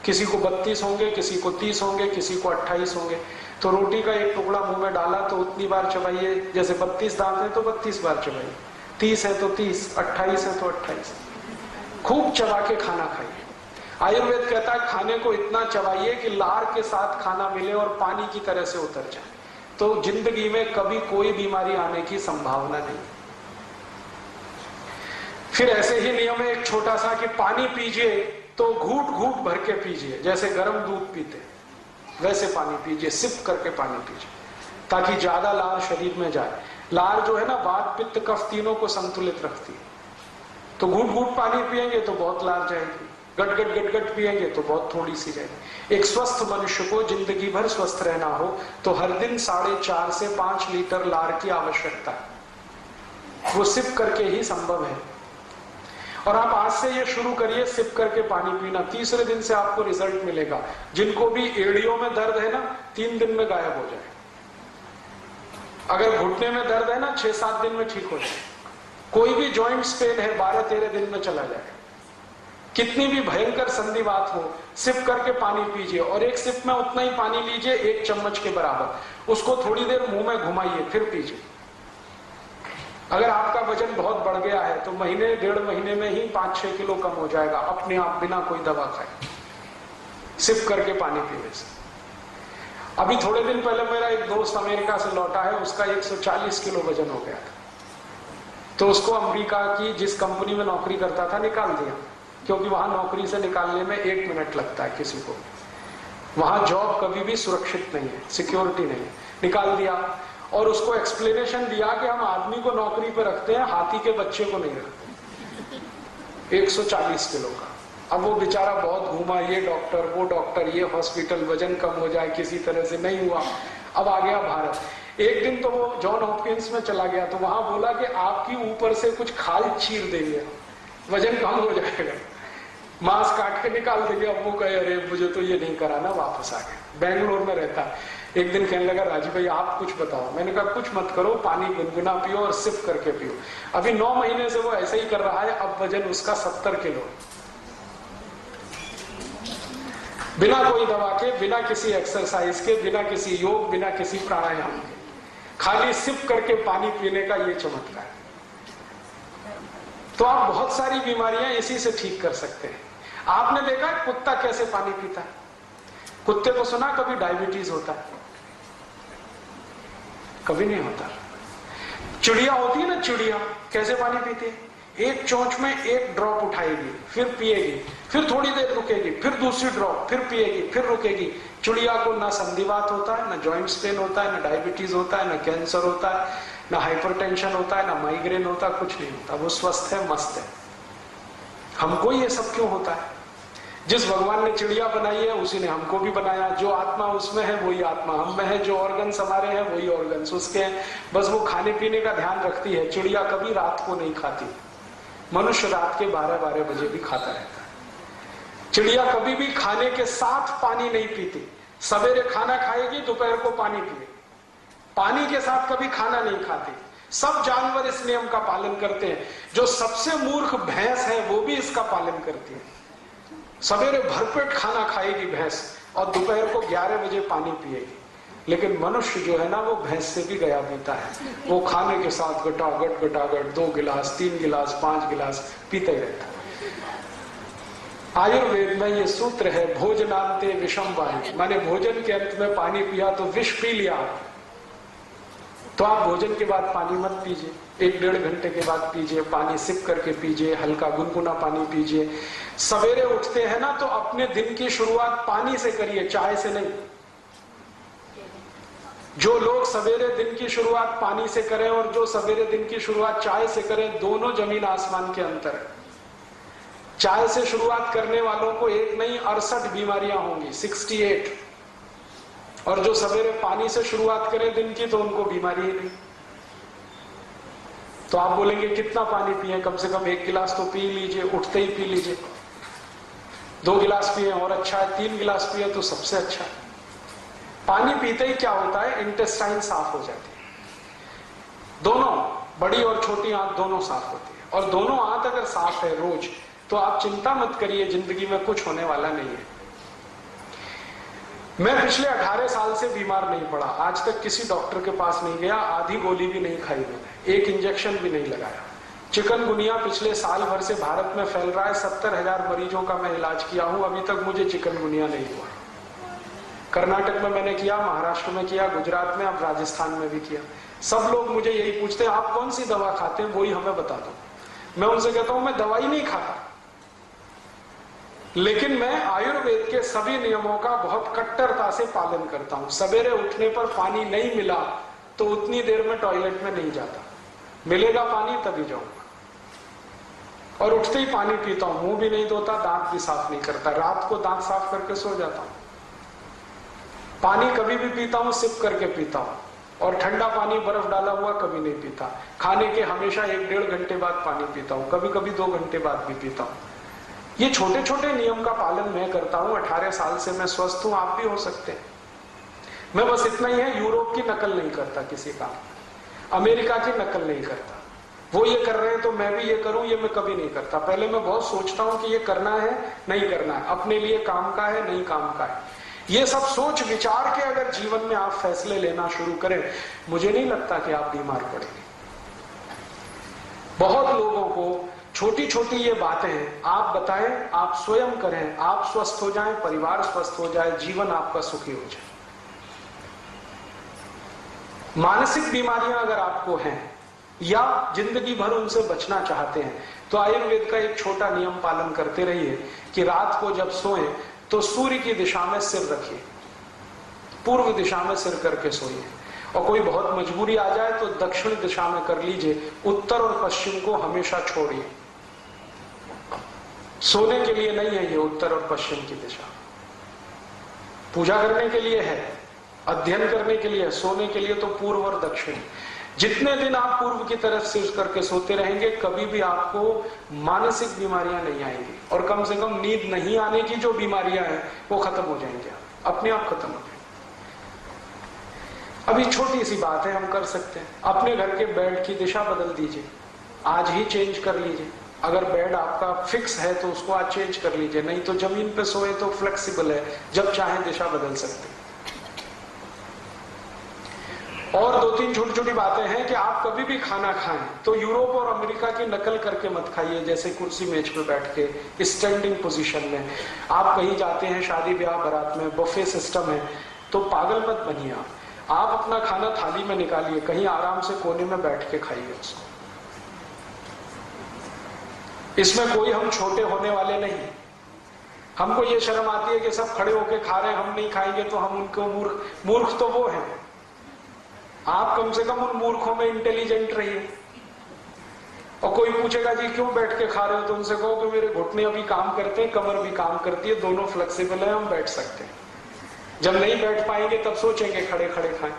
किसी को 32 होंगे, किसी को 30 होंगे, किसी को 28 होंगे। तो रोटी का एक टुकड़ा मुंह में डाला तो उतनी बार चबाइए, जैसे 32 दांत है तो 32 बार चबाइए, 30 है तो 30, 28 है तो 28। खूब चबा के खाना खाइए। आयुर्वेद कहता है खाने को इतना चबाइए कि लार के साथ खाना मिले और पानी की तरह से उतर जाए, तो जिंदगी में कभी कोई बीमारी आने की संभावना नहीं। फिर ऐसे ही नियम है एक छोटा सा, कि पानी पीजिए तो घूट घूट भर के पीजिए, जैसे गर्म दूध पीते वैसे पानी पीजिए, सिप करके पानी पीजिए, ताकि ज्यादा लार शरीर में जाए। लार जो है ना वात पित्त कफ तीनों को संतुलित रखती है। तो घूट घूट पानी पिएंगे तो बहुत लार जाएगी, गट गट गट गट पिएंगे तो बहुत थोड़ी सी जाएगी। एक स्वस्थ मनुष्य को जिंदगी भर स्वस्थ रहना हो तो हर दिन 4.5 से 5 लीटर लार की आवश्यकता है, वो सिप करके ही संभव है। और आप आज से ये शुरू करिए सिप करके पानी पीना, तीसरे दिन से आपको रिजल्ट मिलेगा। जिनको भी एड़ियों में दर्द है ना 3 दिन में गायब हो जाए, अगर घुटने में दर्द है ना 6-7 दिन में ठीक हो जाए, कोई भी जॉइंट्स पेन है 12-13 दिन में चला जाए। कितनी भी भयंकर संधिवात हो, सिप करके पानी पीजिए, और एक सिप में उतना ही पानी लीजिए 1 चम्मच के बराबर, उसको थोड़ी देर मुंह में घुमाइए फिर पीजिए। अगर आपका वजन बहुत बढ़ गया है तो महीने 1.5 महीने में ही 5-6 किलो कम हो जाएगा अपने आप, बिना कोई दवा खाए, सिप करके पानी पीने से। अभी थोड़े दिन पहले मेरा एक दोस्त अमेरिका से लौटा है, उसका 140 किलो वजन हो गया था, तो उसको अमेरिका की जिस कंपनी में नौकरी करता था निकाल दिया, क्योंकि वहां नौकरी से निकालने में 1 मिनट लगता है किसी को, वहां जॉब कभी भी सुरक्षित नहीं है, सिक्योरिटी नहीं है, निकाल दिया। और उसको एक्सप्लेनेशन दिया कि हम आदमी को नौकरी पर रखते हैं, हाथी के बच्चे को नहीं रखते। 140 किलो का। अब वो बेचारा बहुत घूमा, ये डॉक्टर वो डॉक्टर, ये हॉस्पिटल, वजन कम हो जाए किसी तरह से, नहीं हुआ। अब आ गया भारत। एक दिन तो वो जॉन हॉपकिंस में चला गया, तो वहां बोला कि आपकी ऊपर से कुछ खाल चीर देंगे, वजन कम हो जाएगा, मांस काट के निकाल देंगे। अब वो कहे अरे मुझे तो ये नहीं कराना, वापस आ गया। बेंगलोर में रहता है। एक दिन कहने लगा राजीव भाई आप कुछ बताओ। मैंने कहा कुछ मत करो, पानी गुनगुना पियो और सिप करके पियो। अभी 9 महीने से वो ऐसे ही कर रहा है, अब वजन उसका 70 किलो, बिना कोई दवा के, बिना किसी एक्सरसाइज के, बिना किसी योग, बिना किसी प्राणायाम के। खाली सिप करके पानी पीने का ये चमत्कार है। तो आप बहुत सारी बीमारियां इसी से ठीक कर सकते हैं। आपने देखा है कुत्ता कैसे पानी पीता है? कुत्ते को सुना कभी डायबिटीज होता है? कभी नहीं होता। चिड़िया होती है ना, चिड़िया कैसे पानी पीती है? एक चोंच में एक ड्रॉप उठाएगी, फिर पिएगी, फिर थोड़ी देर रुकेगी, फिर दूसरी ड्रॉप, फिर पिएगी, फिर रुकेगी। चिड़िया को ना संधिवात होता है, ना जॉइंट्स पेन होता है, ना डायबिटीज होता है, ना कैंसर होता है, ना हाइपरटेंशन होता है, ना माइग्रेन होता है, कुछ नहीं होता। वो स्वस्थ है, मस्त है। हमको ये सब क्यों होता है? जिस भगवान ने चिड़िया बनाई है उसी ने हमको भी बनाया। जो आत्मा उसमें है वही आत्मा हम में है, जो ऑर्गन्स हमारे हैं वही ऑर्गन्स उसके हैं। बस वो खाने पीने का ध्यान रखती है। चिड़िया कभी रात को नहीं खाती, मनुष्य रात के 12-12 बजे भी खाता रहता है। चिड़िया कभी भी खाने के साथ पानी नहीं पीती। सवेरे खाना खाएगी, दोपहर को पानी पिएगी। पानी के साथ कभी खाना नहीं खाती। सब जानवर इस नियम का पालन करते हैं। जो सबसे मूर्ख भैंस है वो भी इसका पालन करती है। सवेरे भरपेट खाना खाएगी भैंस और दोपहर को 11 बजे पानी पिएगी। लेकिन मनुष्य जो है ना, वो भैंस से भी गया पीता है। वो खाने के साथ गटागट 2 गिलास, 3 गिलास, 5 गिलास पीता ही रहता है। आयुर्वेद में ये सूत्र है, भोजनांते विषम वायु, माने भोजन के अंत में पानी पिया तो विष पी लिया। तो आप भोजन के बाद पानी मत पीजिए, 1-1.5 घंटे के बाद पीजिए। पानी सिप करके पीजिए, हल्का गुनगुना पानी पीजिए। सवेरे उठते हैं ना तो अपने दिन की शुरुआत पानी से करिए, चाय से नहीं। जो लोग सवेरे दिन की शुरुआत पानी से करें और जो सवेरे दिन की शुरुआत चाय से करें, दोनों जमीन आसमान के अंतर है। चाय से शुरुआत करने वालों को एक नहीं 68 बीमारियां होंगी, 68। और जो सवेरे पानी से शुरुआत करें दिन की तो उनको बीमारी ही नहीं। तो आप बोलेंगे कितना पानी पिए? कम से कम 1 गिलास तो पी लीजिए, उठते ही पी लीजिए। 2 गिलास पिए और अच्छा है, 3 गिलास पिए तो सबसे अच्छा है। पानी पीते ही क्या होता है? इंटेस्टाइन साफ हो जाती है। दोनों बड़ी और छोटी आंत दोनों साफ होती है। और दोनों आंत अगर साफ है रोज, तो आप चिंता मत करिए, जिंदगी में कुछ होने वाला नहीं है। मैं पिछले 18 साल से बीमार नहीं पड़ा, आज तक किसी डॉक्टर के पास नहीं गया, आधी गोली भी नहीं खाई मैंने, 1 इंजेक्शन भी नहीं लगाया। चिकनगुनिया पिछले साल भर से भारत में फैल रहा है, 70,000 मरीजों का मैं इलाज किया हूं, अभी तक मुझे चिकनगुनिया नहीं हुआ। कर्नाटक में मैंने किया, महाराष्ट्र में किया, गुजरात में, अब राजस्थान में भी किया। सब लोग मुझे यही पूछते हैं आप कौन सी दवा खाते हैं, वही हमें बता दो। मैं उनसे कहता हूं मैं दवाई नहीं खाता, लेकिन मैं आयुर्वेद के सभी नियमों का बहुत कट्टरता से पालन करता हूं। सवेरे उठने पर पानी नहीं मिला तो उतनी देर में टॉयलेट में नहीं जाता, मिलेगा पानी तभी जाऊंगा। और उठते ही पानी पीता हूं, मुंह भी नहीं धोता, दांत भी साफ नहीं करता, रात को दांत साफ करके सो जाता हूं। पानी कभी भी पीता हूं सिप करके पीता हूं, और ठंडा पानी बर्फ डाला हुआ कभी नहीं पीता। खाने के हमेशा 1-1.5 घंटे बाद पानी पीता हूं, कभी कभी 2 घंटे बाद भी पीता हूं। ये छोटे छोटे नियम का पालन मैं करता हूं, 18 साल से मैं स्वस्थ हूं, आप भी हो सकते हैं। मैं बस इतना ही है, यूरोप की नकल नहीं करता किसी का, अमेरिका की नकल नहीं करता। वो ये कर रहे हैं तो मैं भी ये करूं, ये मैं कभी नहीं करता। पहले मैं बहुत सोचता हूं कि ये करना है नहीं करना है, अपने लिए काम का है नहीं काम का है। ये सब सोच विचार के अगर जीवन में आप फैसले लेना शुरू करें, मुझे नहीं लगता कि आप बीमार पड़ेंगे। बहुत लोगों को छोटी छोटी ये बातें आप बताएं, आप स्वयं करें, आप स्वस्थ हो जाएं, परिवार स्वस्थ हो जाए, जीवन आपका सुखी हो जाए। मानसिक बीमारियां अगर आपको हैं या जिंदगी भर उनसे बचना चाहते हैं, तो आयुर्वेद का एक छोटा नियम पालन करते रहिए कि रात को जब सोएं तो सूर्य की दिशा में सिर रखिए, पूर्व दिशा में सिर करके सोइए। और कोई बहुत मजबूरी आ जाए तो दक्षिण दिशा में कर लीजिए, उत्तर और पश्चिम को हमेशा छोड़िए। सोने के लिए नहीं है ये उत्तर और पश्चिम की दिशा, पूजा करने के लिए है, अध्ययन करने के लिए, सोने के लिए तो पूर्व और दक्षिण। जितने दिन आप पूर्व की तरफ सिर करके सोते रहेंगे, कभी भी आपको मानसिक बीमारियां नहीं आएंगी, और कम से कम नींद नहीं आने की जो बीमारियां हैं वो खत्म हो जाएंगी, अपने आप खत्म हो जाएंगी। अभी छोटी सी बात है, हम कर सकते हैं, अपने घर के बेड की दिशा बदल दीजिए, आज ही चेंज कर लीजिए। अगर बेड आपका फिक्स है तो उसको आज चेंज कर लीजिए, नहीं तो जमीन पे सोए तो फ्लेक्सिबल है, जब चाहे दिशा बदल सकते हैं। और 2-3 छोटी छोटी बातें हैं कि आप कभी भी खाना खाएं तो यूरोप और अमेरिका की नकल करके मत खाइए, जैसे कुर्सी मेज पे बैठ के स्टैंडिंग पोजीशन में। आप कहीं जाते हैं शादी ब्याह बारात में, बफे सिस्टम है, तो पागल मत बनिए। आप अपना खाना थाली में निकालिए, कहीं आराम से कोने में बैठ के खाइए उसको। इसमें कोई हम छोटे होने वाले नहीं। हमको ये शर्म आती है कि सब खड़े होके खा रहे हैं, हम नहीं खाएंगे तो हम उनको मूर्ख तो वो हैं। आप कम से कम उन मूर्खों में इंटेलिजेंट रहिए। और कोई पूछेगा जी क्यों बैठ के खा रहे हो, तो उनसे कहो कि मेरे घुटने अभी काम करते हैं, कमर भी काम करती है, दोनों फ्लेक्सिबल है, हम बैठ सकते हैं। जब नहीं बैठ पाएंगे तब सोचेंगे खड़े खड़े खाएं।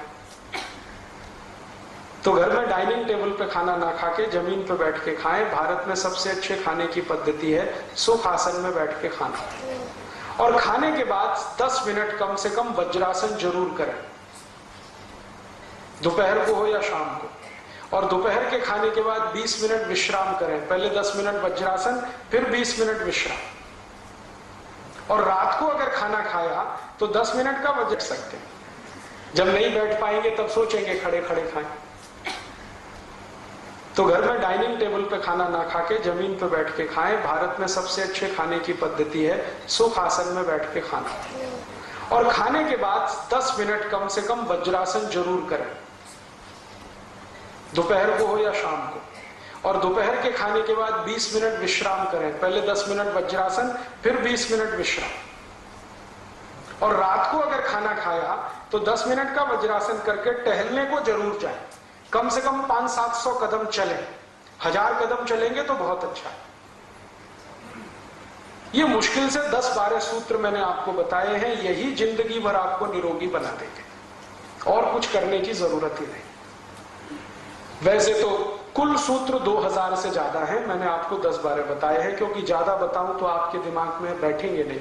तो घर में डाइनिंग टेबल पे खाना ना खा के जमीन पे बैठ के खाएं। भारत में सबसे अच्छे खाने की पद्धति है सुख आसन में बैठ के खाना। और खाने के बाद 10 मिनट कम से कम वज्रासन जरूर करें, दोपहर को हो या शाम को। और दोपहर के खाने के बाद 20 मिनट विश्राम करें, पहले 10 मिनट वज्रासन, फिर 20 मिनट विश्राम। और रात को अगर खाना खाया तो 10 मिनट का वज्र सकते हैं। जब नहीं बैठ पाएंगे तब सोचेंगे खड़े खड़े खाएं। तो घर में डाइनिंग टेबल पे खाना ना खा के जमीन पे बैठ के खाएं। भारत में सबसे अच्छे खाने की पद्धति है सुख आसन में बैठ के खाना। और खाने के बाद 10 मिनट कम से कम वज्रासन जरूर करें, दोपहर को हो या शाम को। और दोपहर के खाने के बाद 20 मिनट विश्राम करें, पहले 10 मिनट वज्रासन, फिर 20 मिनट विश्राम। और रात को अगर खाना खाया तो 10 मिनट का वज्रासन करके टहलने को जरूर जाएं। कम से कम 500-700 कदम चलें। 1000 कदम चलेंगे तो बहुत अच्छा है। ये मुश्किल से 10-12 सूत्र मैंने आपको बताए हैं, यही जिंदगी भर आपको निरोगी बना देंगे और कुछ करने की जरूरत ही नहीं। वैसे तो कुल सूत्र 2000 से ज्यादा है, मैंने आपको 10-12 बताए हैं, क्योंकि ज्यादा बताऊं तो आपके दिमाग में बैठेंगे नहीं।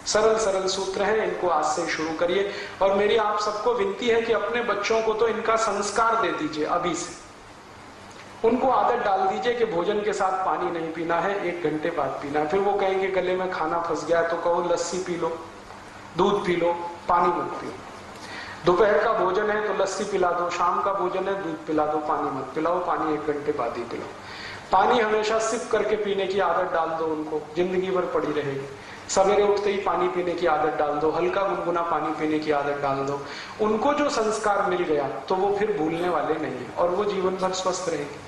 सरल सरल सूत्र हैं, इनको आज से शुरू करिए। और मेरी आप सबको विनती है कि अपने बच्चों को तो इनका संस्कार दे दीजिए अभी से। उनको आदत डाल दीजिए कि भोजन के साथ पानी नहीं पीना है, 1 घंटे बाद पीना है। फिर वो कहेंगे गले में खाना फंस गया, तो कहो लस्सी पी लो, दूध पी लो, पानी मत पियो। दोपहर का भोजन है तो लस्सी पिला दो, शाम का भोजन है दूध पिला दो, पानी मत पिलाओ, पानी 1 घंटे बाद ही पिलाओ। पानी हमेशा सिप करके पीने की आदत डाल दो उनको, जिंदगी भर पड़ी रहेगी। सवेरे उठते ही पानी पीने की आदत डाल दो, हल्का गुनगुना पानी पीने की आदत डाल दो। उनको जो संस्कार मिल गया तो वो फिर भूलने वाले नहीं है और वो जीवन भर स्वस्थ रहेंगे।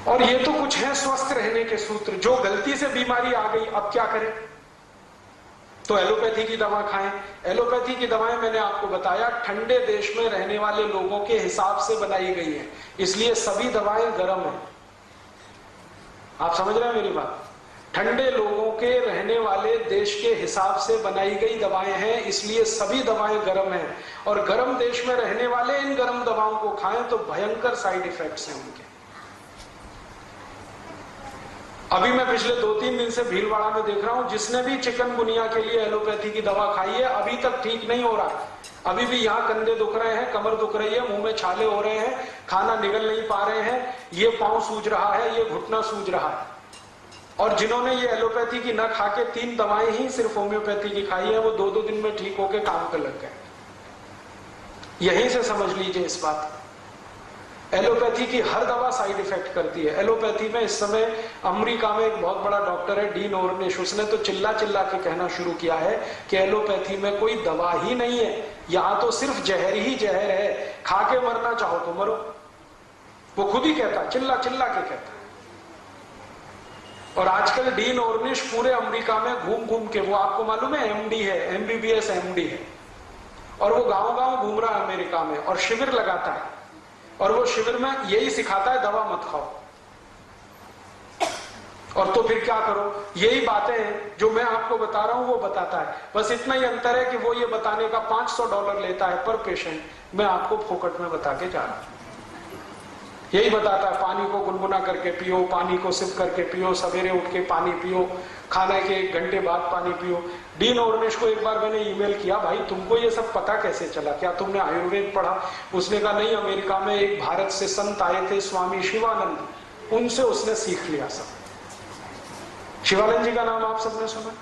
और ये तो कुछ है स्वस्थ रहने के सूत्र। जो गलती से बीमारी आ गई अब क्या करें, तो एलोपैथी की दवा खाएं। एलोपैथी की दवाएं मैंने आपको बताया ठंडे देश में रहने वाले लोगों के हिसाब से बनाई गई है, इसलिए सभी दवाएं गर्म है। आप समझ रहे हैं मेरी बात? ठंडे लोगों के रहने वाले देश के हिसाब से बनाई गई दवाएं हैं, इसलिए सभी दवाएं गर्म हैं। और गर्म देश में रहने वाले इन गर्म दवाओं को खाएं तो भयंकर साइड इफेक्ट्स हैं उनके। अभी मैं पिछले 2-3 दिन से भीलवाड़ा में देख रहा हूं, जिसने भी चिकनगुनिया के लिए एलोपैथी की दवा खाई है अभी तक ठीक नहीं हो रहा। अभी भी यहाँ कंधे दुख रहे हैं, कमर दुख रही है, मुंह में छाले हो रहे हैं, खाना निगल नहीं पा रहे हैं, ये पांव सूज रहा है, ये घुटना सूज रहा है। और जिन्होंने ये एलोपैथी की न खा के 3 दवाएं ही सिर्फ होम्योपैथी की खाई है, वो 2-2 दिन में ठीक होके काम पे लग गए। यहीं से समझ लीजिए इस बात। एलोपैथी की हर दवा साइड इफेक्ट करती है। एलोपैथी में इस समय अमेरिका में एक बहुत बड़ा डॉक्टर है डीन ऑर्निश, उसने तो चिल्ला चिल्ला के कहना शुरू किया है कि एलोपैथी में कोई दवा ही नहीं है, यहां तो सिर्फ जहर ही जहर है, खा के मरना चाहो तो मरो। वो खुद ही कहता, चिल्ला चिल्ला के कहता। और आजकल डीन ऑर्निश पूरे अमेरिका में घूम घूम के, वो आपको मालूम है एमडी है, एमबीबीएस एमडी है, और वो गांव गांव घूम रहा है अमेरिका में और शिविर लगाता है। और वो शिविर में यही सिखाता है दवा मत खाओ। और तो फिर क्या करो, यही बातें जो मैं आपको बता रहा हूं वो बताता है। बस इतना ही अंतर है कि वो ये बताने का $500 लेता है पर पेशेंट, मैं आपको फोकट में बता के जा रहा हूं। यही बताता है पानी को गुनगुना करके पियो, पानी को सिप करके पियो, सवेरे उठ के पानी पियो, खाने के 1 घंटे बाद पानी पियो। डीन ऑर्निश को एक बार मैंने ईमेल किया, भाई तुमको ये सब पता कैसे चला, क्या तुमने आयुर्वेद पढ़ा? उसने कहा नहीं, अमेरिका में एक भारत से संत आए थे स्वामी शिवानंद, उनसे उसने सीख लिया सब। शिवानंद जी का नाम आप सबने सुना,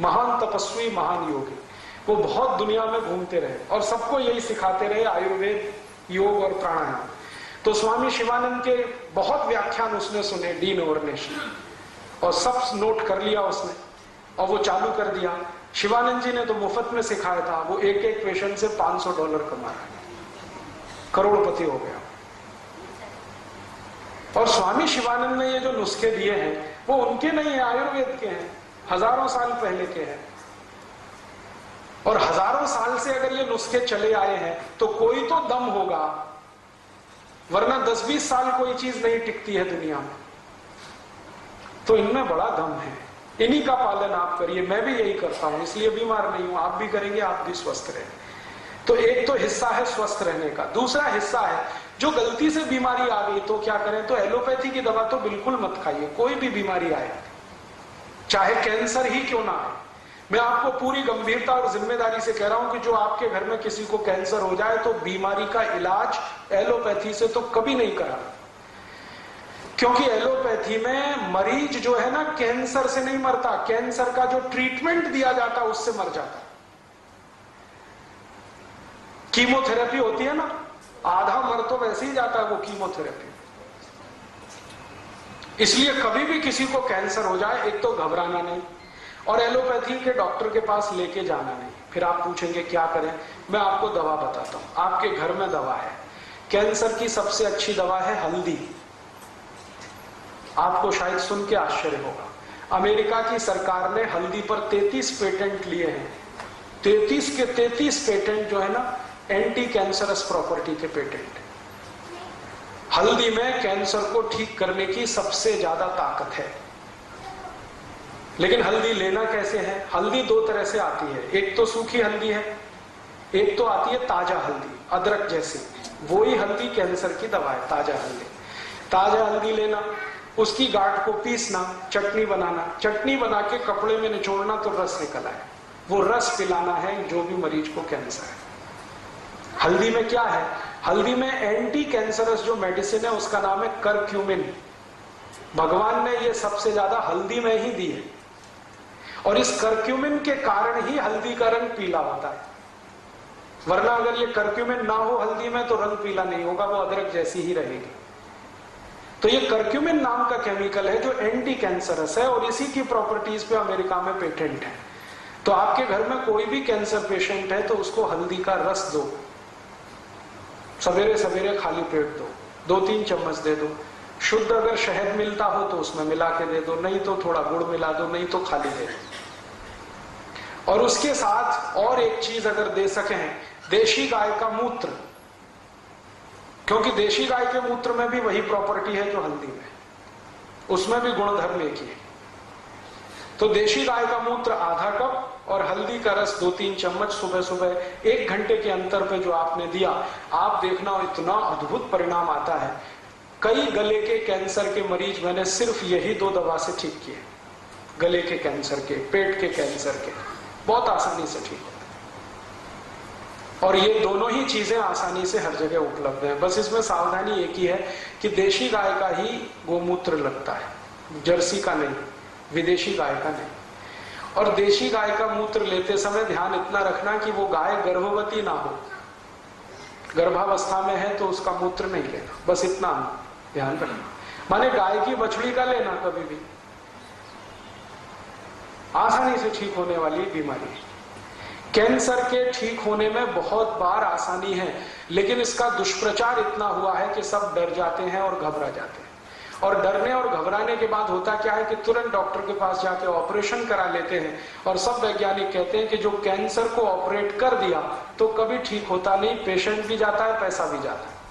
महान तपस्वी, महान योगी। वो बहुत दुनिया में घूमते रहे और सबको यही सिखाते रहे, आयुर्वेद, योग और प्राणायाम। तो स्वामी शिवानंद के बहुत व्याख्यान उसने सुने, डीन ओवरनेशन, और सब नोट कर लिया उसने और वो चालू कर दिया। शिवानंद जी ने तो मुफ्त में सिखाया था, वो एक एक पेशेंट से $500 कमा रहा है, करोड़पति हो गया। और स्वामी शिवानंद ने ये जो नुस्खे दिए हैं वो उनके नहीं है, आयुर्वेद के हैं, हजारों साल पहले के हैं। और हजारों साल से अगर ये नुस्खे चले आए हैं तो कोई तो दम होगा, वरना 10-20 साल कोई चीज नहीं टिकती है दुनिया में। तो इनमें बड़ा दम है, इन्हीं का पालन आप करिए। मैं भी यही करता हूं, इसलिए बीमार नहीं हूं। आप भी करेंगे, आप भी स्वस्थ रहेंगे। तो एक तो हिस्सा है स्वस्थ रहने का। दूसरा हिस्सा है जो गलती से बीमारी आ गई तो क्या करें? तो एलोपैथी की दवा तो बिल्कुल मत खाइए, कोई भी बीमारी आए, चाहे कैंसर ही क्यों ना आए। मैं आपको पूरी गंभीरता और जिम्मेदारी से कह रहा हूं कि जो आपके घर में किसी को कैंसर हो जाए तो बीमारी का इलाज एलोपैथी से तो कभी नहीं करा, क्योंकि एलोपैथी में मरीज जो है ना कैंसर से नहीं मरता, कैंसर का जो ट्रीटमेंट दिया जाता उससे मर जाता। कीमोथेरेपी होती है ना, आधा मर तो वैसे ही जाता है वो कीमोथेरेपी। इसलिए कभी भी किसी को कैंसर हो जाए, एक तो घबराना नहीं और एलोपैथी के डॉक्टर के पास लेके जाना नहीं। फिर आप पूछेंगे क्या करें? मैं आपको दवा बताता हूं। आपके घर में दवा है, कैंसर की सबसे अच्छी दवा है हल्दी। आपको शायद सुन के आश्चर्य होगा, अमेरिका की सरकार ने हल्दी पर 33 पेटेंट लिए हैं। 33 के 33 पेटेंट जो है ना एंटी कैंसरस प्रॉपर्टी के पेटेंट। हल्दी में कैंसर को ठीक करने की सबसे ज्यादा ताकत है। लेकिन हल्दी लेना कैसे है? हल्दी दो तरह से आती है, एक तो सूखी हल्दी है, एक तो आती है ताजा हल्दी, अदरक जैसी। वो ही हल्दी कैंसर की दवा है, ताजा हल्दी। ताजा हल्दी लेना, उसकी गांठ को पीसना, चटनी बनाना, चटनी बना के कपड़े में निचोड़ना तो रस निकल आए, वो रस पिलाना है जो भी मरीज को कैंसर है। हल्दी में क्या है? हल्दी में एंटी कैंसरस जो मेडिसिन है उसका नाम है करक्यूमिन। भगवान ने ये सबसे ज्यादा हल्दी में ही दी है और इस करक्यूमिन के कारण ही हल्दी का रंग पीला होता है। वरना अगर ये करक्यूमिन ना हो हल्दी में तो रंग पीला नहीं होगा, वो अदरक जैसी ही रहेगी। तो ये करक्यूमिन नाम का केमिकल है जो एंटी कैंसरस है और इसी की प्रॉपर्टीज पे अमेरिका में पेटेंट है। तो आपके घर में कोई भी कैंसर पेशेंट है तो उसको हल्दी का रस दो, सवेरे सवेरे खाली पेट दो, 2-3 चम्मच दे दो। शुद्ध अगर शहद मिलता हो तो उसमें मिला के दे दो, नहीं तो थोड़ा गुड़ मिला दो, नहीं तो खाली दे दो। और उसके साथ और एक चीज अगर दे सकें, देशी गाय का मूत्र, क्योंकि देशी गाय के मूत्र में भी वही प्रॉपर्टी है जो हल्दी में, उसमें भी गुणधर्म एक ही है। तो देशी गाय का मूत्र आधा कप और हल्दी का रस 2-3 चम्मच सुबह सुबह 1 घंटे के अंतर पे जो आपने दिया, आप देखना इतना अद्भुत परिणाम आता है। कई गले के कैंसर के मरीज मैंने सिर्फ यही 2 दवा से ठीक किए, गले के कैंसर के, पेट के कैंसर के, बहुत आसानी से ठीक होते हैं। और ये दोनों ही चीजें आसानी से हर जगह उपलब्ध हैं। बस इसमें सावधानी एक ही है कि देशी गाय का ही गोमूत्र लगता है, जर्सी का नहीं, विदेशी गाय का नहीं। और देशी गाय का मूत्र लेते समय ध्यान इतना रखना कि वो गाय गर्भवती ना हो, गर्भावस्था में है तो उसका मूत्र नहीं लेना, बस इतना ध्यान रखना। माने गाय की बछड़ी का लेना कभी भी, आसानी से ठीक होने वाली बीमारी है। कैंसर के ठीक होने में बहुत बार आसानी है, लेकिन इसका दुष्प्रचार इतना हुआ है कि सब डर जाते हैं और घबरा जाते हैं। और डरने और घबराने के बाद होता क्या है कि तुरंत डॉक्टर के पास जाके ऑपरेशन करा लेते हैं। और सब वैज्ञानिक कहते हैं कि जो कैंसर को ऑपरेट कर दिया तो कभी ठीक होता नहीं, पेशेंट भी जाता है, पैसा भी जाता है।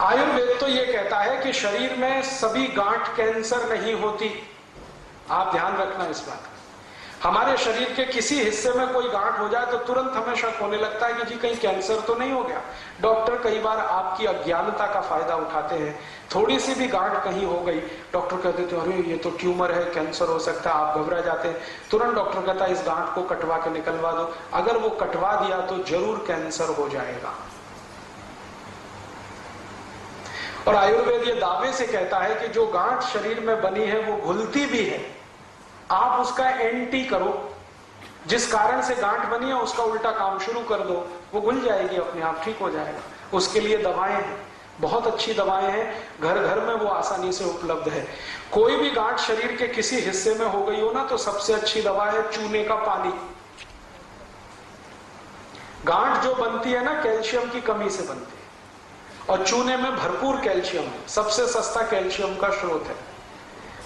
आयुर्वेद तो ये कहता है कि शरीर में सभी गांठ कैंसर नहीं होती। आप ध्यान रखना इस बात का। हमारे शरीर के किसी हिस्से में कोई गांठ हो जाए तो तुरंत हमें शक होने लगता है कि जी कहीं कैंसर तो नहीं हो गया। डॉक्टर कई बार आपकी अज्ञानता का फायदा उठाते हैं। थोड़ी सी भी गांठ कहीं हो गई, डॉक्टर कहते थे अरे ये तो ट्यूमर है, कैंसर हो सकता है, आप घबरा जाते हैं। तुरंत डॉक्टर कहता है इस गांठ को कटवा के निकलवा दो। अगर वो कटवा दिया तो जरूर कैंसर हो जाएगा। और आयुर्वेद ये दावे से कहता है कि जो गांठ शरीर में बनी है वो घुलती भी है, आप उसका एंटी करो, जिस कारण से गांठ बनी है उसका उल्टा काम शुरू कर दो, वो घुल जाएगी, अपने आप ठीक हो जाएगा। उसके लिए दवाएं हैं, बहुत अच्छी दवाएं हैं, घर घर में वो आसानी से उपलब्ध है। कोई भी गांठ शरीर के किसी हिस्से में हो गई हो ना, तो सबसे अच्छी दवा है चूने का पानी। गांठ जो बनती है ना, कैल्शियम की कमी से बनती है, और चूने में भरपूर कैल्शियम है, सबसे सस्ता कैल्शियम का स्रोत है।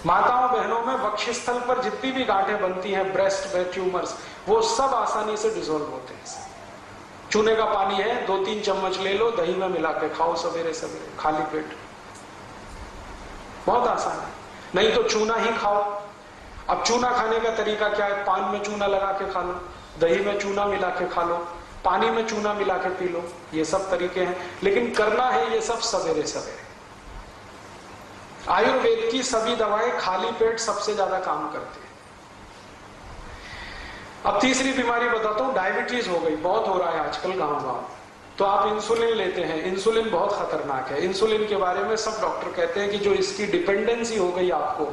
माताओं बहनों में वक्षस्थल पर जितनी भी गांठें बनती हैं, ब्रेस्ट में ट्यूमर्स, वो सब आसानी से डिसॉल्व होते हैं। चूने का पानी है, 2-3 चम्मच ले लो, दही में मिला के खाओ सवेरे सवेरे खाली पेट, बहुत आसान है। नहीं तो चूना ही खाओ। अब चूना खाने का तरीका क्या है? पान में चूना लगा के खा लो, दही में चूना मिला के खा लो, पानी में चूना मिला के पी लो, ये सब तरीके हैं, लेकिन करना है ये सब सवेरे सवेरे। आयुर्वेद की सभी दवाएं खाली पेट सबसे ज्यादा काम करती है। अब तीसरी बीमारी बताता हूं, डायबिटीज हो गई, बहुत हो रहा है आजकल गांव गांव। तो आप इंसुलिन लेते हैं, इंसुलिन बहुत खतरनाक है। इंसुलिन के बारे में सब डॉक्टर कहते हैं कि जो इसकी डिपेंडेंसी हो गई आपको,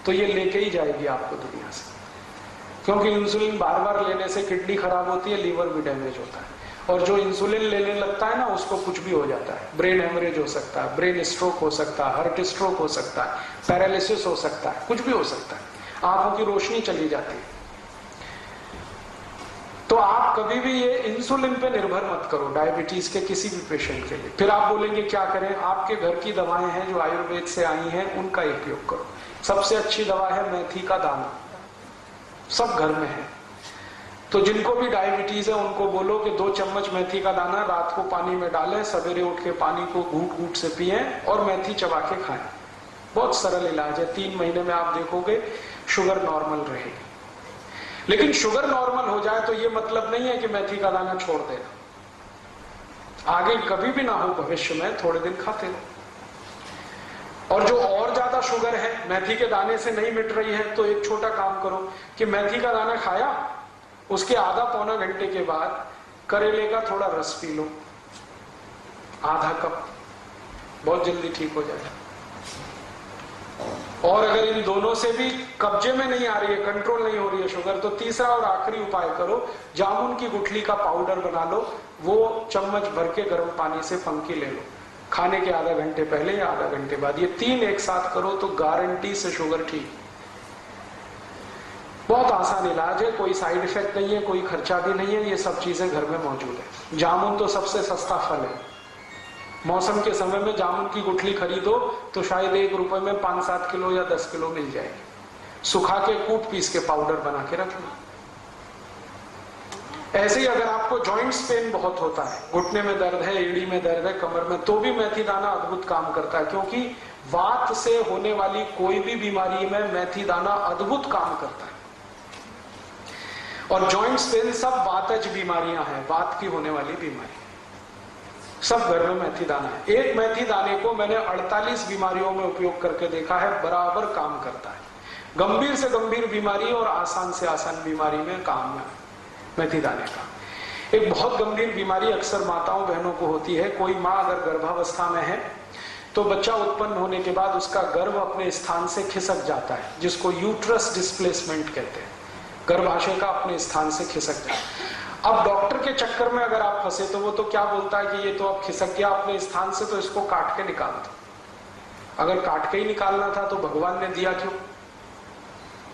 तो ये लेके ही जाएगी आपको दुनिया से, क्योंकि इंसुलिन बार बार लेने से किडनी खराब होती है, लीवर भी डैमेज होता है, और जो इंसुलिन लेने लगता है ना, उसको कुछ भी हो जाता है। ब्रेन हेमरेज हो सकता है, ब्रेन स्ट्रोक हो सकता है, हार्ट स्ट्रोक हो सकता है, पैरालिसिस हो सकता है, कुछ भी हो सकता है, आंखों की रोशनी चली जाती है। तो आप कभी भी ये इंसुलिन पे निर्भर मत करो डायबिटीज के किसी भी पेशेंट के लिए। फिर आप बोलेंगे क्या करें? आपके घर की दवाएं हैं जो आयुर्वेद से आई हैं, उनका उपयोग करो। सबसे अच्छी दवा है मेथी का दाना, सब घर में है। तो जिनको भी डायबिटीज है उनको बोलो कि 2 चम्मच मेथी का दाना रात को पानी में डालें, सवेरे उठ के पानी को घूंट घूंट से पिएं और मेथी चबा के खाएं। बहुत सरल इलाज है, 3 महीने में आप देखोगे शुगर नॉर्मल रहेगी। लेकिन शुगर नॉर्मल हो जाए तो ये मतलब नहीं है कि मेथी का दाना छोड़ देना, आगे कभी भी ना हो भविष्य में, थोड़े दिन खाते रहो। और जो और ज्यादा शुगर है, मेथी के दाने से नहीं मिट रही है, तो एक छोटा काम करो कि मेथी का दाना खाया, उसके आधा पौना घंटे के बाद करेले का थोड़ा रस पी लो, आधा कप, बहुत जल्दी ठीक हो जाएगा। और अगर इन दोनों से भी कब्जे में नहीं आ रही है, कंट्रोल नहीं हो रही है शुगर, तो तीसरा और आखिरी उपाय करो, जामुन की गुठली का पाउडर बना लो, वो चम्मच भर के गर्म पानी से फंकी ले लो, खाने के आधा घंटे पहले या आधा घंटे बाद। ये 3 एक साथ करो तो गारंटी से शुगर ठीक। बहुत आसान इलाज है, कोई साइड इफेक्ट नहीं है, कोई खर्चा भी नहीं है, ये सब चीजें घर में मौजूद है। जामुन तो सबसे सस्ता फल है, मौसम के समय में जामुन की गुठली खरीदो तो शायद 1 रुपए में 5-7 किलो या 10 किलो मिल जाएगी। सुखा के कूट पीस के पाउडर बना के रख लो। ऐसे ही अगर आपको जॉइंट्स पेन बहुत होता है, घुटने में दर्द है, एड़ी में दर्द है, कमर में, तो भी मेथी दाना अद्भुत काम करता है, क्योंकि वात से होने वाली कोई भी बीमारी में मेथी दाना अद्भुत काम करता है। और जॉइंट्स पेन सब वातज बीमारियां हैं, वात की होने वाली बीमारी, सब घर में मेथी दाना है। एक मेथी दाने को मैंने 48 बीमारियों में उपयोग करके देखा है, बराबर काम करता है। गंभीर से गंभीर बीमारी और आसान से आसान बीमारी में काम है मेथी दाने का। एक बहुत गंभीर बीमारी अक्सर माताओं बहनों को होती है। कोई माँ अगर गर्भावस्था में है तो बच्चा उत्पन्न होने के बाद उसका गर्भ अपने स्थान से खिसक जाता है, जिसको यूट्रस डिस्प्लेसमेंट कहते हैं। गर्भाशय का अपने स्थान से खिसक जाता है। अब डॉक्टर के चक्कर में अगर आप फंसे तो वो तो क्या बोलता है कि ये तो अब खिसक गया अपने स्थान से, तो इसको काट के निकाल दो। अगर काट के ही निकालना था तो भगवान ने दिया क्यों?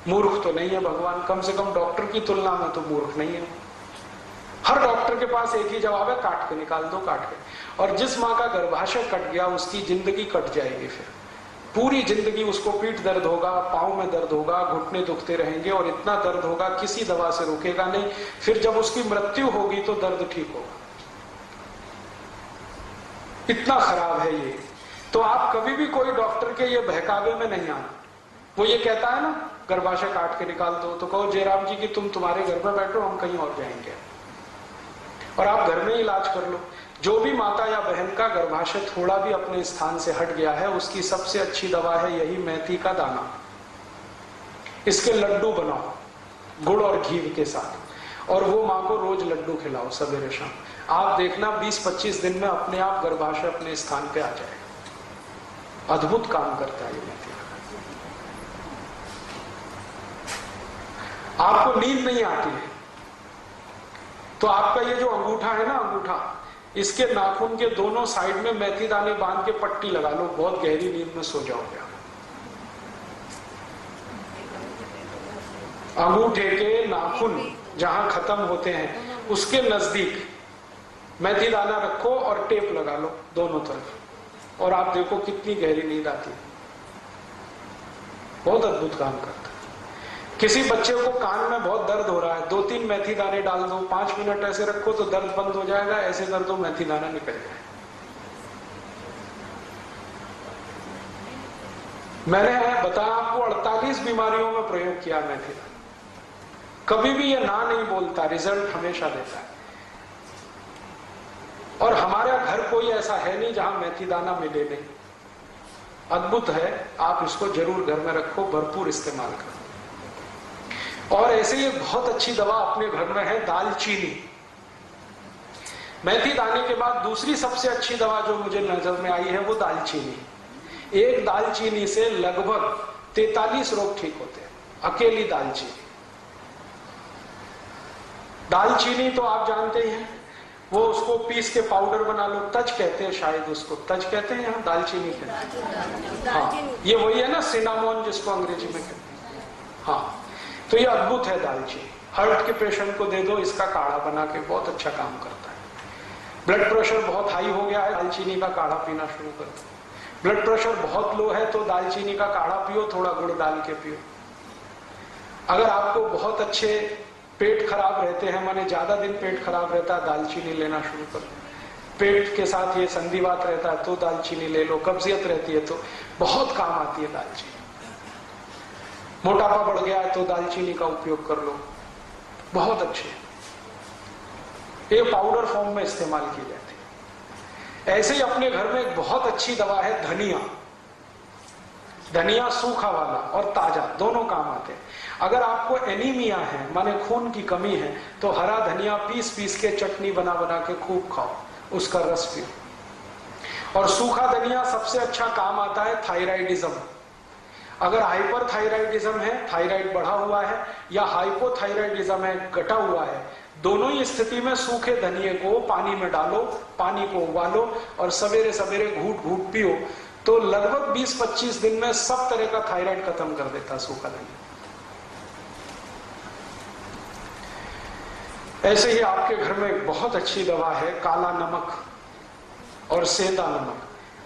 मूर्ख तो नहीं है भगवान, कम से कम डॉक्टर की तुलना में तो मूर्ख नहीं है। हर डॉक्टर के पास एक ही जवाब है, काट के निकाल दो, काट के। और जिस माँ का गर्भाशय कट गया उसकी जिंदगी कट जाएगी, फिर पूरी जिंदगी उसको पीठ दर्द होगा, पांव में दर्द होगा, घुटने दुखते रहेंगे, और इतना दर्द होगा किसी दवा से रुकेगा नहीं। फिर जब उसकी मृत्यु होगी तो दर्द ठीक होगा। इतना खराब है ये। तो आप कभी भी कोई डॉक्टर के ये बहकावे में नहीं आना। वो ये कहता है ना गर्भाशय काट के निकाल दो, तो कहो जयराम जी की तुम तुम्हारे घर में बैठो, हम कहीं और जाएंगे, और आप घर में इलाज कर लो। जो भी माता या बहन का गर्भाशय थोड़ा भी अपने स्थान से हट गया है, उसकी सबसे अच्छी दवा है यही मेथी का दाना। इसके लड्डू बनाओ गुड़ और घी के साथ, और वो माँ को रोज लड्डू खिलाओ सवेरे शाम। आप देखना 20-25 दिन में अपने आप गर्भाशय अपने स्थान पे आ जाएगा। अद्भुत काम करता है ये मेथी। आपको नींद नहीं आती है, तो आपका ये जो अंगूठा है ना, अंगूठा, इसके नाखून के दोनों साइड में मेथी दाने बांध के पट्टी लगा लो, बहुत गहरी नींद में सो जाओगे आप। अंगूठे के नाखून जहां खत्म होते हैं उसके नजदीक मेथी दाना रखो और टेप लगा लो दोनों तरफ, और आप देखो कितनी गहरी नींद आती है। बहुत अद्भुत काम करता है। किसी बच्चे को कान में बहुत दर्द हो रहा है, 2-3 मेथी दाने डाल दो, 5 मिनट ऐसे रखो तो दर्द बंद हो जाएगा, ऐसे कर दो मेथी दाना निकल जाए। मैंने बताया आपको 48 बीमारियों में प्रयोग किया मेथी दाना, कभी भी ये ना नहीं बोलता, रिजल्ट हमेशा देता है। और हमारा घर कोई ऐसा है नहीं जहां मेथी दाना मिले नहीं, अद्भुत है। आप इसको जरूर घर में रखो, भरपूर इस्तेमाल करो। और ऐसे ही बहुत अच्छी दवा अपने घर में है दालचीनी। मेथी दाने के बाद दूसरी सबसे अच्छी दवा जो मुझे नजर में आई है वो दालचीनी। एक दालचीनी से लगभग 43 रोग ठीक होते हैं, अकेली दालचीनी। दालचीनी तो आप जानते ही हैं, वो उसको पीस के पाउडर बना लो, तज कहते हैं, शायद उसको तज कहते हैं, यहाँ दालचीनी कहते हैं। हाँ, ये वही है ना सिनामोन जिसको अंग्रेजी में कहते हैं। हाँ, तो ये अद्भुत है दालचीनी। हार्ट के पेशेंट को दे दो, इसका काढ़ा बना के बहुत अच्छा काम करता है। ब्लड प्रेशर बहुत हाई हो गया है, दालचीनी का काढ़ा पीना शुरू कर दो। ब्लड प्रेशर बहुत लो है तो दालचीनी का काढ़ा पियो, थोड़ा गुड़ डाल के पियो। अगर आपको बहुत अच्छे पेट खराब रहते हैं, माने ज्यादा दिन पेट खराब रहता है, दालचीनी लेना शुरू कर दो। पेट के साथ ये संधिवात रहता है तो दालचीनी ले लो, कब्जियत रहती है तो बहुत काम आती है दालचीनी। मोटापा बढ़ गया है तो दालचीनी का उपयोग कर लो, बहुत अच्छे। ये पाउडर फॉर्म में इस्तेमाल की जाती है। ऐसे ही अपने घर में एक बहुत अच्छी दवा है धनिया। धनिया सूखा वाला और ताजा दोनों काम आते हैं। अगर आपको एनीमिया है, माने खून की कमी है, तो हरा धनिया पीस पीस के चटनी बना बना के खूब खाओ, उसका रस पियो। और सूखा धनिया सबसे अच्छा काम आता है थायराइडिज्म। अगर हाइपरथायराइडिज्म है, थायराइड बढ़ा हुआ है, या हाइपोथायराइडिज्म है, घटा हुआ है, दोनों ही स्थिति में सूखे धनिये को पानी में डालो, पानी को उबालो और सवेरे सवेरे घूट घूट पियो, तो लगभग 20-25 दिन में सब तरह का थायराइड खत्म कर देता है सूखा धनिया। ऐसे ही आपके घर में एक बहुत अच्छी दवा है काला नमक और सेंधा नमक।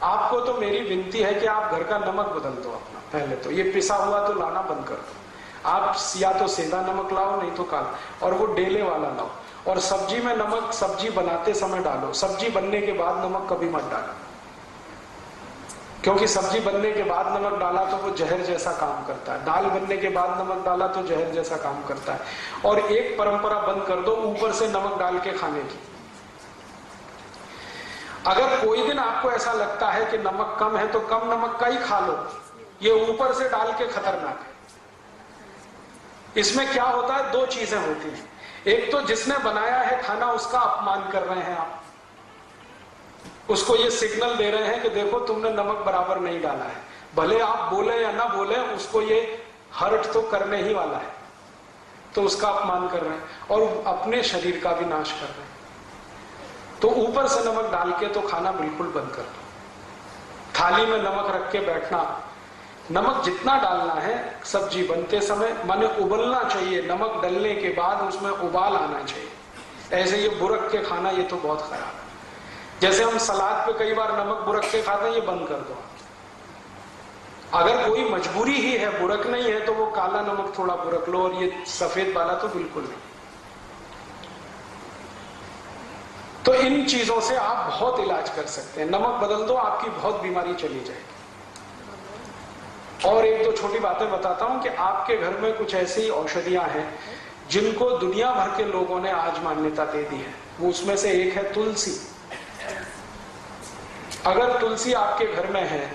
आपको तो मेरी विनती है कि आप घर का नमक बदल दो अपना। पहले तो ये पिसा हुआ तो लाना बंद कर दो, आप या तो सेंधा नमक लाओ नहीं तो काला, और वो डेले वाला लाओ। और सब्जी में नमक सब्जी बनाते समय डालो, सब्जी बनने के बाद नमक कभी मत डालो, क्योंकि सब्जी बनने के बाद नमक डाला तो वो जहर जैसा काम करता है। दाल बनने के बाद नमक डाला तो जहर जैसा काम करता है। और एक परंपरा बंद कर दो ऊपर से नमक डाल के खाने की। अगर कोई दिन आपको ऐसा लगता है कि नमक कम है तो कम नमक का ही खा लो, ये ऊपर से डाल के खतरनाक है। इसमें क्या होता है, 2 चीजें होती हैं। एक तो जिसने बनाया है खाना उसका अपमान कर रहे हैं आप, उसको ये सिग्नल दे रहे हैं कि देखो तुमने नमक बराबर नहीं डाला है। भले आप बोले या ना बोले, उसको ये हर्ट तो करने ही वाला है, तो उसका अपमान कर रहे हैं और अपने शरीर का भी नाश कर रहे हैं। तो ऊपर से नमक डाल के तो खाना बिल्कुल बंद कर दो। थाली में नमक रख के बैठना, नमक जितना डालना है सब्जी बनते समय, माने उबलना चाहिए, नमक डलने के बाद उसमें उबाल आना चाहिए। ऐसे ये बुरक के खाना, ये तो बहुत खराब है। जैसे हम सलाद पे कई बार नमक बुरक के खाते हैं, ये बंद कर दो। अगर कोई मजबूरी ही है, बुरक नहीं है, तो वो काला नमक थोड़ा बुरक लो, और ये सफेद वाला तो बिल्कुल नहीं। तो इन चीजों से आप बहुत इलाज कर सकते हैं। नमक बदल दो, आपकी बहुत बीमारी चली जाएगी। और एक दो छोटी बातें बताता हूं कि आपके घर में कुछ ऐसी औषधियां हैं जिनको दुनिया भर के लोगों ने आज मान्यता दे दी है। वो उसमें से एक है तुलसी। अगर तुलसी आपके घर में है,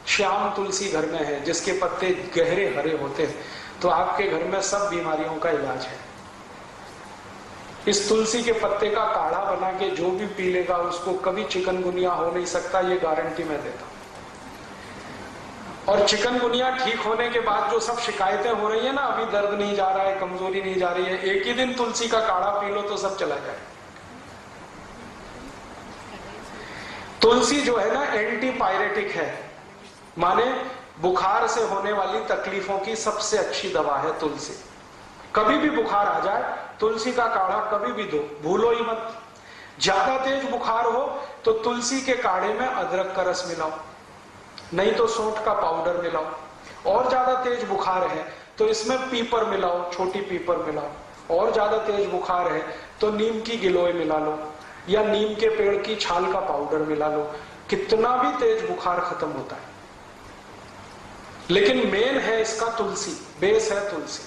श्याम तुलसी घर में है जिसके पत्ते गहरे हरे होते हैं, तो आपके घर में सब बीमारियों का इलाज है। इस तुलसी के पत्ते का काढ़ा बना के जो भी पी लेगा उसको कभी चिकनगुनिया हो नहीं सकता, ये गारंटी मैं देता हूं। और चिकनगुनिया ठीक होने के बाद जो सब शिकायतें हो रही है ना, अभी दर्द नहीं जा रहा है, कमजोरी नहीं जा रही है, एक ही दिन तुलसी का काढ़ा पी लो तो सब चला जाए। तुलसी जो है ना एंटीपायरेटिक है, माने बुखार से होने वाली तकलीफों की सबसे अच्छी दवा है तुलसी। कभी भी बुखार आ जाए तुलसी का काढ़ा कभी भी दो, भूलो ही मत। ज्यादा तेज बुखार हो तो तुलसी के काढ़े में अदरक का रस मिलाओ, नहीं तो सौंठ का पाउडर मिलाओ। और ज्यादा तेज बुखार है तो इसमें पीपर मिलाओ, छोटी पीपर मिलाओ। और ज्यादा तेज बुखार है तो नीम की गिलोय मिला लो या नीम के पेड़ की छाल का पाउडर मिला लो। कितना भी तेज बुखार खत्म होता है। लेकिन मेन है इसका तुलसी, बेस है तुलसी।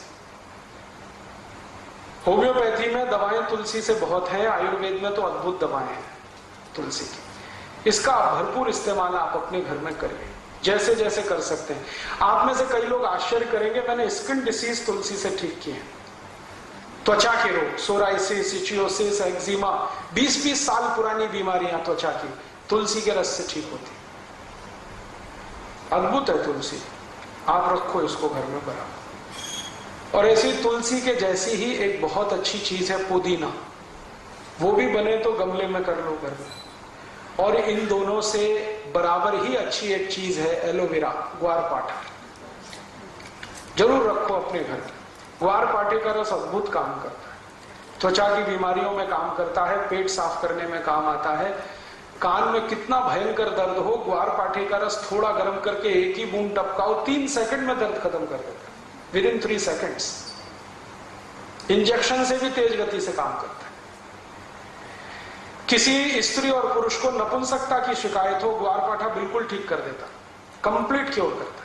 होम्योपैथी में दवाएं तुलसी से बहुत हैं, आयुर्वेद में तो अद्भुत दवाएं हैं तुलसी की। इसका भरपूर इस्तेमाल आप अपने घर में करिए, जैसे जैसे कर सकते हैं। आप में से कई लोग आश्चर्य करेंगे, मैंने स्किन डिसीज तुलसी से ठीक किए हैं। त्वचा के रोग, सोराइसिस, इचियोसिस, एक्जिमा, 20-20 साल पुरानी बीमारियां त्वचा की तुलसी के रस से ठीक होती। अद्भुत है तुलसी, आप रखो इसको घर में बराबर। और ऐसी तुलसी के जैसी ही एक बहुत अच्छी चीज है पुदीना, वो भी बने तो गमले में कर लो घर में। और इन दोनों से बराबर ही अच्छी एक चीज है एलोवेरा, ग्वारपाठा। जरूर रखो अपने घर में। ग्वारपाठे का रस अद्भुत काम करता है, त्वचा की बीमारियों में काम करता है, पेट साफ करने में काम आता है। कान में कितना भयंकर दर्द हो, ग्वारपाठे का रस थोड़ा गर्म करके एक ही बूंद टपकाओ, 3 सेकंड में दर्द खत्म कर देता है, विदिन 3 सेकंड्स। इंजेक्शन से भी तेज गति से काम करता है। किसी स्त्री और पुरुष को नपुंसकता की शिकायत हो, ग्वारपाठा बिल्कुल ठीक कर देता, कंप्लीट क्योर करता है।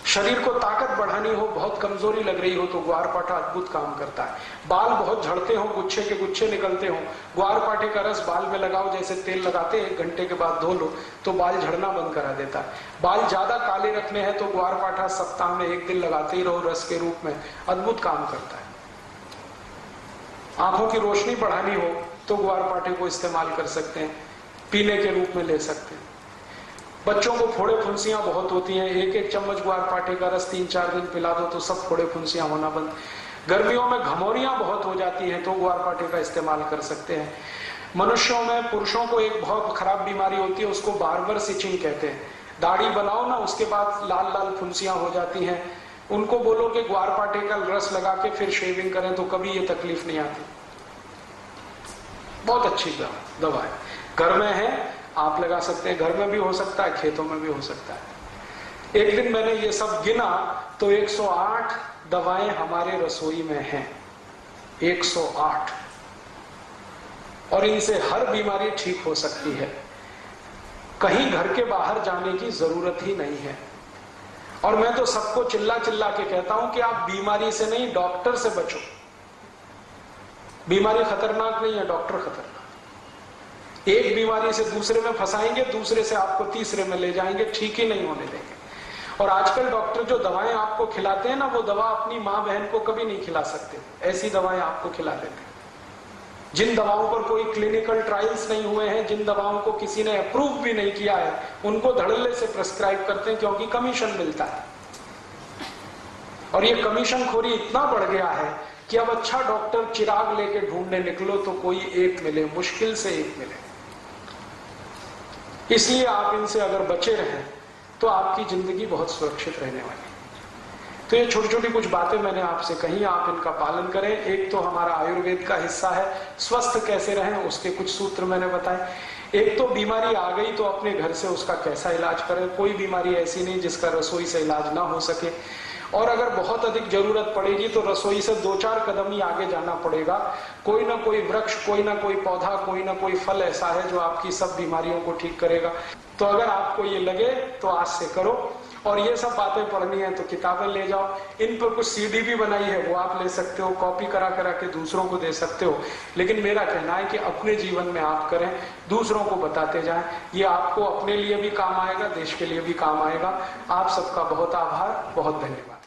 शरीर को ताकत बढ़ानी हो, बहुत कमजोरी लग रही हो तो ग्वारपाठा अद्भुत काम करता है। बाल बहुत झड़ते हो, गुच्छे के गुच्छे निकलते हो, ग्वारपाठे का रस बाल में लगाओ, जैसे तेल लगाते हैं, 1 घंटे के बाद धो लो तो बाल झड़ना बंद करा देता है। बाल ज्यादा काले रखने हैं तो ग्वारपाठा सप्ताह में 1 दिन लगाते ही रहो रस के रूप में, अद्भुत काम करता है। आंखों की रोशनी बढ़ानी हो तो ग्वारपाठे को इस्तेमाल कर सकते हैं, पीने के रूप में ले सकते हैं। बच्चों को फोड़े फुंसियां बहुत होती हैं, 1-1 चम्मच ग्वारपाठे का रस 3-4 दिन पिला दो तो सब फोड़े फुंसियां होना बंद। गर्मियों में घमौरियां बहुत हो जाती हैं तो ग्वारपाठे का इस्तेमाल कर सकते हैं। मनुष्यों में, पुरुषों को एक बहुत खराब बीमारी होती है, उसको बार्बर सिचिंग कहते हैं। दाढ़ी बनाओ ना, उसके बाद लाल लाल फुंसियां हो जाती हैं, उनको बोलो कि ग्वारपाठे का रस लगा के फिर शेविंग करें तो कभी ये तकलीफ नहीं आती। बहुत अच्छी दवा है, घर में है, आप लगा सकते हैं। घर में भी हो सकता है, खेतों में भी हो सकता है। एक दिन मैंने ये सब गिना तो 108 दवाएं हमारे रसोई में हैं, 108। और इनसे हर बीमारी ठीक हो सकती है, कहीं घर के बाहर जाने की जरूरत ही नहीं है। और मैं तो सबको चिल्ला चिल्ला के कहता हूं कि आप बीमारी से नहीं, डॉक्टर से बचो। बीमारी खतरनाक नहीं है, डॉक्टर खतरनाक। एक बीमारी से दूसरे में फंसाएंगे, दूसरे से आपको तीसरे में ले जाएंगे, ठीक ही नहीं होने देंगे। और आजकल डॉक्टर जो दवाएं आपको खिलाते हैं ना, वो दवा अपनी माँ बहन को कभी नहीं खिला सकते, ऐसी दवाएं आपको खिला देते हैं। जिन दवाओं पर कोई क्लिनिकल ट्रायल्स नहीं हुए हैं, जिन दवाओं को किसी ने अप्रूव भी नहीं किया है, उनको धड़ल्ले से प्रेस्क्राइब करते हैं क्योंकि कमीशन मिलता है। और ये कमीशन खोरी इतना बढ़ गया है कि अब अच्छा डॉक्टर चिराग लेके ढूंढने निकलो तो कोई एक मिले, मुश्किल से एक मिले। इसलिए आप इनसे अगर बचे रहें तो आपकी जिंदगी बहुत सुरक्षित रहने वाली है। तो ये छोटी छोटी कुछ बातें मैंने आपसे कही, आप इनका पालन करें। एक तो हमारा आयुर्वेद का हिस्सा है, स्वस्थ कैसे रहें उसके कुछ सूत्र मैंने बताए। एक तो बीमारी आ गई तो अपने घर से उसका कैसा इलाज करें। कोई बीमारी ऐसी नहीं जिसका रसोई से इलाज ना हो सके, और अगर बहुत अधिक जरूरत पड़ेगी तो रसोई से 2-4 कदम ही आगे जाना पड़ेगा। कोई ना कोई वृक्ष, कोई ना कोई पौधा, कोई ना कोई फल ऐसा है जो आपकी सब बीमारियों को ठीक करेगा। तो अगर आपको ये लगे तो आज से करो। और ये सब बातें पढ़नी है तो किताबें ले जाओ, इन पर कुछ सीडी भी बनाई है वो आप ले सकते हो, कॉपी करा करा के दूसरों को दे सकते हो। लेकिन मेरा कहना है कि अपने जीवन में आप करें, दूसरों को बताते जाएं। ये आपको अपने लिए भी काम आएगा, देश के लिए भी काम आएगा। आप सबका बहुत आभार, बहुत धन्यवाद।